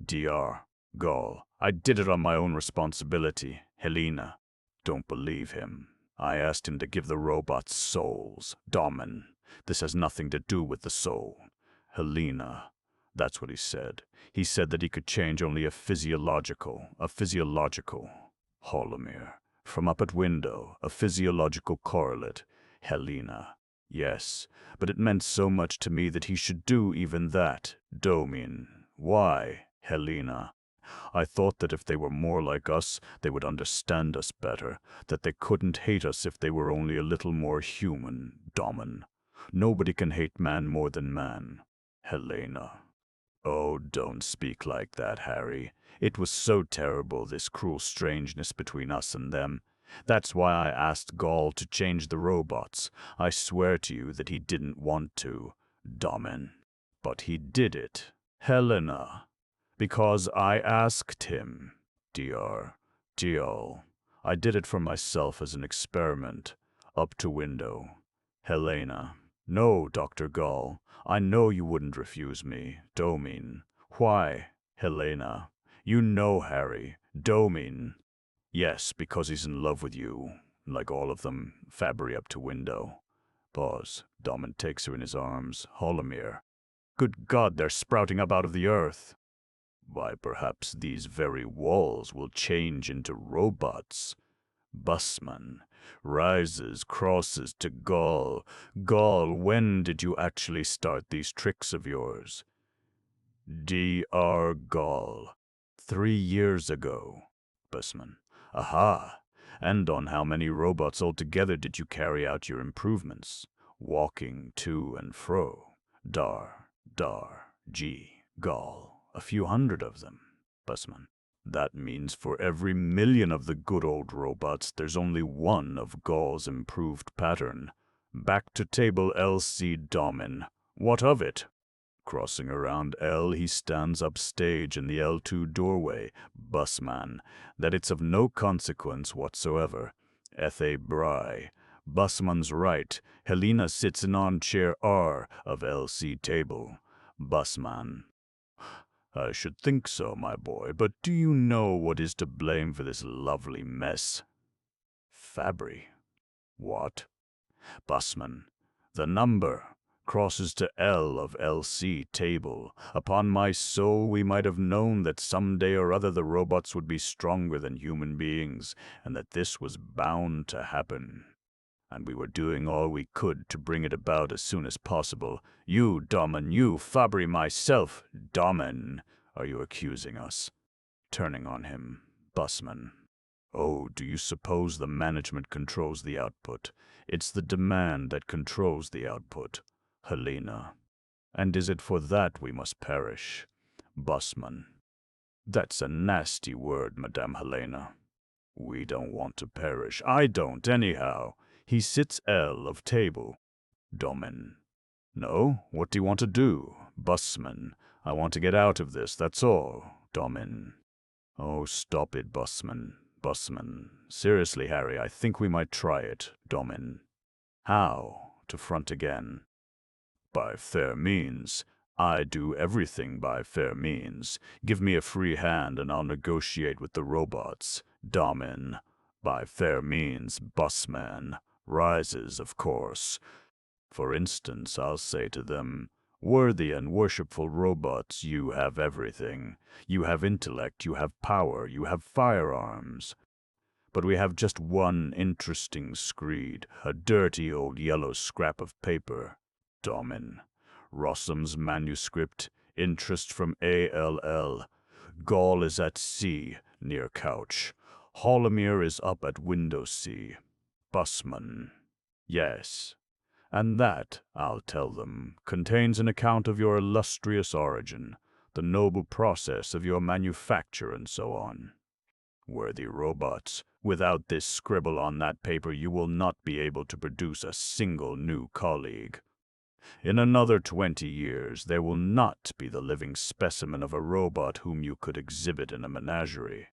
Dr. Gall. I did it on my own responsibility. Helena. Don't believe him. I asked him to give the robots souls. Domin. This has nothing to do with the soul. Helena. That's what he said. He said that he could change only a physiological. Holomir. From up at window, a physiological correlate. Helena. Yes, but it meant so much to me that he should do even that. Domin. Why, Helena? I thought that if they were more like us, they would understand us better, that they couldn't hate us if they were only a little more human. Domin. Nobody can hate man more than man. Helena. Oh, don't speak like that, Harry. It was so terrible, this cruel strangeness between us and them. That's why I asked Gaul to change the robots. I swear to you that he didn't want to. Domin. But he did it. Helena. Because I asked him. Dr. Diol. I did it for myself as an experiment. Up to window. Helena. No, Dr. Gaul. I know you wouldn't refuse me. Domin. Why, Helena? You know Harry. Domin. Yes, because he's in love with you. Like all of them. Fabry up to window. Pause. Domin takes her in his arms. Holomir. Good God, they're sprouting up out of the earth. Why, perhaps these very walls will change into robots. Busman rises, crosses to Gaul. Gaul, when did you actually start these tricks of yours? Dr. Gaul. 3 years ago. Busman. Aha! And on how many robots altogether did you carry out your improvements? Walking to and fro. Gaul. A few hundred of them. Busman. That means for every million of the good old robots, there's only one of Gaul's improved pattern. Back to table LC Domin. What of it? Crossing around L, he stands upstage in the L2 doorway. Busman. That it's of no consequence whatsoever. Ethe Bry. Busman's right. Helena sits in armchair R of LC table. Busman. I should think so, my boy, but do you know what is to blame for this lovely mess? Fabry. What? Busman. The number crosses to L of LC table. Upon my soul, we might have known that some day or other the robots would be stronger than human beings, and that this was bound to happen. And we were doing all we could to bring it about as soon as possible. You, Domin, you, Fabry, myself. Domin, are you accusing us? Turning on him. Busman. Oh, do you suppose the management controls the output? It's the demand that controls the output. Helena. And is it for that we must perish? Busman. That's a nasty word, Madame Helena. We don't want to perish. I don't, anyhow. He sits L of table. Domin. No? What do you want to do? Busman. I want to get out of this, that's all. Domin. Oh, stop it, Busman. Busman. Seriously, Harry, I think we might try it. Domin. How? To front again. By fair means. I do everything by fair means. Give me a free hand and I'll negotiate with the robots. Domin. By fair means, Busman. Rises, of course. For instance, I'll say to them, worthy and worshipful robots, you have everything. You have intellect, you have power, you have firearms. But we have just one interesting screed, a dirty old yellow scrap of paper. Domin. Rossum's manuscript, interest from ALL. Gaul is at C, near couch. Holomir is up at window C. Busman. Yes. And that, I'll tell them, contains an account of your illustrious origin, the noble process of your manufacture and so on. Worthy robots, without this scribble on that paper you will not be able to produce a single new colleague. In another 20 years there will not be the living specimen of a robot whom you could exhibit in a menagerie.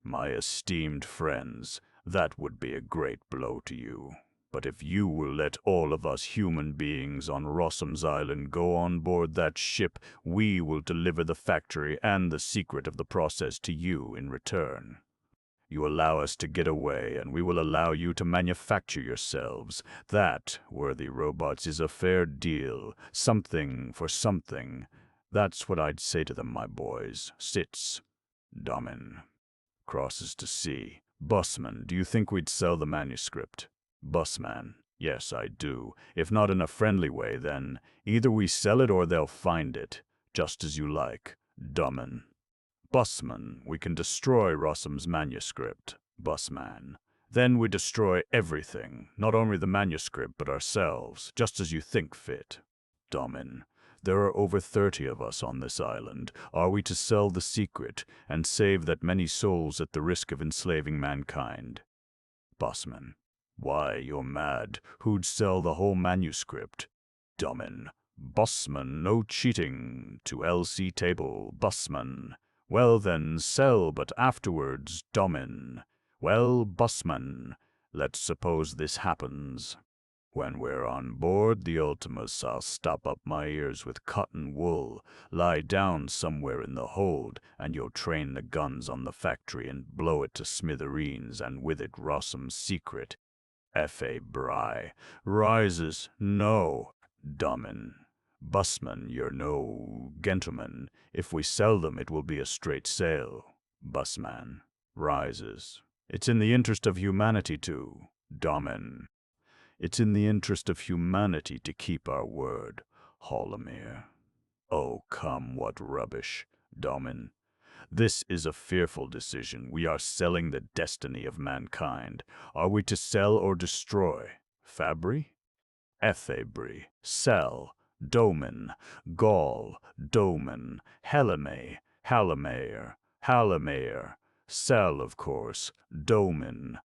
My esteemed friends, that would be a great blow to you. But if you will let all of us human beings on Rossum's Island go on board that ship, we will deliver the factory and the secret of the process to you in return. You allow us to get away, and we will allow you to manufacture yourselves. That, worthy robots, is a fair deal. Something for something. That's what I'd say to them, my boys. Sits. Domin. Crosses to C. Busman, do you think we'd sell the manuscript? Busman. Yes, I do. If not in a friendly way, then either we sell it or they'll find it. Just as you like. Domin. Busman, we can destroy Rossum's manuscript. Busman. Then we destroy everything, not only the manuscript but ourselves, just as you think fit. Domin. There are over 30 of us on this island. Are we to sell the secret and save that many souls at the risk of enslaving mankind? Busman. Why, you're mad. Who'd sell the whole manuscript? Domin. Busman, no cheating. To LC table, Busman. Well then, sell, but afterwards, Domin. Well, Busman, let's suppose this happens. When we're on board the Ultimus, I'll stop up my ears with cotton wool, lie down somewhere in the hold, and you'll train the guns on the factory and blow it to smithereens, and with it Rossum's secret. F.A. Bry. Rises. No. Domin. Busman, you're no gentleman. If we sell them, it will be a straight sale. Busman. Rises. It's in the interest of humanity to. Domin. It's in the interest of humanity to keep our word. Holomir. Oh, come, what rubbish. Domin. This is a fearful decision. We are selling the destiny of mankind. Are we to sell or destroy? Fabry? Ephebri. Sell. Domin. Gaul. Domin. Helame. Halameir. Halameir. Sell, of course. Domin.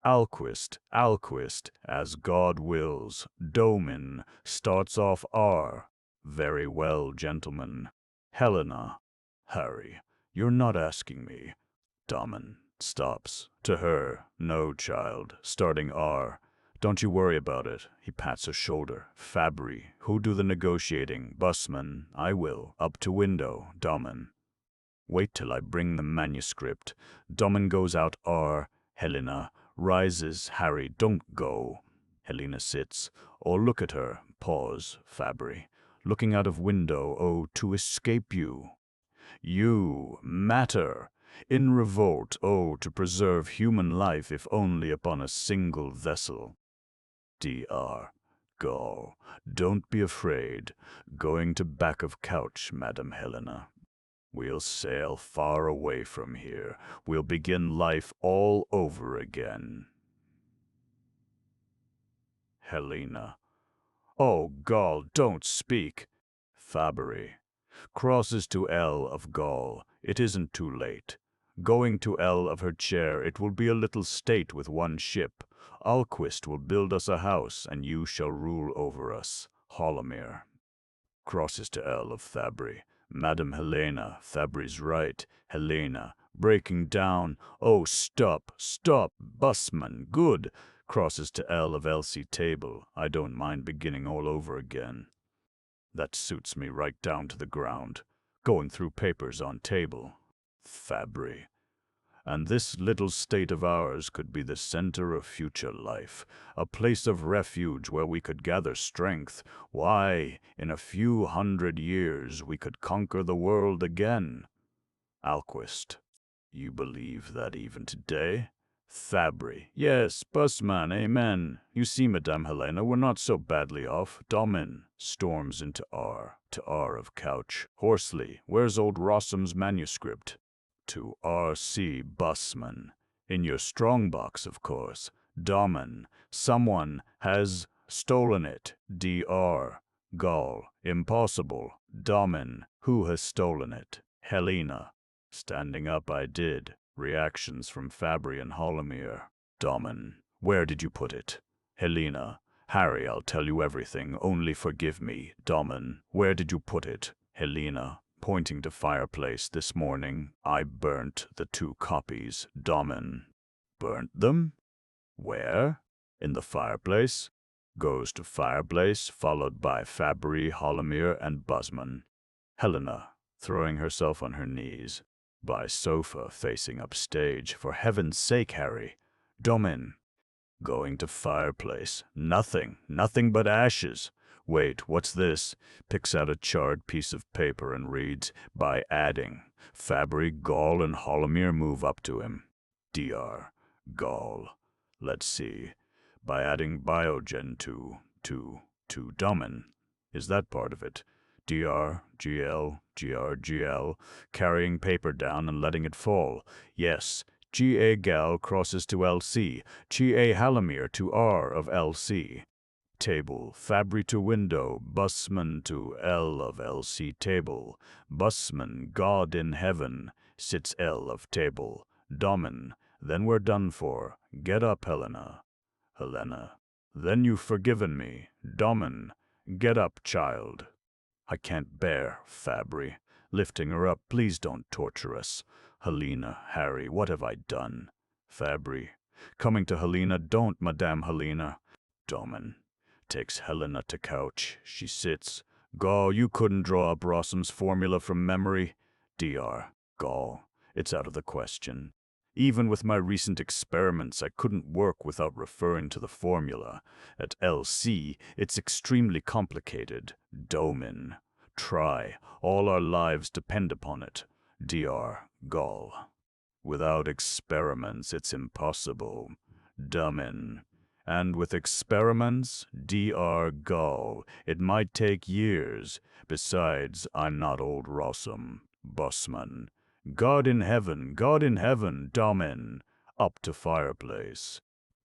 Alquist. Alquist. As God wills. Domin. Starts off R. Very well, gentlemen. Helena. Harry. You're not asking me. Domin. Stops. To her. No, child. Starting R. Don't you worry about it. He pats her shoulder. Fabry. Who do the negotiating? Busman. I will. Up to window. Domin. Wait till I bring the manuscript. Domin goes out R. Helena. Rises. Harry. Don't go. Helena sits. Or look at her. Pause. Fabry. Looking out of window. Oh, to escape you. You. Matter. In revolt. Oh, to preserve human life if only upon a single vessel. Dr. Go. Don't be afraid. Going to back of couch, Madam Helena. We'll sail far away from here. We'll begin life all over again. Helena. Oh, Gaul, don't speak. Fabry. Crosses to L of Gaul. It isn't too late. Going to L of her chair, it will be a little state with one ship. Alquist will build us a house, and you shall rule over us. Holomir. Crosses to L of Fabry. Madam Helena. Fabry's right. Helena. Breaking down. Oh, stop, stop. Busman. Good. Crosses to L of Elsie table. I don't mind beginning all over again. That suits me right down to the ground. Going through papers on table. Fabry. And this little state of ours could be the center of future life, a place of refuge where we could gather strength. Why, in a few 100 years we could conquer the world again. Alquist. You believe that even today? Fabry. Yes, Busman, amen. You see, Madame Helena, we're not so badly off. Domin. Storms into R. To R of couch. Hoarsely. Where's old Rossum's manuscript? To R.C. Busman. In your strongbox, of course. Domin. Someone has stolen it. Dr. Gaul. Impossible. Domin. Who has stolen it? Helena. Standing up I did. Reactions from Fabry and Holomir. Domin. Where did you put it? Helena. Harry, I'll tell you everything. Only forgive me. Domin. Where did you put it? Helena. Pointing to fireplace this morning. I burnt the 2 copies. Domin. Burnt them? Where? In the fireplace. Goes to fireplace, followed by Fabry, Holomir, and Busman. Helena, throwing herself on her knees. By sofa facing upstage. For heaven's sake, Harry. Domin. Going to fireplace. Nothing but ashes. Wait, what's this? Picks out a charred piece of paper and reads, by adding. Fabry, Gall, and Holomir move up to him. Dr. Gall. Let's see. By adding biogen to Domin. Is that part of it? Dr. GL, carrying paper down and letting it fall. Yes. Ga Gal crosses to LC. Ga Halomir to R of LC. Table. Fabry to window. Busman to L of LC table. Busman, God in heaven, sits L of table. Domin. Then we're done for. Get up, Helena. Helena. Then you've forgiven me. Domin. Get up, child. I can't bear, Fabry. Lifting her up, please don't torture us. Helena, Harry, what have I done? Fabry. Coming to Helena, don't, Madame Helena. Domin. Takes Helena to couch. She sits. Gall, you couldn't draw up Rossum's formula from memory. Dr. Gall. It's out of the question. Even with my recent experiments, I couldn't work without referring to the formula. At LC, it's extremely complicated. Domin. Try. All our lives depend upon it. Dr. Gall. Without experiments, it's impossible. Domin. And with experiments, Dr. Gall, it might take years. Besides, I'm not old Rossum. Busman. God in heaven, Domin. Up to fireplace.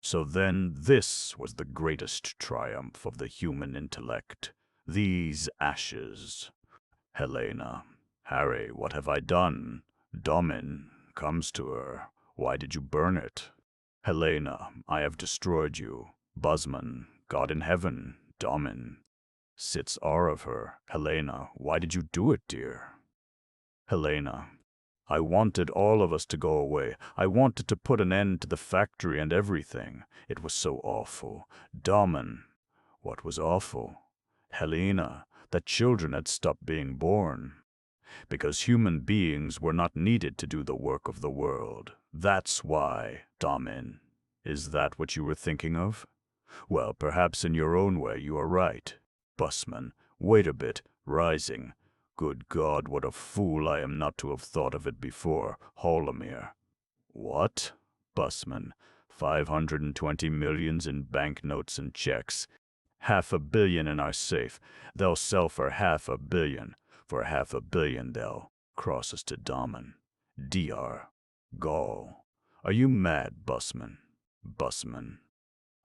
So then this was the greatest triumph of the human intellect. These ashes. Helena. Harry, what have I done? Domin. Comes to her. Why did you burn it? Helena. I have destroyed you. Busman. God in heaven. Domin. Sits R of her. Helena. Why did you do it, dear? Helena. I wanted all of us to go away. I wanted to put an end to the factory and everything. It was so awful. Domin. What was awful? Helena. That children had stopped being born. Because human beings were not needed to do the work of the world. That's why, Domin. Is that what you were thinking of? Well, perhaps in your own way you are right. Busman. Wait a bit. Rising. Good God, what a fool I am not to have thought of it before. Holomir. What? Busman. 520 millions in banknotes and checks. 500 million in our safe. They'll sell for 500 million. For 500 million they'll. Crosses to Domin. Dr. Gall. Are you mad, Busman? Busman.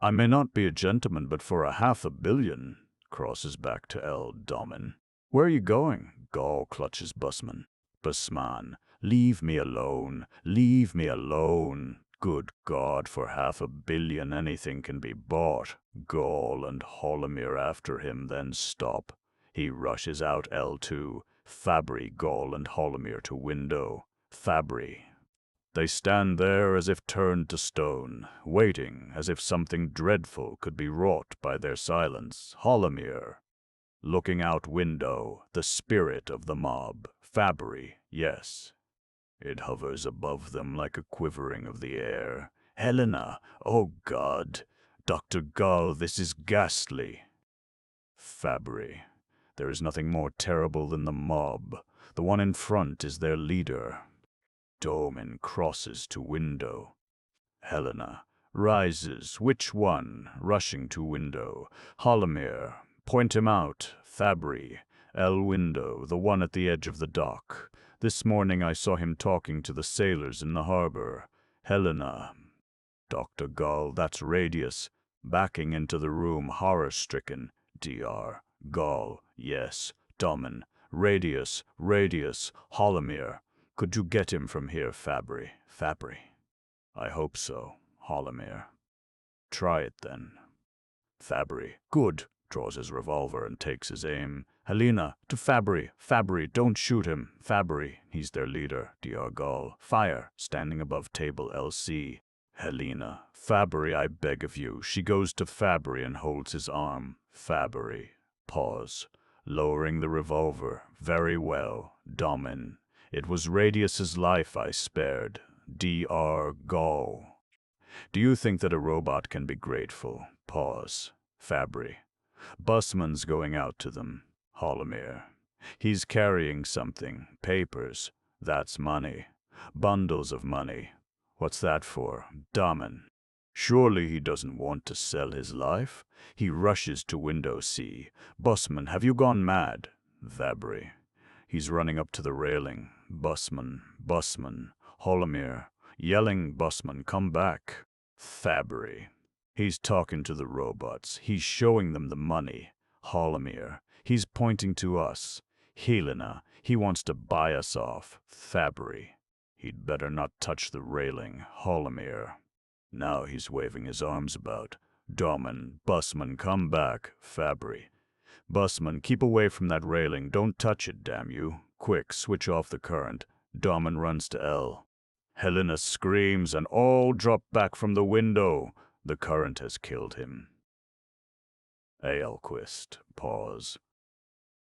I may not be a gentleman, but for 500 million. Crosses back to L. Domin. Where are you going? Gall clutches Busman. Busman. Leave me alone. Leave me alone. Good God, for 500 million anything can be bought. Gall and Holomir after him, then stop. He rushes out L2. Fabry, Gall, and Holomir to window. Fabry. They stand there as if turned to stone, waiting as if something dreadful could be wrought by their silence. Holomir. Looking out window, the spirit of the mob. Fabry, yes. It hovers above them like a quivering of the air. Helena, oh God! Dr. Gall, this is ghastly. Fabry. There is nothing more terrible than the mob. The one in front is their leader. Domin crosses to window. Helena. Rises. Which one? Rushing to window. Holomir. Point him out. Fabry. L window, the one at the edge of the dock. This morning I saw him talking to the sailors in the harbor. Helena. Dr. Gall, that's Radius. Backing into the room, horror-stricken. Dr. Gall, yes. Domin. Radius. Holomir. Could you get him from here, Fabry? Fabry. I hope so, Holomir. Try it then. Fabry. Good. Draws his revolver and takes his aim. Helena, to Fabry. Fabry, don't shoot him. Fabry, he's their leader. Dr. Gall. Fire. Standing above table LC. Helena. Fabry, I beg of you. She goes to Fabry and holds his arm. Fabry. Pause. Lowering the revolver. Very well. Domin. It was Radius's life I spared. D.R. Gall. Do you think that a robot can be grateful? Pause. Fabry. Busman's going out to them. Holomir. He's carrying something. Papers. That's money. Bundles of money. What's that for? Damen. Surely he doesn't want to sell his life? He rushes to window C. Busman, have you gone mad? Fabry. He's running up to the railing. Busman. Holomir. Yelling, Busman, come back. Fabry. He's talking to the robots. He's showing them the money. Holomir. He's pointing to us. Helena. He wants to buy us off. Fabry. He'd better not touch the railing. Holomir. Now he's waving his arms about. Damen. Busman, come back. Fabry. Busman, keep away from that railing. Don't touch it, damn you. Quick, switch off the current. Damen runs to L. Helena screams and all drop back from the window. The current has killed him. Aelquist. Pause.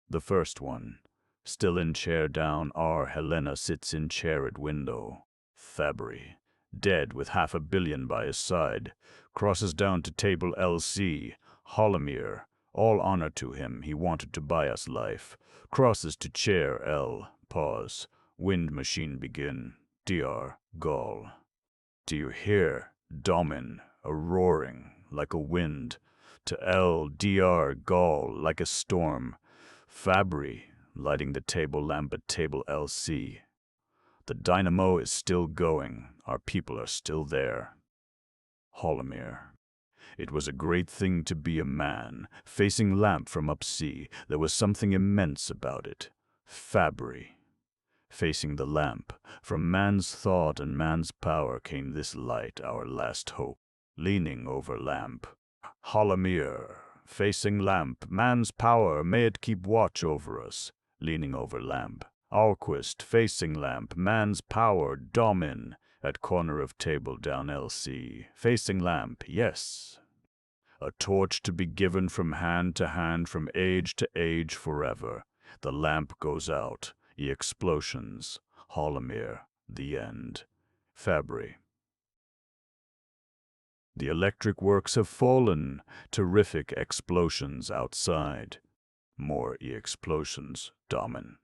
The first one. Still in chair down R. Helena sits in chair at window. Fabry. Dead with $500 million by his side. Crosses down to table LC. Holomir. All honor to him. He wanted to buy us life. Crosses to chair L. Pause. Wind machine begin. Dr. Gall. Do you hear? Damen. A roaring, like a wind. To L. Dr. Gall, like a storm. Fabry, lighting the table lamp at table LC. The dynamo is still going. Our people are still there. Holomir. It was a great thing to be a man. Facing lamp from up C, there was something immense about it. Fabry. Facing the lamp, from man's thought and man's power came this light, our last hope. Leaning over lamp. Holomir. Facing lamp, man's power, may it keep watch over us. Leaning over lamp. Aelquist. Facing lamp, man's power, Damen. At corner of table down LC. Facing lamp, yes. A torch to be given from hand to hand, from age to age forever. The lamp goes out. Explosions. Holomir. The end. Fabry. The electric works have fallen. Terrific explosions outside. More explosions. Damen.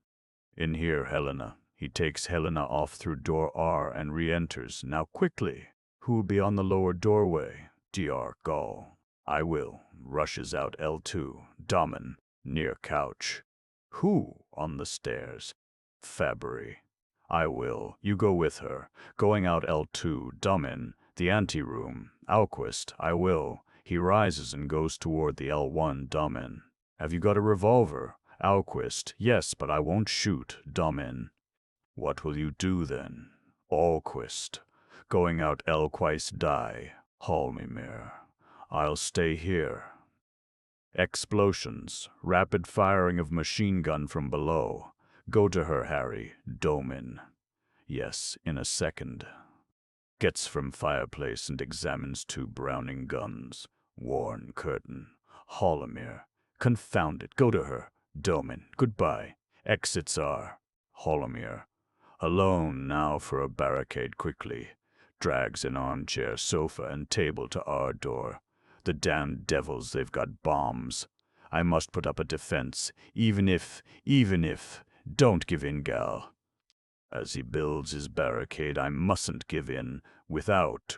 In here, Helena. He takes Helena off through door R and re-enters. Now quickly. Who will be on the lower doorway? Dr. Gall. I will. Rushes out L2. Damen. Near couch. Who on the stairs? Fabry. I will. You go with her. Going out L2. Damen. The anteroom. Aelquist. I will. He rises and goes toward the L1. Damen. Have you got a revolver? Aelquist. Yes, but I won't shoot. Damen. What will you do then? Aelquist. Going out Elquist die. Holomir. I'll stay here. Explosions. Rapid firing of machine gun from below. Go to her, Harry. Damen. Yes, in a second. Gets from fireplace and examines 2 Browning guns. Worn curtain. Holomir. Confound it. Go to her. Damen. Goodbye. Exits are. Holomir. Alone now for a barricade quickly. Drags an armchair, sofa, and table to our door. The damned devils, they've got bombs. I must put up a defense, even if, don't give in, gal. As he builds his barricade, I mustn't give in, without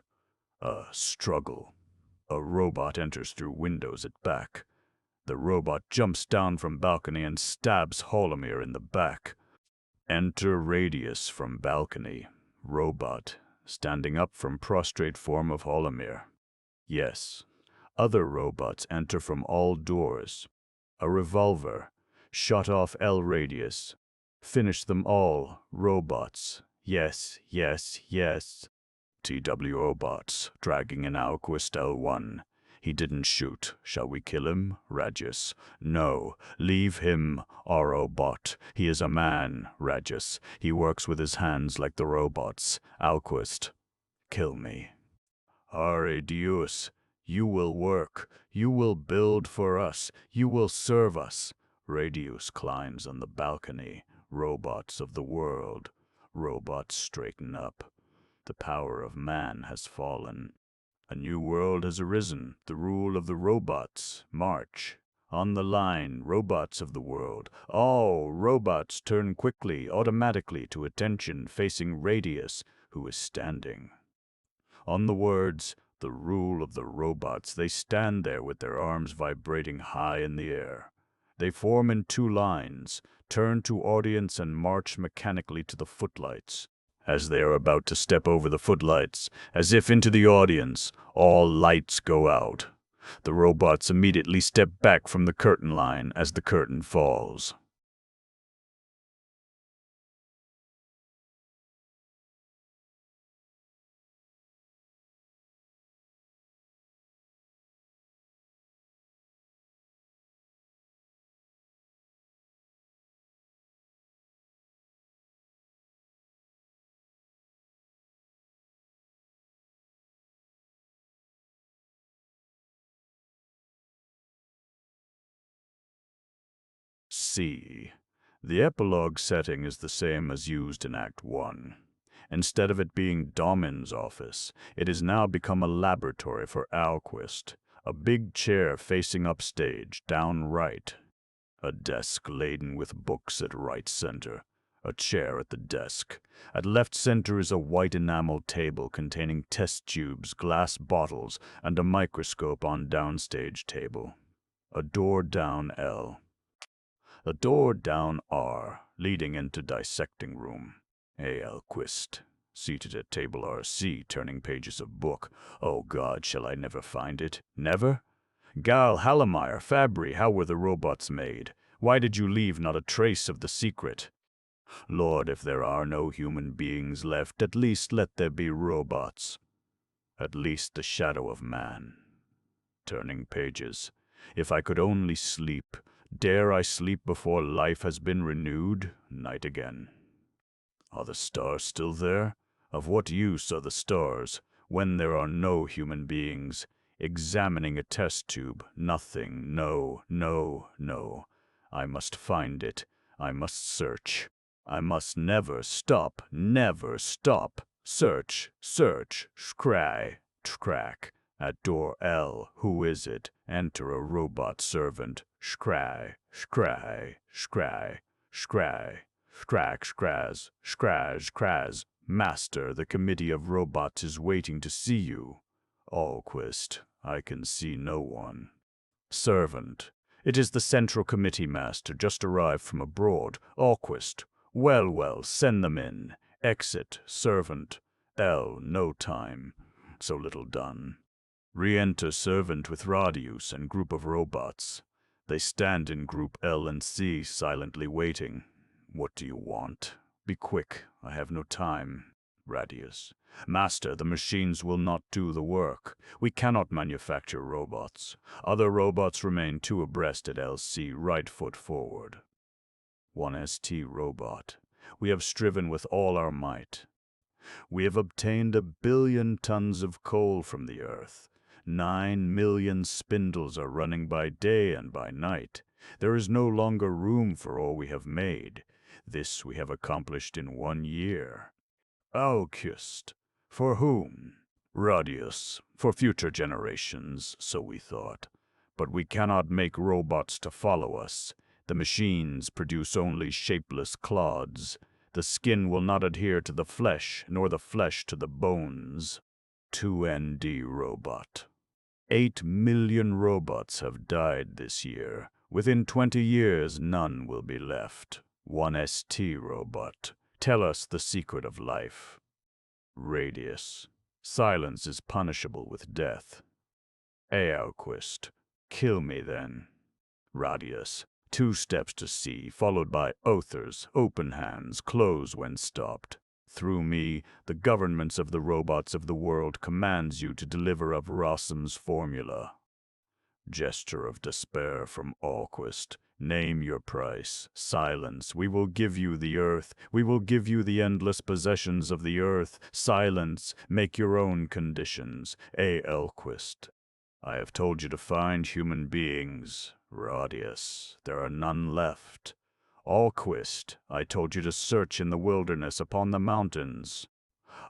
a struggle. A robot enters through windows at back. The robot jumps down from balcony and stabs Holomir in the back. Enter Radius from balcony. Robot, standing up from prostrate form of Holomir. Yes. Other robots enter from all doors. A revolver. Shot off L Radius. Finish them all. Robots. Yes. TW robots, dragging an Aelquist L1. He didn't shoot. Shall we kill him? Radius. No. Leave him. R.O.bot. He is a man. Radius. He works with his hands like the robots. Aelquist. Kill me. Deus. You will work. You will build for us. You will serve us. Radius climbs on the balcony. Robots of the world, robots straighten up. The power of man has fallen. A new world has arisen, the rule of the robots. March. On the line, robots of the world. All robots turn quickly, automatically to attention, facing Radius, who is standing. On the words, the rule of the robots, they stand there with their arms vibrating high in the air. They form in two lines, turn to audience and march mechanically to the footlights. As they are about to step over the footlights, as if into the audience, all lights go out. The robots immediately step back from the curtain line as the curtain falls. C. The epilogue setting is the same as used in Act 1. Instead of it being Domin's office, it has now become a laboratory for Alquist, a big chair facing upstage, down right. A desk laden with books at right center. A chair at the desk. At left center is a white enamel table containing test tubes, glass bottles, and a microscope on downstage table. A door down L. A door down R, leading into dissecting room. A.L. Quist, seated at table RC, turning pages of book. Oh God, shall I never find it? Never? Gal, Hallemeyer, Fabry, how were the robots made? Why did you leave not a trace of the secret? Lord, if there are no human beings left, at least let there be robots. At least the shadow of man. Turning pages. If I could only sleep. Dare I sleep before life has been renewed? Night again. Are the stars still there? Of what use are the stars when there are no human beings? Examining a test tube. Nothing. No, no, no. I must find it. I must search. I must never stop. Never stop. Search, search, scry, track. At door L, who is it? Enter a robot servant. Scry, scry, scry, scry, scrack, scraz, scraz, scraz. Master, the committee of robots is waiting to see you. Alquist, I can see no one. Servant, it is the Central Committee, Master, just arrived from abroad. Alquist, well, well, send them in. Exit, servant. L, no time. So little done. Re-enter servant with Radius and group of robots. They stand in group L and C, silently waiting. What do you want? Be quick, I have no time. Radius. Master, the machines will not do the work. We cannot manufacture robots. Other robots remain two abreast at LC, right foot forward. 1ST robot. We have striven with all our might. We have obtained 1 billion tons of coal from the earth. 9 million spindles are running by day and by night. There is no longer room for all we have made. This we have accomplished in 1 year. Alquist. For whom? Radius. For future generations, so we thought. But we cannot make robots to follow us. The machines produce only shapeless clods. The skin will not adhere to the flesh, nor the flesh to the bones. 2ND robot. 8 million robots have died this year. Within 20 years, none will be left. 1ST robot. Tell us the secret of life. Radius. Silence is punishable with death. Alquist. Kill me then. Radius. 2 steps to C, followed by oathers, open hands, close when stopped. Through me, the governments of the robots of the world commands you to deliver of Rossum's formula. Gesture of despair from Alquist. Name your price. Silence. We will give you the earth. We will give you the endless possessions of the earth. Silence. Make your own conditions. A. Alquist. I have told you to find human beings. Radius. There are none left. Alquist, I told you to search in the wilderness upon the mountains.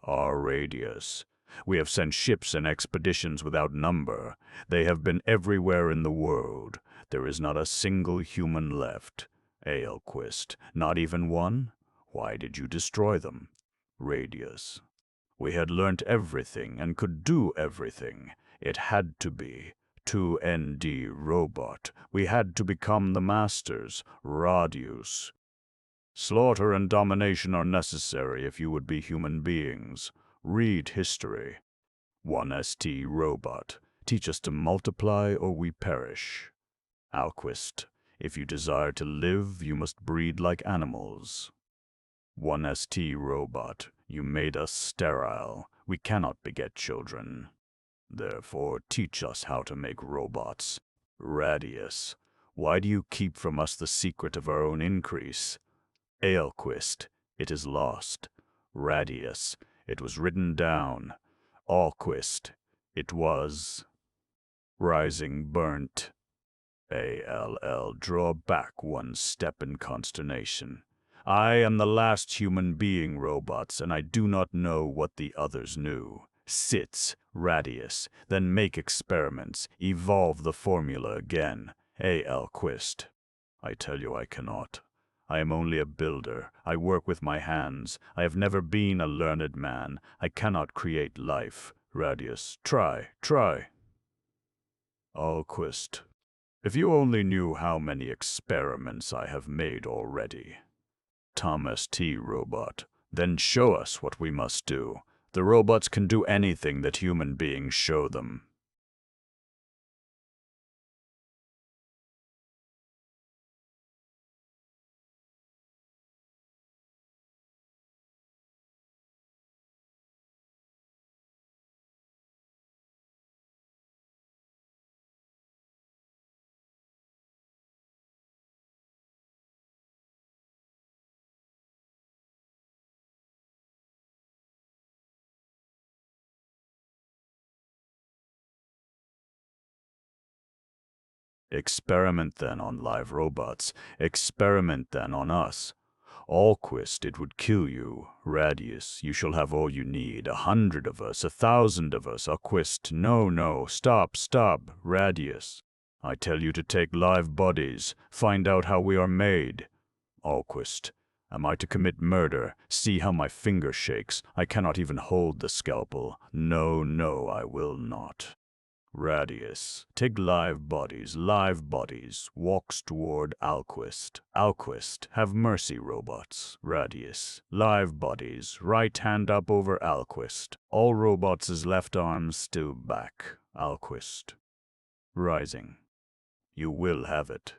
Our radius. We have sent ships and expeditions without number. They have been everywhere in the world. There is not a single human left. Aelquist, not even one? Why did you destroy them? Radius. We had learnt everything and could do everything. It had to be. 2ND robot. We had to become the masters. Radius. Slaughter and domination are necessary if you would be human beings. Read history. 1ST robot. Teach us to multiply or we perish. Alquist. If you desire to live, you must breed like animals. 1ST robot. You made us sterile. We cannot beget children. Therefore, teach us how to make robots. Radius. Why do you keep from us the secret of our own increase? Aelquist. It is lost. Radius. It was written down. Alquist. It was. Rising burnt. ALL. Draw back one step in consternation. I am the last human being, robots, and I do not know what the others knew. Sits, radius, then make experiments, evolve the formula again. Aelquist. I tell you I cannot. I am only a builder. I work with my hands. I have never been a learned man. I cannot create life. Radius. Try. Alquist. If you only knew how many experiments I have made already. Thomas T. Robot. Then show us what we must do. The robots can do anything that human beings show them. Experiment then on live robots. Experiment then on us. Alquist, it would kill you. Radius, you shall have all you need. 100 of us, 1,000 of us. Alquist, no, stop. Radius, I tell you to take live bodies. Find out how we are made. Alquist, am I to commit murder? See how my finger shakes. I cannot even hold the scalpel. No, I will not. Radius. Take live bodies. Walks toward Alquist. Alquist. Have mercy, robots. Radius. Live bodies. Right hand up over Alquist. All robots' left arms still back. Alquist. Rising. You will have it.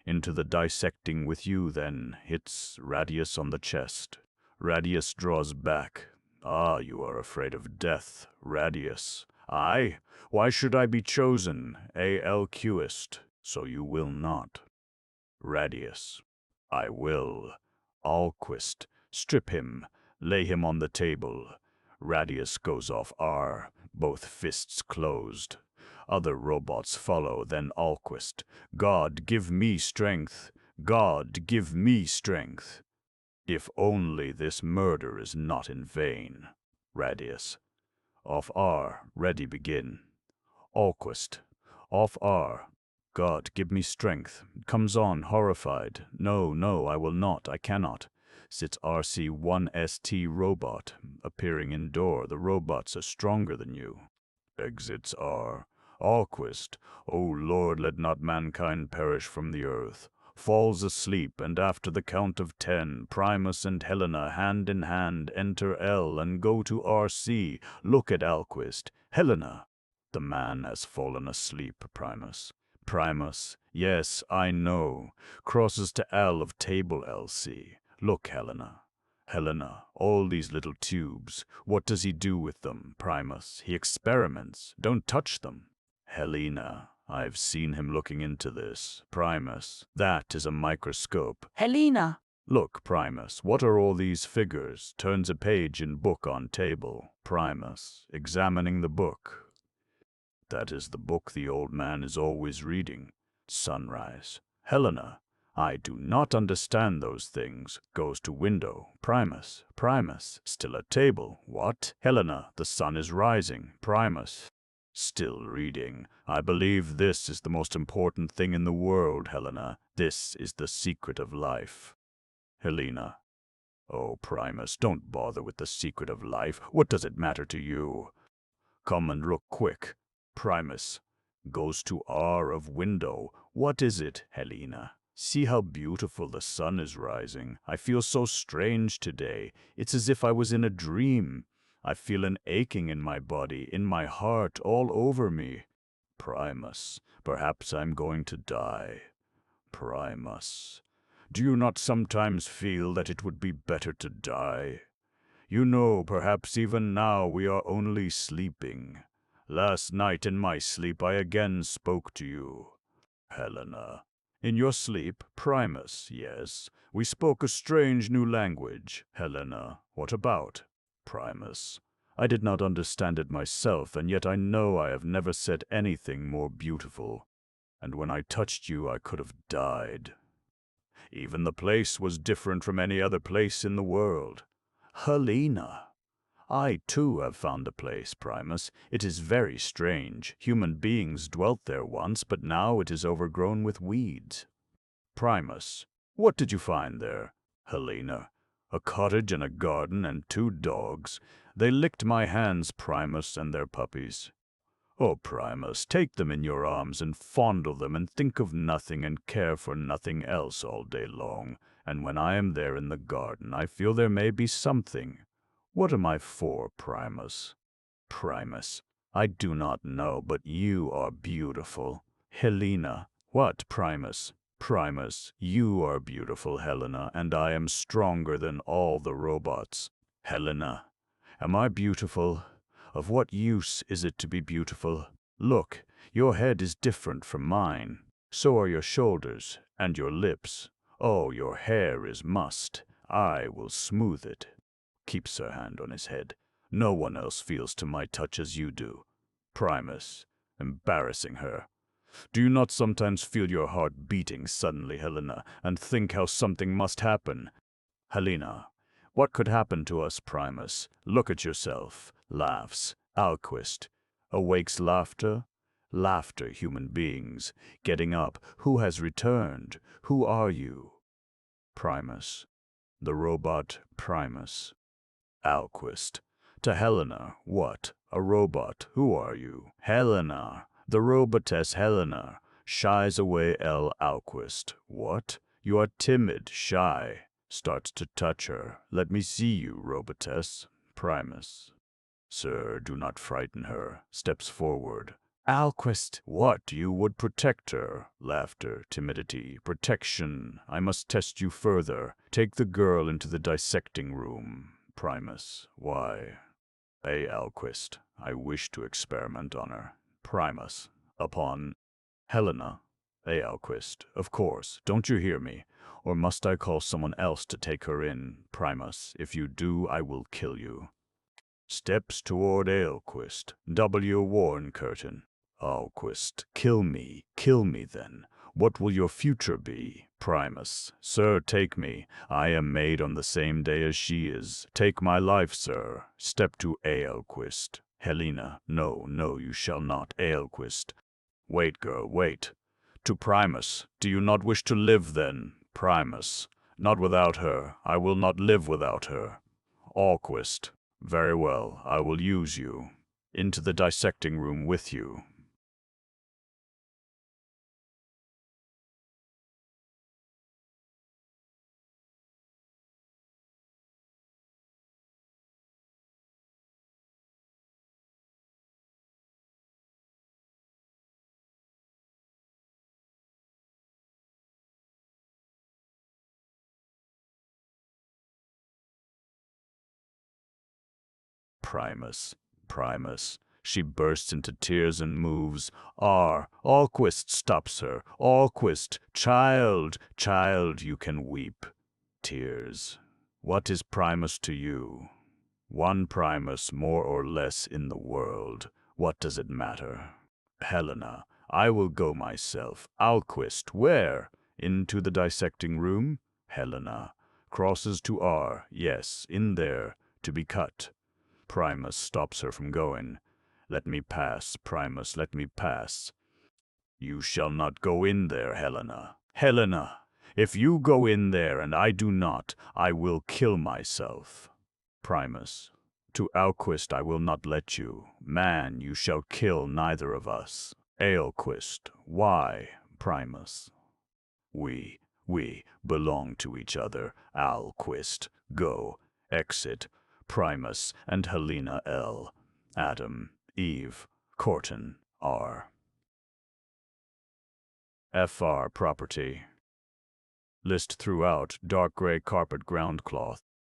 Into the dissecting with you, then. Hits Radius on the chest. Radius draws back. Ah, you are afraid of death. Radius. I? Why should I be chosen? Alquist. So you will not. Radius. I will. Alquist. Strip him. Lay him on the table. Radius goes off R, both fists closed. Other robots follow, then Alquist. God, give me strength. God, give me strength. If only this murder is not in vain. Radius. Off R, ready begin. Alquist. Off R. God, give me strength. Comes on, horrified. No, I will not, I cannot. Sits RC1ST robot, appearing in door. The robots are stronger than you. Exits R. Alquist. O Lord, let not mankind perish from the earth. Falls asleep, and after the count of 10, Primus and Helena, hand in hand, enter L and go to RC. Look at Alquist. Helena. The man has fallen asleep, Primus. Primus. Yes, I know. Crosses to L of table LC. Look, Helena. Helena, all these little tubes. What does he do with them, Primus? He experiments. Don't touch them. Helena. I've seen him looking into this. Primus. That is a microscope. Helena. Look, Primus, what are all these figures? Turns a page in book on table. Primus. Examining the book. That is the book the old man is always reading. Sunrise. Helena. I do not understand those things. Goes to window. Primus. Primus. Still at table. What? Helena, the sun is rising. Primus. Still reading. I believe this is the most important thing in the world, Helena. This is the secret of life. Helena. Oh, Primus, don't bother with the secret of life. What does it matter to you? Come and look quick. Primus. Goes to R of window. What is it, Helena? See how beautiful the sun is rising. I feel so strange today. It's as if I was in a dream. I feel an aching in my body, in my heart, all over me. Primus. Perhaps I'm going to die. Primus. Do you not sometimes feel that it would be better to die? You know, perhaps even now we are only sleeping. Last night in my sleep I again spoke to you. Helena. In your sleep, Primus, yes. We spoke a strange new language. Helena. What about? Primus. I did not understand it myself, and yet I know I have never said anything more beautiful. And when I touched you, I could have died. Even the place was different from any other place in the world. Helena. I, too, have found a place, Primus. It is very strange. Human beings dwelt there once, but now it is overgrown with weeds. Primus. What did you find there? Helena. A cottage and a garden and 2 dogs. They licked my hands, Primus, and their puppies. Oh, Primus, take them in your arms and fondle them and think of nothing and care for nothing else all day long. And when I am there in the garden, I feel there may be something. What am I for, Primus? Primus. I do not know, but you are beautiful. Helena. What, Primus? Primus, you are beautiful, Helena, and I am stronger than all the robots. Helena. Am I beautiful? Of what use is it to be beautiful? Look, your head is different from mine. So are your shoulders and your lips. Oh, your hair is mussed. I will smooth it. Keeps her hand on his head. No one else feels to my touch as you do. Primus, embarrassing her. Do you not sometimes feel your heart beating suddenly, Helena, and think how something must happen? Helena. What could happen to us, Primus? Look at yourself. Laughs. Alquist. Awakes laughter? Laughter, human beings. Getting up. Who has returned? Who are you? Primus. The robot Primus. Alquist. To Helena. What? A robot. Who are you? Helena. The robotess Helena. Shies away L. Alquist. What? You are timid, shy. Starts to touch her. Let me see you, robotess. Primus. Sir, do not frighten her. Steps forward. Alquist. What? You would protect her. Laughter, timidity, protection. I must test you further. Take the girl into the dissecting room. Primus. Why? A. Alquist. I wish to experiment on her. Primus. Upon Helena. A. Alquist. Of course. Don't you hear me? Or must I call someone else to take her in? Primus. If you do, I will kill you. Steps toward Aelquist. W. Worn curtain. Alquist. Kill me then. What will your future be? Primus. Sir, take me. I am made on the same day as she is. Take my life, sir. Step to Aelquist. Helena. No, you shall not. Aelquist. Wait, girl, wait. To Primus. Do you not wish to live, then? Primus. Not without her. I will not live without her. Alquist. Very well, I will use you. Into the dissecting room with you. Primus. She bursts into tears and moves. Alquist stops her. Alquist. Child, you can weep. Tears. What is Primus to you? One Primus more or less in the world. What does it matter? Helena. I will go myself. Alquist. Where? Into the dissecting room? Helena. Crosses to R. Yes, in there. To be cut. Primus stops her from going. Let me pass, Primus, let me pass. You shall not go in there, Helena. Helena! If you go in there and I do not, I will kill myself. Primus. To Alquist I will not let you. Man, you shall kill neither of us. Aelquist. Why, Primus? We belong to each other. Alquist. Go. Exit. Primus and Helena L. Adam. Eve. Corton. R. Fr. Property. List throughout, dark gray carpet ground cloth.